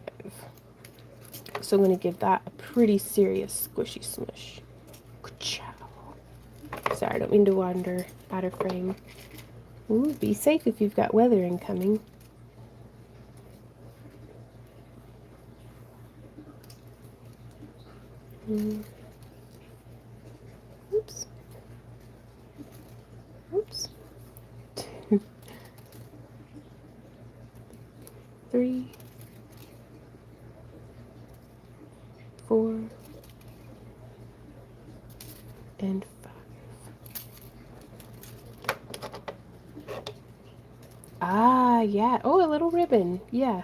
So I'm going to give that a pretty serious squishy smush. Sorry, I don't mean to wander out of frame. Ooh, be safe if you've got weather incoming. Mm. Oops. Oops. 2, 3, 4, and 5. Ah, yeah. Oh, a little ribbon. Yeah.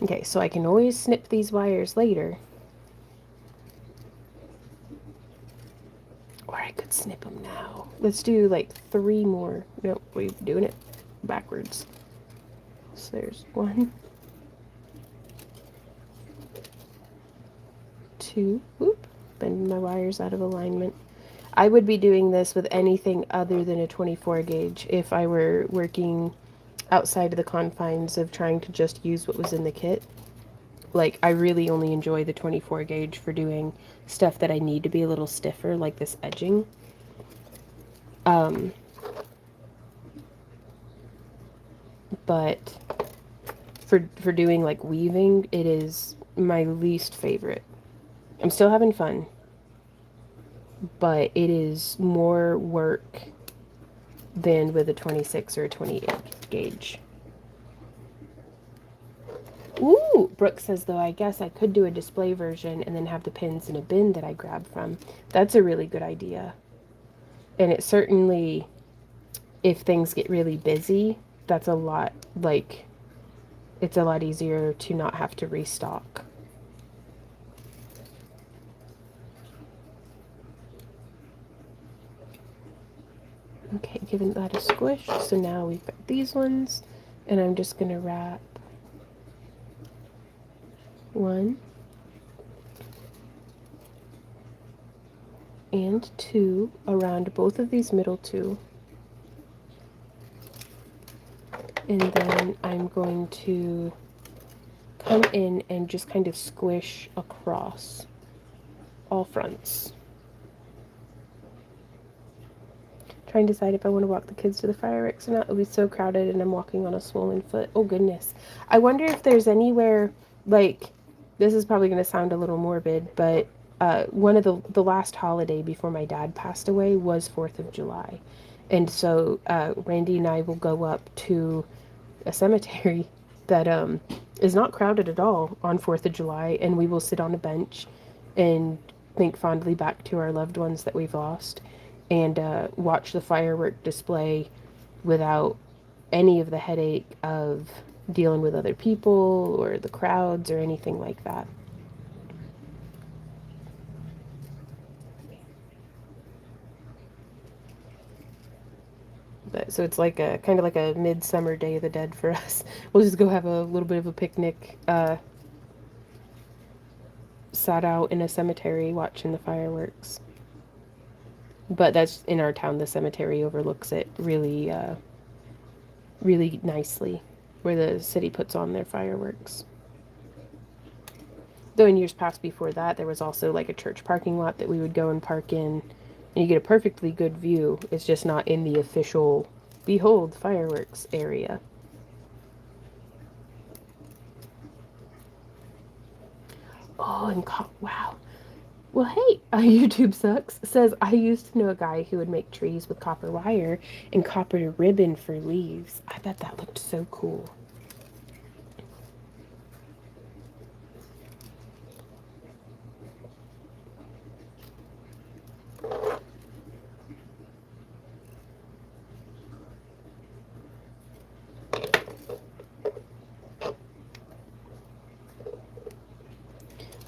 Okay, so I can always snip these wires later. Or I could snip them now. Let's do like 3 more. Nope, we're doing it backwards. So there's 1, 2. Whoop. Bend my wires out of alignment. I would be doing this with anything other than a 24 gauge if I were working outside of the confines of trying to just use what was in the kit. Like, I really only enjoy the 24 gauge for doing stuff that I need to be a little stiffer, like this edging. But for doing like weaving, it is my least favorite. I'm still having fun, but it is more work than with a 26 or a 28 gauge. Ooh, Brooke says, though, I guess I could do a display version and then have the pins in a bin that I grab from. That's a really good idea. And it certainly, if things get really busy, that's a lot, like, it's a lot easier to not have to restock. Okay, giving that a squish. So now we've got these ones, and I'm just gonna wrap one and two around both of these middle two. And then I'm going to come in and just kind of squish across all fronts. Trying to decide if I want to walk the kids to the fireworks or not. It'll be so crowded and I'm walking on a swollen foot. Oh goodness. I wonder if there's anywhere, like, this is probably going to sound a little morbid, but one of the last holiday before my dad passed away was 4th of July. And so Randy and I will go up to a cemetery that is not crowded at all on 4th of July, and we will sit on a bench and think fondly back to our loved ones that we've lost and watch the firework display without any of the headache of dealing with other people or the crowds or anything like that. But, so it's like a kind of like a midsummer Day of the Dead for us. We'll just go have a little bit of a picnic, sat out in a cemetery watching the fireworks. But that's in our town. The cemetery overlooks it really, really nicely, where the city puts on their fireworks. Though in years past before that, there was also like a church parking lot that we would go and park in, and you get a perfectly good view. It's just not in the official behold fireworks area. Oh, and wow. Well, hey, YouTube Sucks says I used to know a guy who would make trees with copper wire and copper ribbon for leaves. I bet that looked so cool.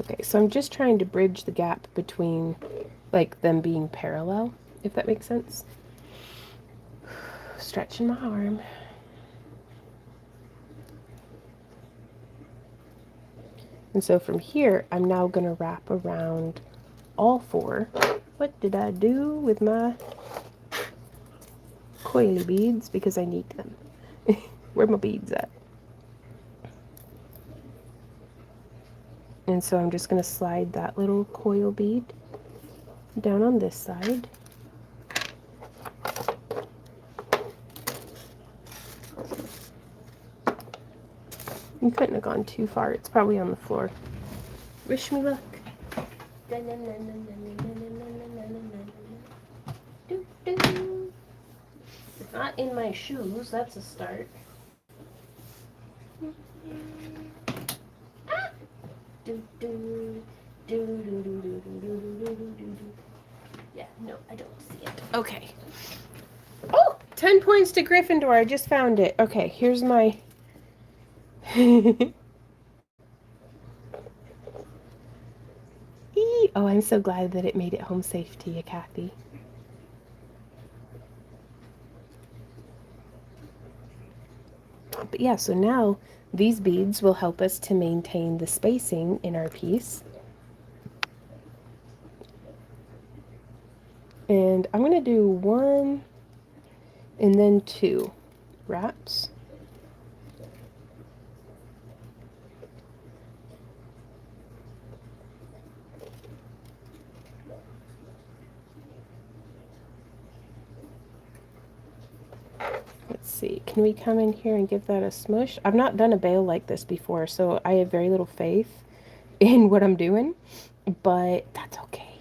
Okay, so I'm just trying to bridge the gap between, like, them being parallel, if that makes sense. Stretching my arm. And so from here, I'm now going to wrap around all four. What did I do with my coily beads? Because I need them. Where are my beads at? And so I'm just going to slide that little coil bead down on this side. You couldn't have gone too far. It's probably on the floor. Wish me luck. It's not in my shoes. That's a start. Yeah, no, I don't see it. Okay. Oh, 10 points to Gryffindor. I just found it. Okay, here's my... Oh, I'm so glad that it made it home safe to you, Kathy. But yeah, so now these beads will help us to maintain the spacing in our piece. And I'm going to do one and then two wraps. Let's see, can we come in here and give that a smush? I've not done a bail like this before, so I have very little faith in what I'm doing, but that's okay.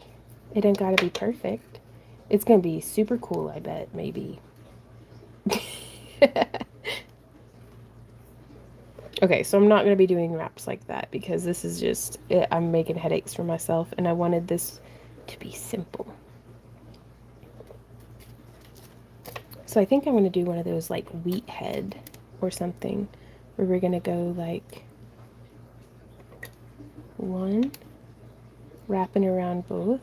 It ain't gotta be perfect. It's gonna be super cool, I bet, maybe. Okay, so I'm not going to be doing wraps like that because this is just, I'm making headaches for myself and I wanted this to be simple. So I think I'm going to do one of those like wheat head or something where we're going to go like one, wrapping around both,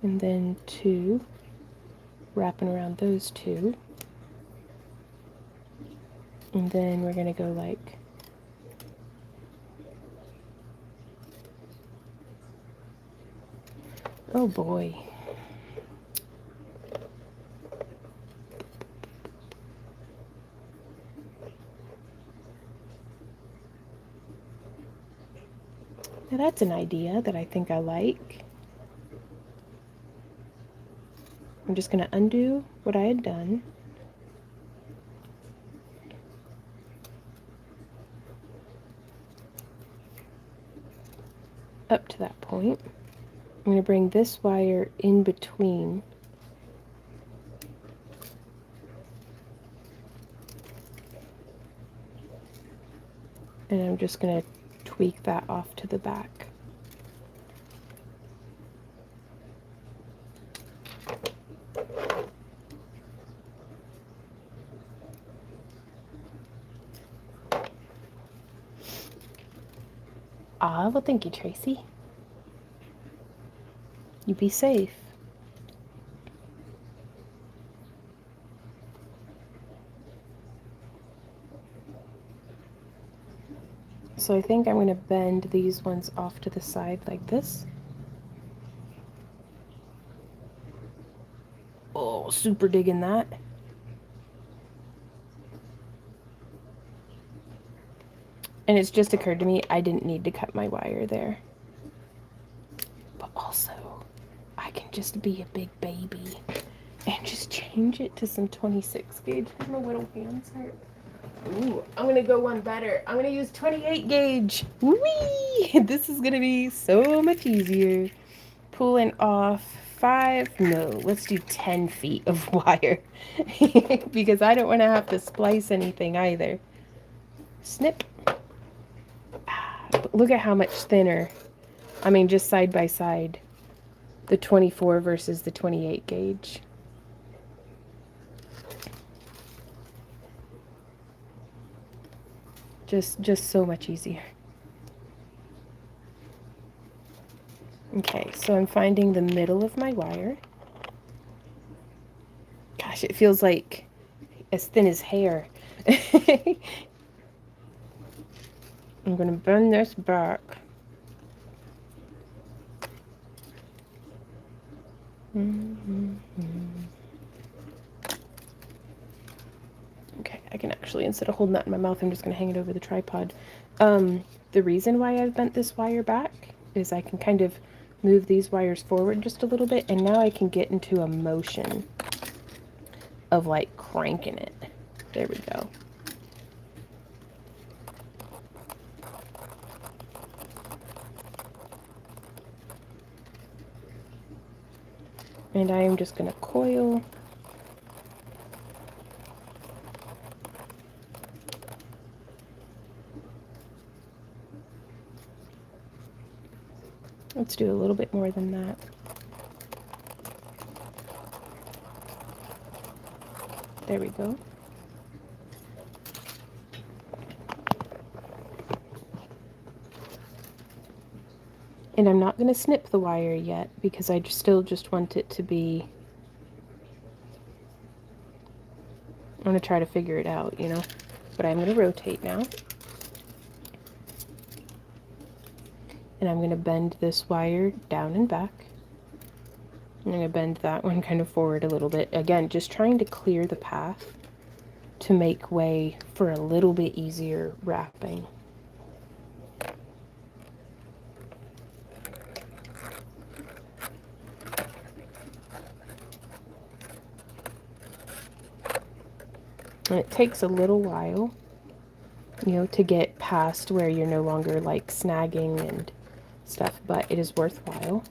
and then two, wrapping around those two, and then we're going to go like oh boy. Now that's an idea that I think I like. I'm just going to undo what I had done. Up to that point. I'm going to bring this wire in between. And I'm just going to tweak that off to the back. Ah, well, thank you, Tracy. You be safe. So I think I'm going to bend these ones off to the side like this. Oh, super digging that. And it's just occurred to me I didn't need to cut my wire there. But also, I can just be a big baby and just change it to some 26 gauge because my little hands hurt. Ooh, I'm gonna go one better. I'm gonna use 28 gauge. Whee! This is gonna be so much easier. Pulling off 5, no, let's do 10 feet of wire because I don't want to have to splice anything either. Snip. But look at how much thinner, I mean just side by side, the 24 versus the 28 gauge. Just so much easier. Okay, so I'm finding the middle of my wire. Gosh, it feels like as thin as hair. I'm going to bend this back. Okay, I can actually, instead of holding that in my mouth, I'm just going to hang it over the tripod. The reason why I've bent this wire back is I can kind of move these wires forward just a little bit, and now I can get into a motion of like cranking it. There we go. And I am just going to coil. Let's do a little bit more than that. There we go. And I'm not going to snip the wire yet because I still just want it to be, I'm going to try to figure it out, you know, but I'm going to rotate now. And I'm going to bend this wire down and back. I'm going to bend that one kind of forward a little bit. Again, just trying to clear the path to make way for a little bit easier wrapping. And it takes a little while, you know, to get past where you're no longer like snagging and stuff, but it is worthwhile.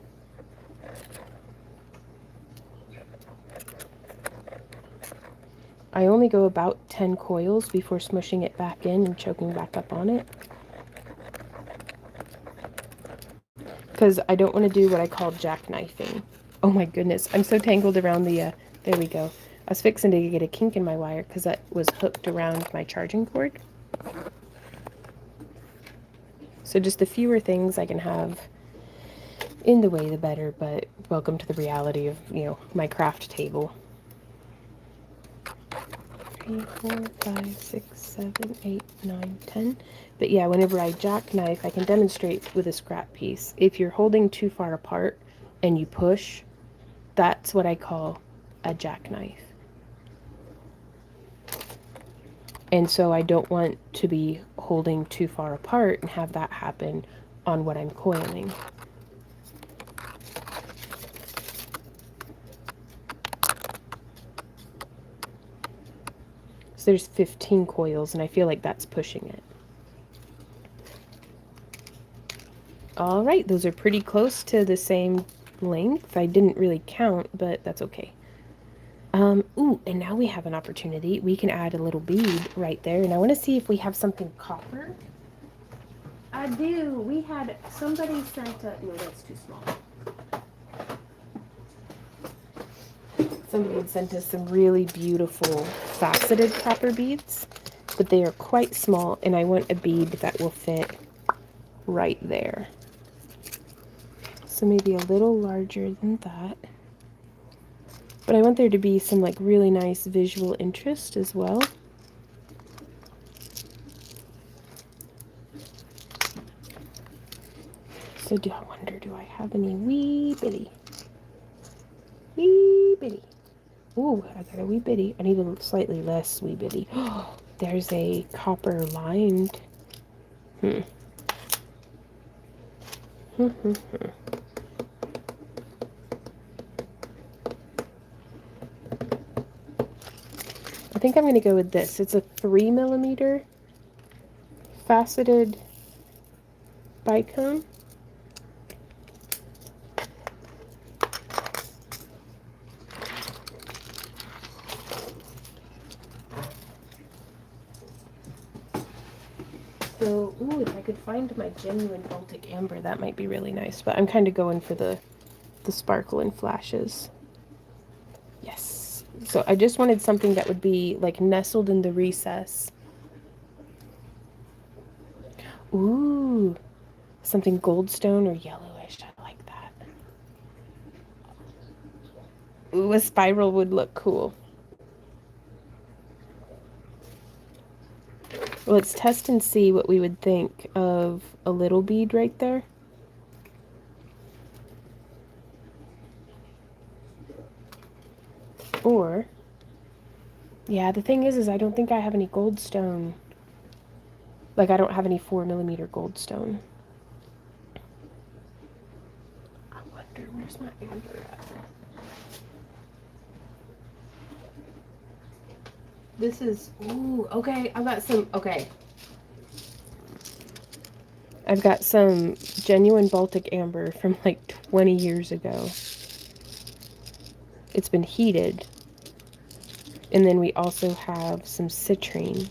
I only go about 10 coils before smushing it back in and choking back up on it. Because I don't want to do what I call jackknifing Oh my goodness, I'm so tangled around the, there we go. I was fixing to get a kink in my wire because that was hooked around my charging cord. So just the fewer things I can have in the way, the better, but welcome to the reality of, you know, my craft table. 3, 4, 5, 6, 7, 8, 9, 10. But yeah, whenever I jackknife, I can demonstrate with a scrap piece. If you're holding too far apart and you push, that's what I call a jackknife. And so I don't want to be holding too far apart and have that happen on what I'm coiling. So there's 15 coils, and I feel like that's pushing it. All right, those are pretty close to the same length. I didn't really count, but that's okay. Ooh, and now we have an opportunity. We can add a little bead right there. And I want to see if we have something copper. I do. We had somebody sent a, no, that's too small. Somebody had sent us some really beautiful faceted copper beads, but they are quite small, and I want a bead that will fit right there. So maybe a little larger than that. But I want there to be some like really nice visual interest as well. So do I wonder, do I have any wee bitty? Wee bitty. Ooh, I got a wee bitty. I need a slightly less wee bitty. There's a copper lined. I think I'm going to go with this. It's a 3mm faceted bicone. So, ooh, if I could find my genuine Baltic amber, that might be really nice. But I'm kind of going for the sparkle and flashes. Yes. So I just wanted something that would be like nestled in the recess. Ooh, something goldstone or yellowish. I like that. Ooh, a spiral would look cool. Let's test and see what we would think of a little bead right there. Or, yeah, the thing is I don't think I have any goldstone. Like, I don't have any 4mm goldstone. I wonder, where's my amber at? This is, ooh, okay, I've got some, okay. I've got some genuine Baltic amber from like 20 years ago. It's been heated. And then we also have some citrine.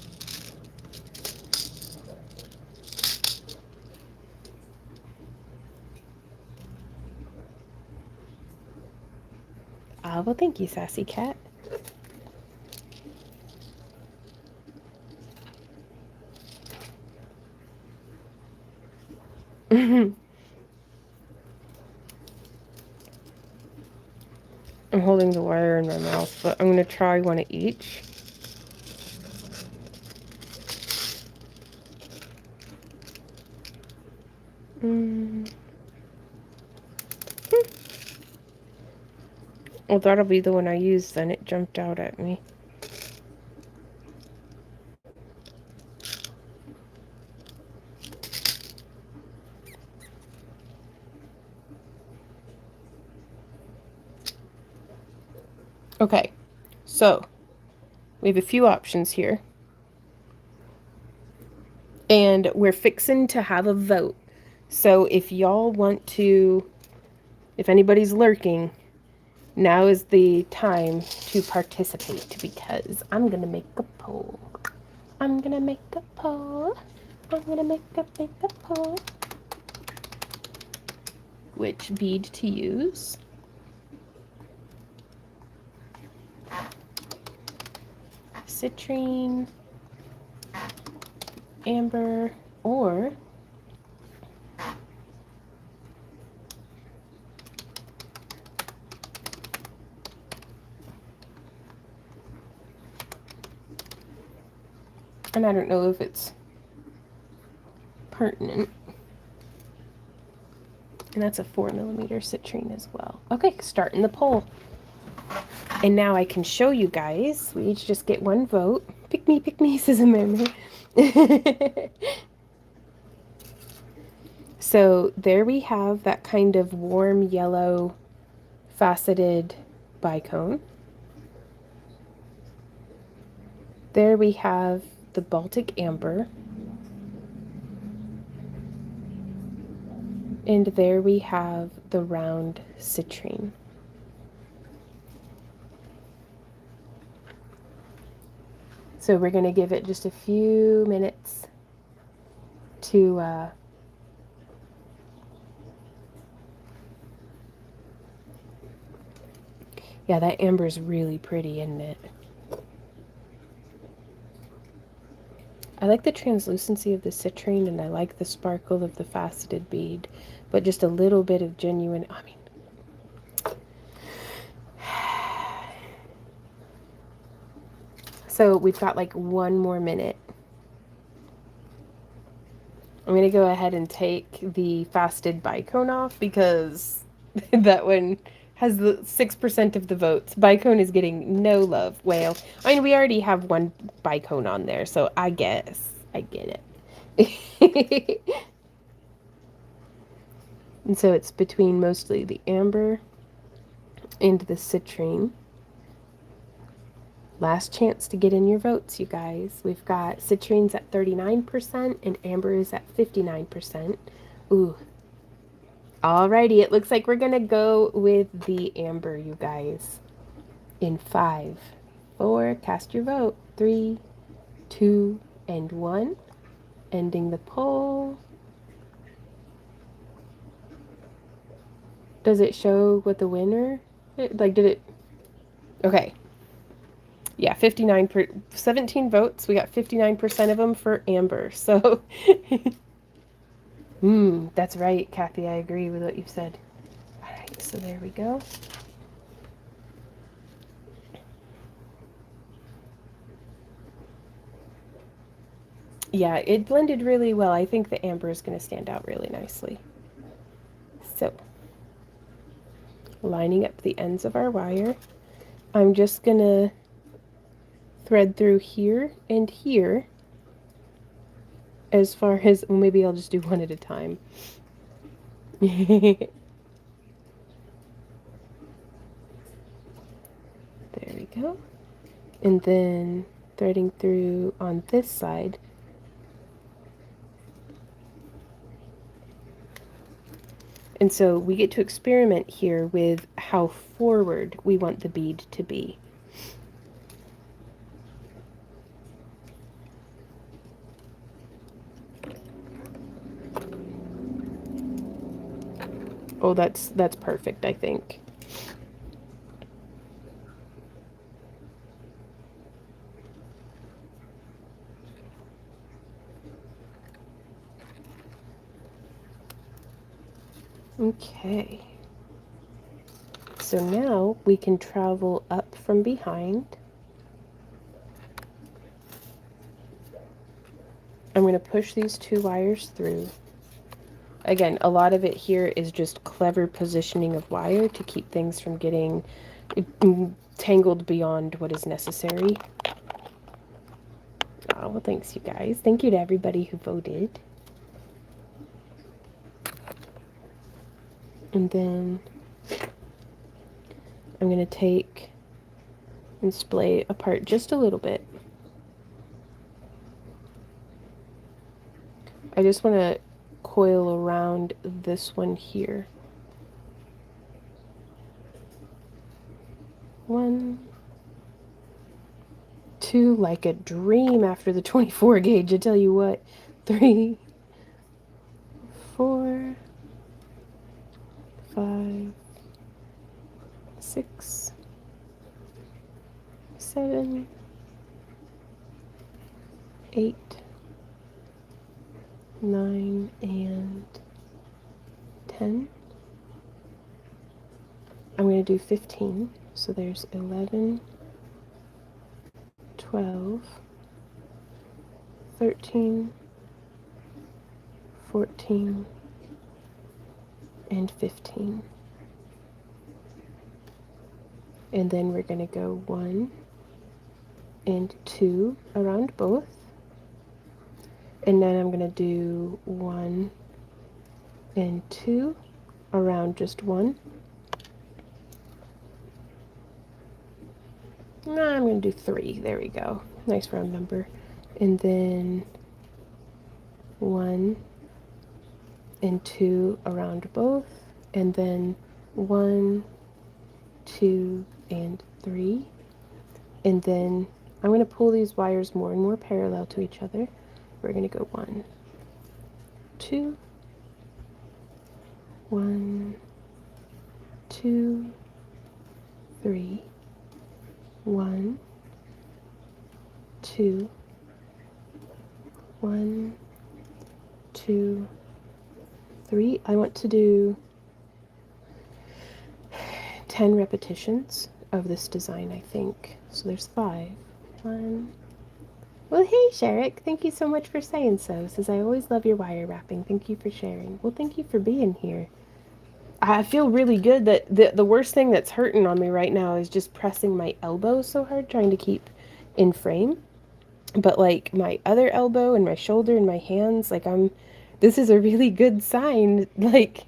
Ah, well, thank you, sassy cat. I'm holding the wire in my mouth, but I'm going to try one of each. Well, that'll be the one I used then. It jumped out at me. Okay, so we have a few options here. And we're fixing to have a vote. So if y'all want to, if anybody's lurking, now is the time to participate because I'm going to make a poll. I'm going to make a poll. I'm going to make a poll. Which bead to use? citrine, amber, or and I don't know if it's pertinent. And that's a 4mm citrine as well. Okay, starting the poll. And now I can show you guys. We each just get one vote. Pick me, says a mermaid. So there we have that kind of warm yellow faceted bicone. There we have the Baltic amber. And there we have the round citrine. So we're going to give it just a few minutes to yeah, that amber's really pretty, isn't it? I like the translucency of the citrine, and I like the sparkle of the faceted bead, but just a little bit of genuine, I mean, so we've got like one more minute. I'm going to go ahead and take the faceted bicone off because that one has the 6% of the votes. Bicone is getting no love. Well, I mean, we already have one bicone on there, so I guess I get it. And so it's between mostly the amber and the citrine. Last chance to get in your votes, you guys. We've got citrines at 39% and amber is at 59%. Ooh. Alrighty, it looks like we're gonna go with the amber, you guys. In 5, 4, cast your vote. 3, 2, and 1. Ending the poll. Does it show what the winner? Did it? Okay. Yeah, 17 votes. We got 59% of them for amber. So, that's right, Kathy. I agree with what you've said. All right, so there we go. Yeah, it blended really well. I think the amber is going to stand out really nicely. So, lining up the ends of our wire, I'm just going to thread through here and here as far as, well, maybe I'll just do one at a time. There we go. And then threading through on this side. And so we get to experiment here with how forward we want the bead to be. Oh, that's perfect, I think. Okay. So now we can travel up from behind. I'm going to push these 2 wires through. Again, a lot of it here is just clever positioning of wire to keep things from getting tangled beyond what is necessary. Oh, well, thanks, you guys. Thank you to everybody who voted. And then I'm going to take and splay apart just a little bit. I just want to coil around this one here. 1, 2, like a dream after the 24 gauge, I tell you what. 3, 4, 5, 6, 7, 8, 9, and 10. I'm going to do 15. So there's 11, 12, 13, 14, and 15. And then we're going to go 1 and 2 around both. And then I'm going to do 1 and 2 around just one. No, I'm going to do 3. There we go. Nice round number. And then 1 and 2 around both. And then 1, 2, and 3. And then I'm going to pull these wires more and more parallel to each other. We're going to go 1, 2, 1, 2, 3, 1, 2, 1, 2, 3. I want to do 10 repetitions of this design, I think. So there's 5. 1. Well, hey, Sherrick. Thank you so much for saying so. Says, I always love your wire wrapping. Thank you for sharing. Well, thank you for being here. I feel really good that the worst thing that's hurting on me right now is just pressing my elbow so hard, trying to keep in frame. But like my other elbow and my shoulder and my hands, like this is a really good sign. Like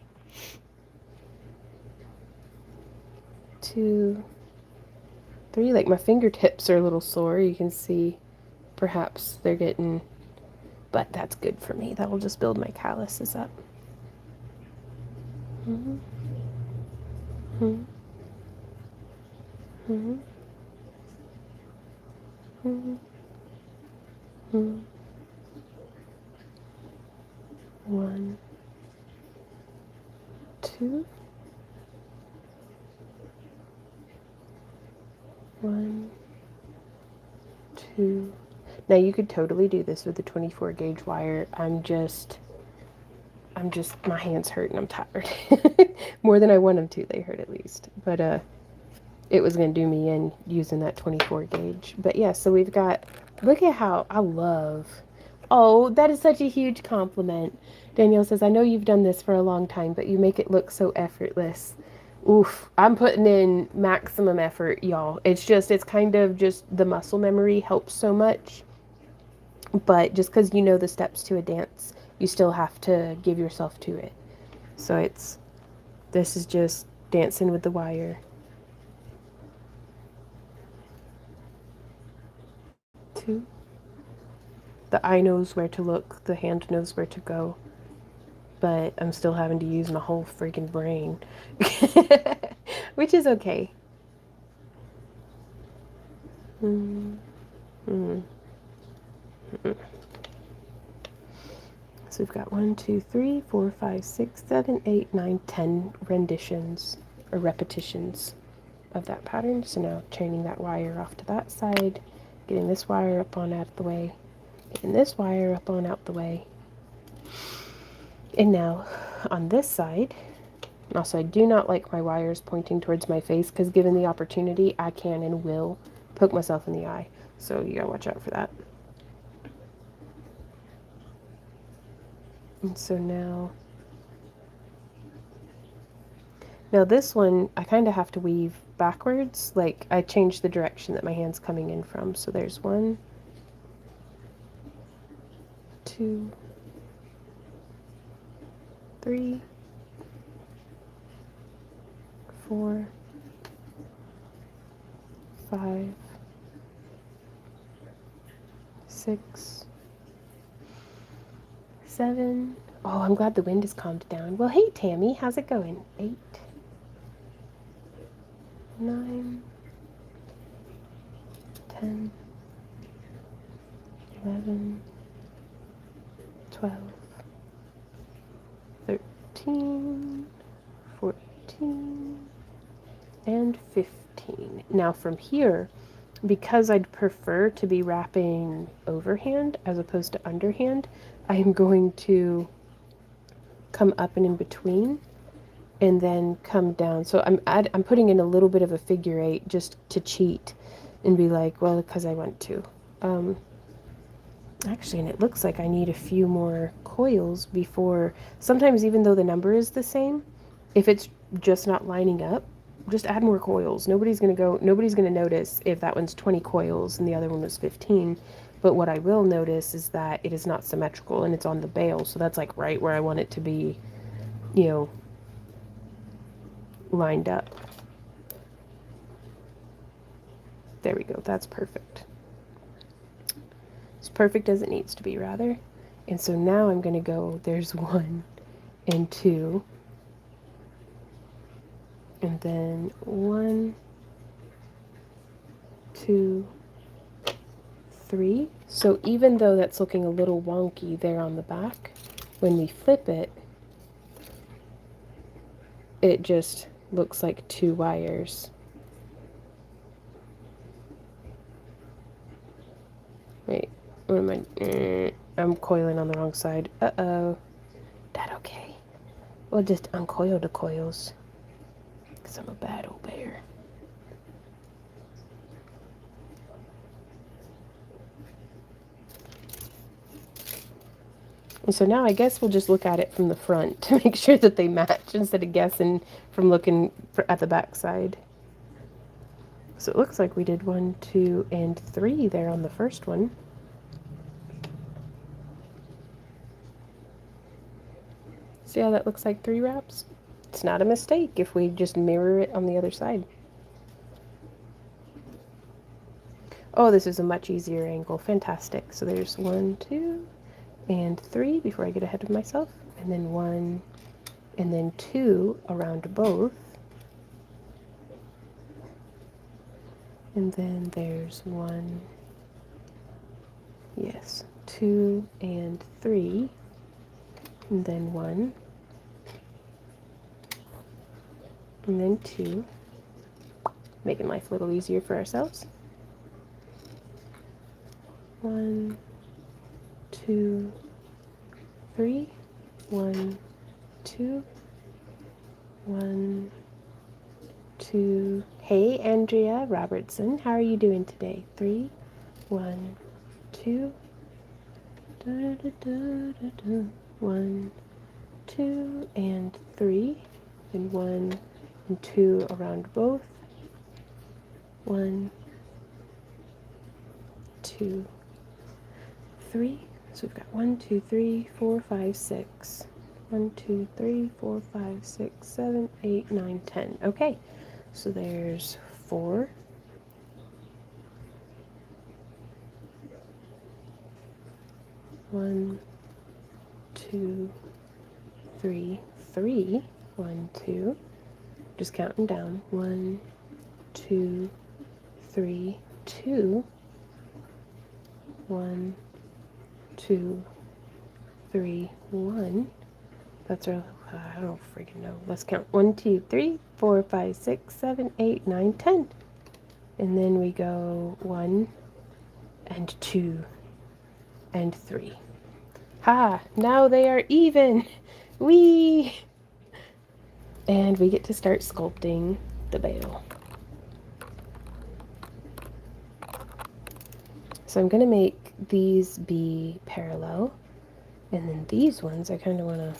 2, 3, like my fingertips are a little sore. You can see perhaps they're getting, but that's good for me. That will just build my calluses up. Mm-hmm. Mm-hmm. Mm-hmm. Mm-hmm. Mm-hmm. 1, 2, 1, 2. Now you could totally do this with the 24 gauge wire. My hands hurt and I'm tired. More than I want them to. They hurt at least. But it was going to do me in using that 24 gauge. But yeah, so we've got, look at how I love, oh, that is such a huge compliment. Danielle says, I know you've done this for a long time, but you make it look so effortless. Oof, I'm putting in maximum effort, y'all. It's kind of just the muscle memory helps so much. But just because you know the steps to a dance, you still have to give yourself to it. So this is just dancing with the wire. 2. The eye knows where to look, the hand knows where to go, but I'm still having to use my whole freaking brain, which is okay. Mm, mm, mm. So we've got 1, 2, 3, 4, 5, 6, 7, 8, 9, 10 renditions or repetitions of that pattern. So now chaining that wire off to that side, getting this wire up on out of the way, getting this wire up on out the way. And now on this side, also I do not like my wires pointing towards my face because given the opportunity, I can and will poke myself in the eye. So you gotta watch out for that. And so now this one, I kind of have to weave backwards. Like I changed the direction that my hand's coming in from. So there's 1, 2, 3, 4, 5, 6, 7. Oh, I'm glad the wind has calmed down. Well, hey, Tammy, how's it going? 8, 9, 10, 11, 12, 13, 14, and 15. Now from here, because I'd prefer to be wrapping overhand as opposed to underhand, I am going to come up and in between and then come down. So I'm putting in a little bit of a figure eight just to cheat and be like, well, because I want to. Um, Actually, and it looks like I need a few more coils before, sometimes even though the number is the same, if it's just not lining up, just add more coils. Nobody's going to notice if that one's 20 coils and the other one was 15. But what I will notice is that it is not symmetrical and it's on the bail. So that's like right where I want it to be, you know, lined up. There we go. That's perfect. It's perfect as it needs to be, rather. And so now I'm going to go, there's 1 and 2, and then 1, 2, 3. So even though that's looking a little wonky there on the back, when we flip it, it just looks like 2 wires. Wait, what am I? I'm coiling on the wrong side. Uh-oh. That okay? We'll just uncoil the coils, because I'm a bad old bear. And so now I guess we'll just look at it from the front to make sure that they match instead of guessing from looking at the back side. So it looks like we did 1, 2, and 3 there on the first one. See how that looks like 3 wraps? It's not a mistake if we just mirror it on the other side. Oh, this is a much easier angle. Fantastic. So there's 1, 2, and 3 before I get ahead of myself. And then 1, and then 2 around both. And then there's 1, yes, 2 and 3. And then 1, and then 2, making life a little easier for ourselves. 1, 2, 3, 1, 2, 1, 2. Hey, Andrea Robertson, how are you doing today? 3, 1, 2, 1, 2, and 3, and 1 and 2 around both. 1, 2, 3. So we've got 1, 2, 3, 4, 5, 6. 1, 2, 3, 4, 5, 6, 7, 8, 9, 10. Okay, so there's 4. 1, 2, 3, 3. 1, 2. Just counting down. 1, 2, 3, 2. 1, 2, 3, 1. That's our, I don't freaking know. Let's count. 1, 2, 3, 4, 5, 6, 7, 8, 9, 10. And then we go 1 and 2 and 3. Ha! Now they are even! Whee! And we get to start sculpting the bail. So I'm going to make these be parallel. And then these ones, I kind of want to...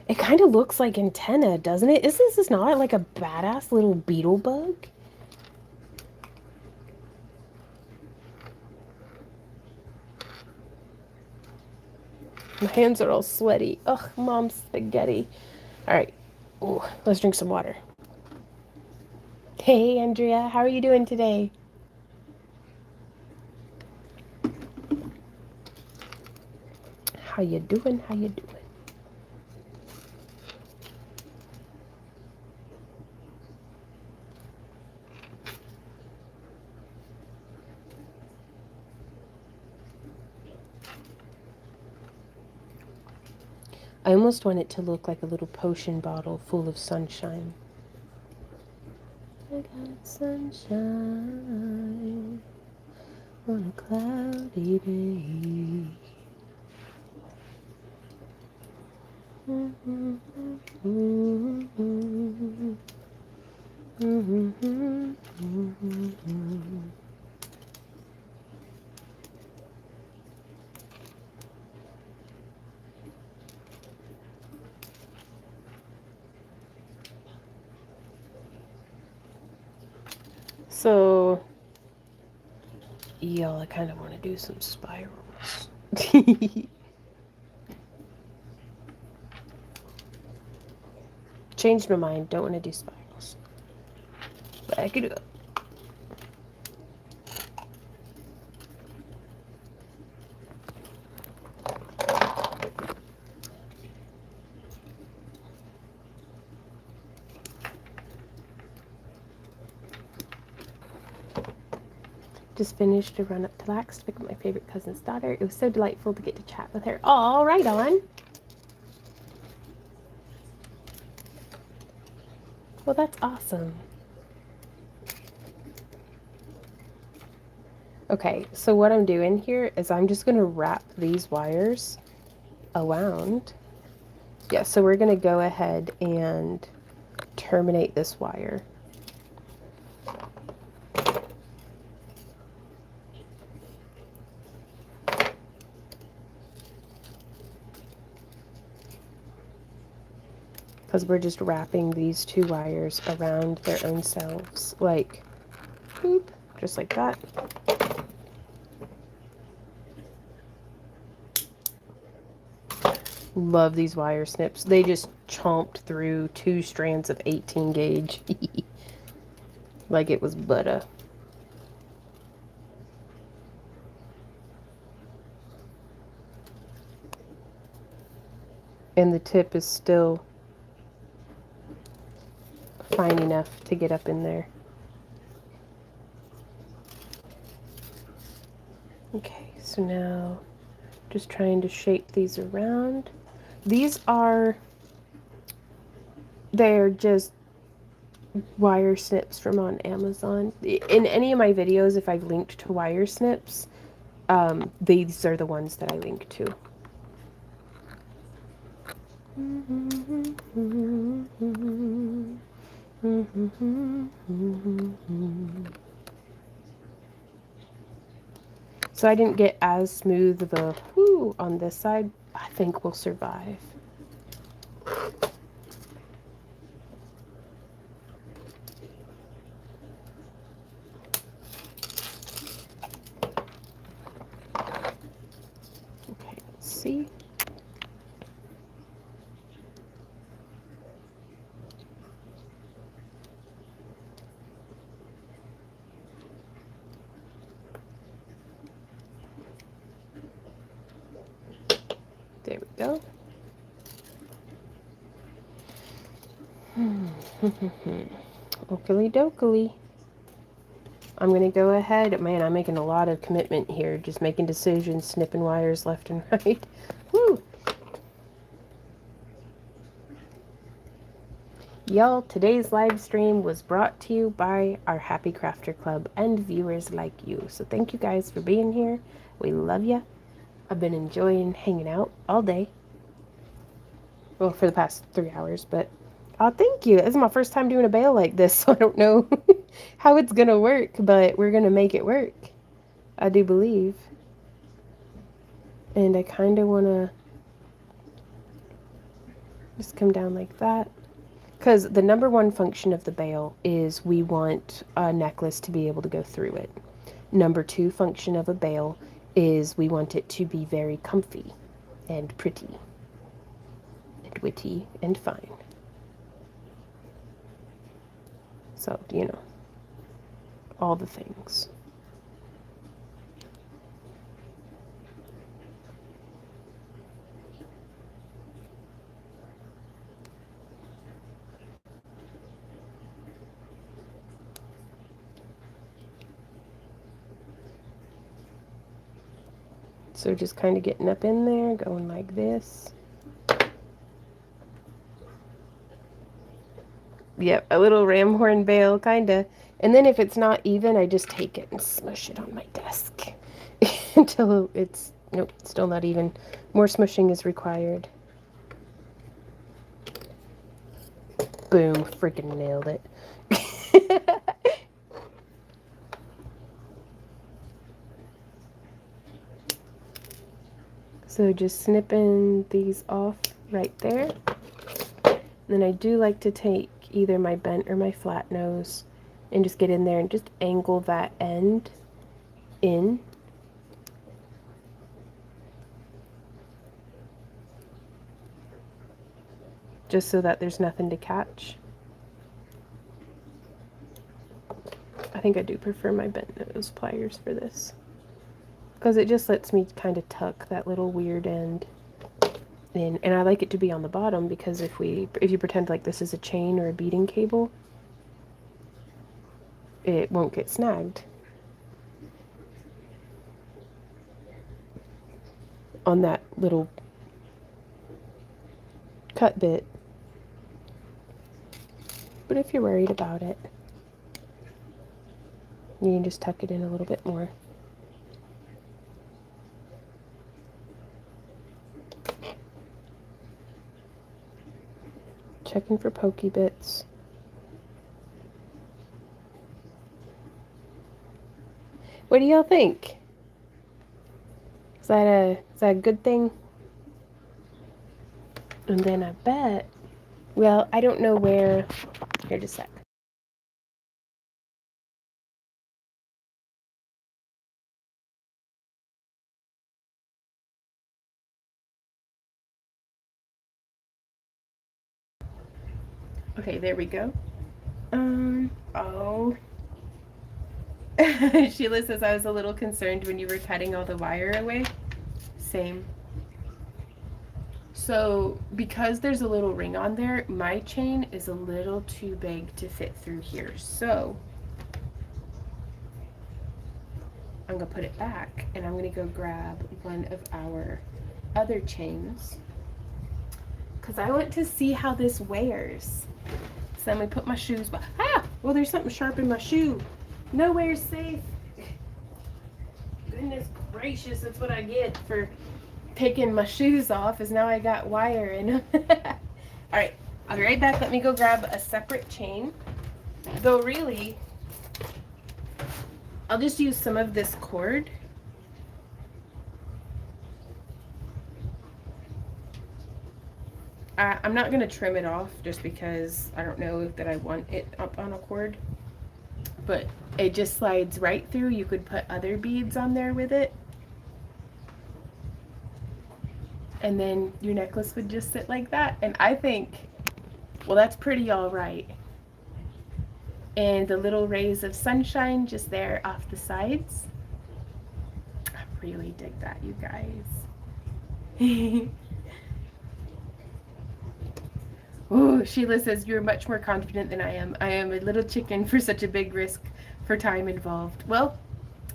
It kind of looks like antenna, doesn't it? Is this not like a badass little beetle bug? My hands are all sweaty. Ugh, mom's spaghetti. All right. Ooh, let's drink some water. Hey, Andrea, how are you doing today? How you doing? How you doing? I almost want it to look like a little potion bottle full of sunshine. I got sunshine on a cloudy day. So, y'all, I kind of want to do some spirals. Changed my mind. Don't want to do spirals. But I could do it. Just finished a run up to Lax to pick up my favorite cousin's daughter. It was so delightful to get to chat with her. All right, on. Well, that's awesome. Okay, so what I'm doing here is I'm just going to wrap these wires around. Yeah, so we're going to go ahead and terminate this wire. Because we're just wrapping these two wires around their own selves, like, boop, just like that. Love these wire snips. They just chomped through 2 strands of 18 gauge. Like it was butter. And the tip is still fine enough to get up in there. Okay, so now just trying to shape these around. They're just wire snips from on Amazon. In any of my videos, if I've linked to wire snips, these are the ones that I link to. So I didn't get as smooth of a whoo on this side. I think we'll survive. Okay, let's see. There we go. Oakley dokley. I'm going to go ahead. Man, I'm making a lot of commitment here. Just making decisions, snipping wires left and right. Woo! Y'all, today's live stream was brought to you by our Happy Crafter Club and viewers like you. So thank you guys for being here. We love you. I've been enjoying hanging out all day. Well, for the past 3 hours, but thank you. This is my first time doing a bail like this, so I don't know how it's going to work, but we're going to make it work. I do believe. And I kind of want to just come down like that. Because the number one function of the bail is we want a necklace to be able to go through it. Number 2 function of a bail is we want it to be very comfy and pretty and witty and fine. So, you know, all the things. So just kind of getting up in there, going like this. Yep, a little ram horn bail, kind of. And then if it's not even, I just take it and smush it on my desk until it's, nope, still not even. More smushing is required. Boom, freaking nailed it. So just snipping these off right there. Then I do like to take either my bent or my flat nose and just get in there and just angle that end in. Just so that there's nothing to catch. I think I do prefer my bent nose pliers for this, because it just lets me kind of tuck that little weird end in. And I like it to be on the bottom, because if you pretend like this is a chain or a beading cable, it won't get snagged on that little cut bit. But if you're worried about it, you can just tuck it in a little bit more. Checking for pokey bits. What do y'all think? Is that a good thing? And then I bet, well, I don't know where, here, just a sec. Okay, there we go. Oh. Sheila says I was a little concerned when you were cutting all the wire away. Same. So, because there's a little ring on there, my chain is a little too big to fit through here. So, I'm going to put it back, and I'm going to go grab one of our other chains, because I want to see how this wears. So, I'm going to put my shoes back. Ah! Well, there's something sharp in my shoe. Nowhere's safe. Goodness gracious, that's what I get for taking my shoes off, is now I got wire in them. Alright, I'll be right back. Let me go grab a separate chain. Though really, I'll just use some of this cord. I'm not going to trim it off just because I don't know that I want it up on a cord. But it just slides right through. You could put other beads on there with it. And then your necklace would just sit like that. And I think, well, that's pretty all right. And the little rays of sunshine just there off the sides. I really dig that, you guys. Oh, Sheila says, you're much more confident than I am. I am a little chicken for such a big risk for time involved. Well,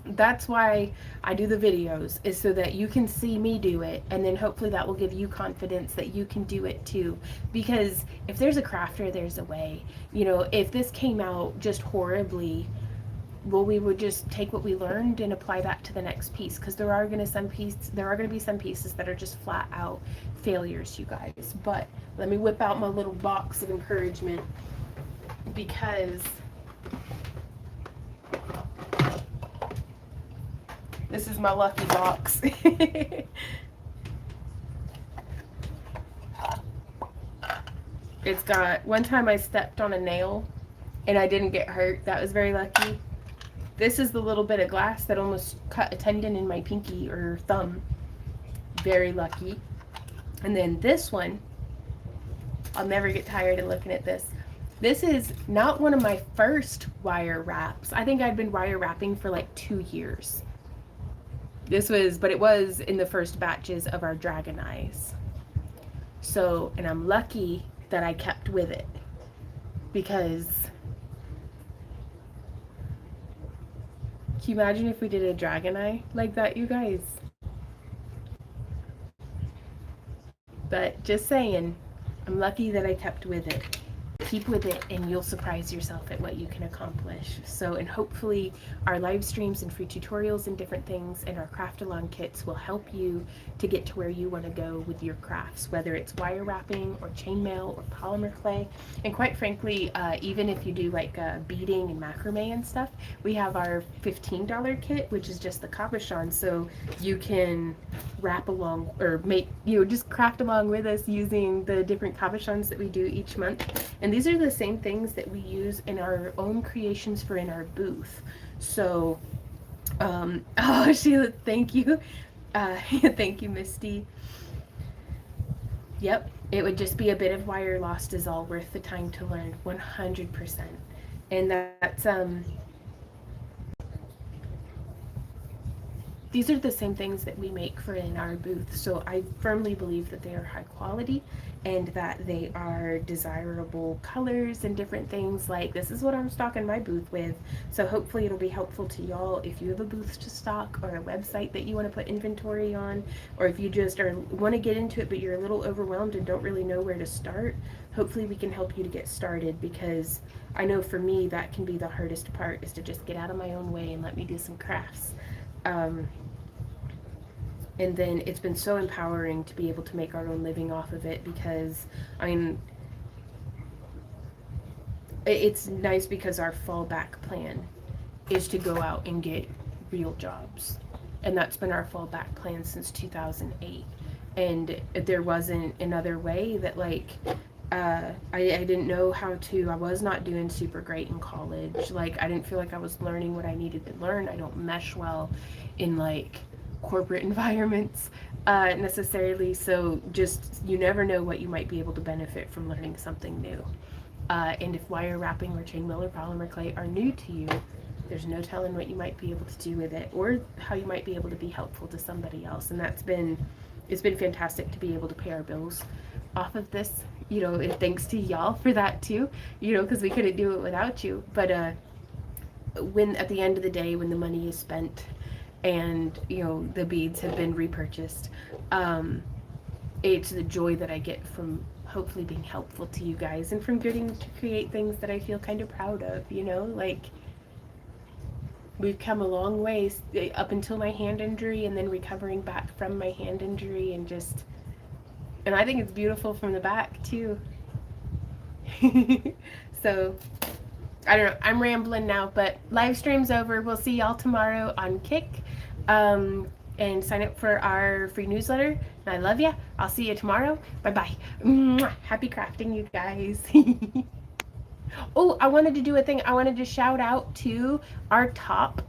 that's why I do the videos, is so that you can see me do it, and then hopefully that will give you confidence that you can do it too. Because if there's a crafter, there's a way. You know, if this came out just horribly, well, we would just take what we learned and apply that to the next piece, because there are going to be some pieces that are just flat out failures, you guys. But let me whip out my little box of encouragement, because this is my lucky box. It's got, one time I stepped on a nail and I didn't get hurt. That was very lucky. This is the little bit of glass that almost cut a tendon in my pinky or thumb. Very lucky. And then this one, I'll never get tired of looking at this. This is not one of my first wire wraps. I think I'd been wire wrapping for like 2 years. But it was in the first batches of our dragon eyes. So, and I'm lucky that I kept with it, because can you imagine if we did a dragon eye like that, you guys? But just saying, I'm lucky that I kept with it. keep with it and you'll surprise yourself at what you can accomplish. So, and hopefully our live streams and free tutorials and different things and our craft along kits will help you to get to where you want to go with your crafts, whether it's wire wrapping or chainmail or polymer clay. And quite frankly, even if you do like beading and macrame and stuff, we have our $15 kit, which is just the cabochon. So you can wrap along or make, just craft along with us using the different cabochons that we do each month. And these are the same things that we use in our own creations for in our booth. So, oh, Sheila, thank you. Thank you, Misty. Yep, it would just be a bit of wire lost is all worth the time to learn, 100%. And these are the same things that we make for in our booth. So I firmly believe that they are high quality and that they are desirable colors and different things. Like this is what I'm stocking my booth with. So hopefully it'll be helpful to y'all if you have a booth to stock or a website that you want to put inventory on, or if you just want to get into it but you're a little overwhelmed and don't really know where to start. Hopefully we can help you to get started, because I know for me that can be the hardest part, is to just get out of my own way and let me do some crafts. And then it's been so empowering to be able to make our own living off of it, because I mean, it's nice because our fallback plan is to go out and get real jobs, and that's been our fallback plan since 2008. And there wasn't another way that I didn't know how to. I was not doing super great in college. Like I didn't feel like I was learning what I needed to learn. I don't mesh well in corporate environments necessarily. So just, you never know what you might be able to benefit from learning something new. And if wire wrapping or chainmail or polymer clay are new to you, there's no telling what you might be able to do with it, or how you might be able to be helpful to somebody else. And it's been fantastic to be able to pay our bills off of this, and thanks to y'all for that too, because we couldn't do it without you. But when at the end of the day, when the money is spent and the beads have been repurchased, it's the joy that I get from hopefully being helpful to you guys and from getting to create things that I feel kind of proud of. We've come a long way up until my hand injury, and then recovering back from my hand injury, and I think it's beautiful from the back too. So I don't know, I'm rambling now, but live stream's over. We'll see y'all tomorrow on Kick. And sign up for our free newsletter. And I love ya. I'll see you tomorrow. Bye-bye. Happy crafting, you guys. Oh, I wanted to do a thing. I wanted to shout out to our top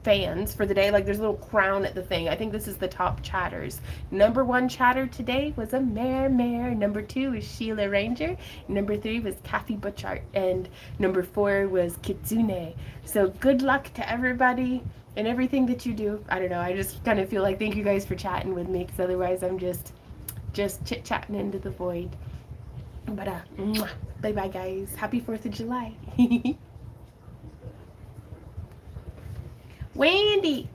fans for the day. There's a little crown at the thing. I think this is the top chatters. Number 1 chatter today was a Mare. Number 2 was Sheila Ranger. Number 3 was Kathy Butchart. And number 4 was Kitsune. So good luck to everybody and everything that you do. I don't know. I just kind of feel like thank you guys for chatting with me, because otherwise I'm just chit-chatting into the void. But bye-bye, guys. Happy 4th of July. Wendy!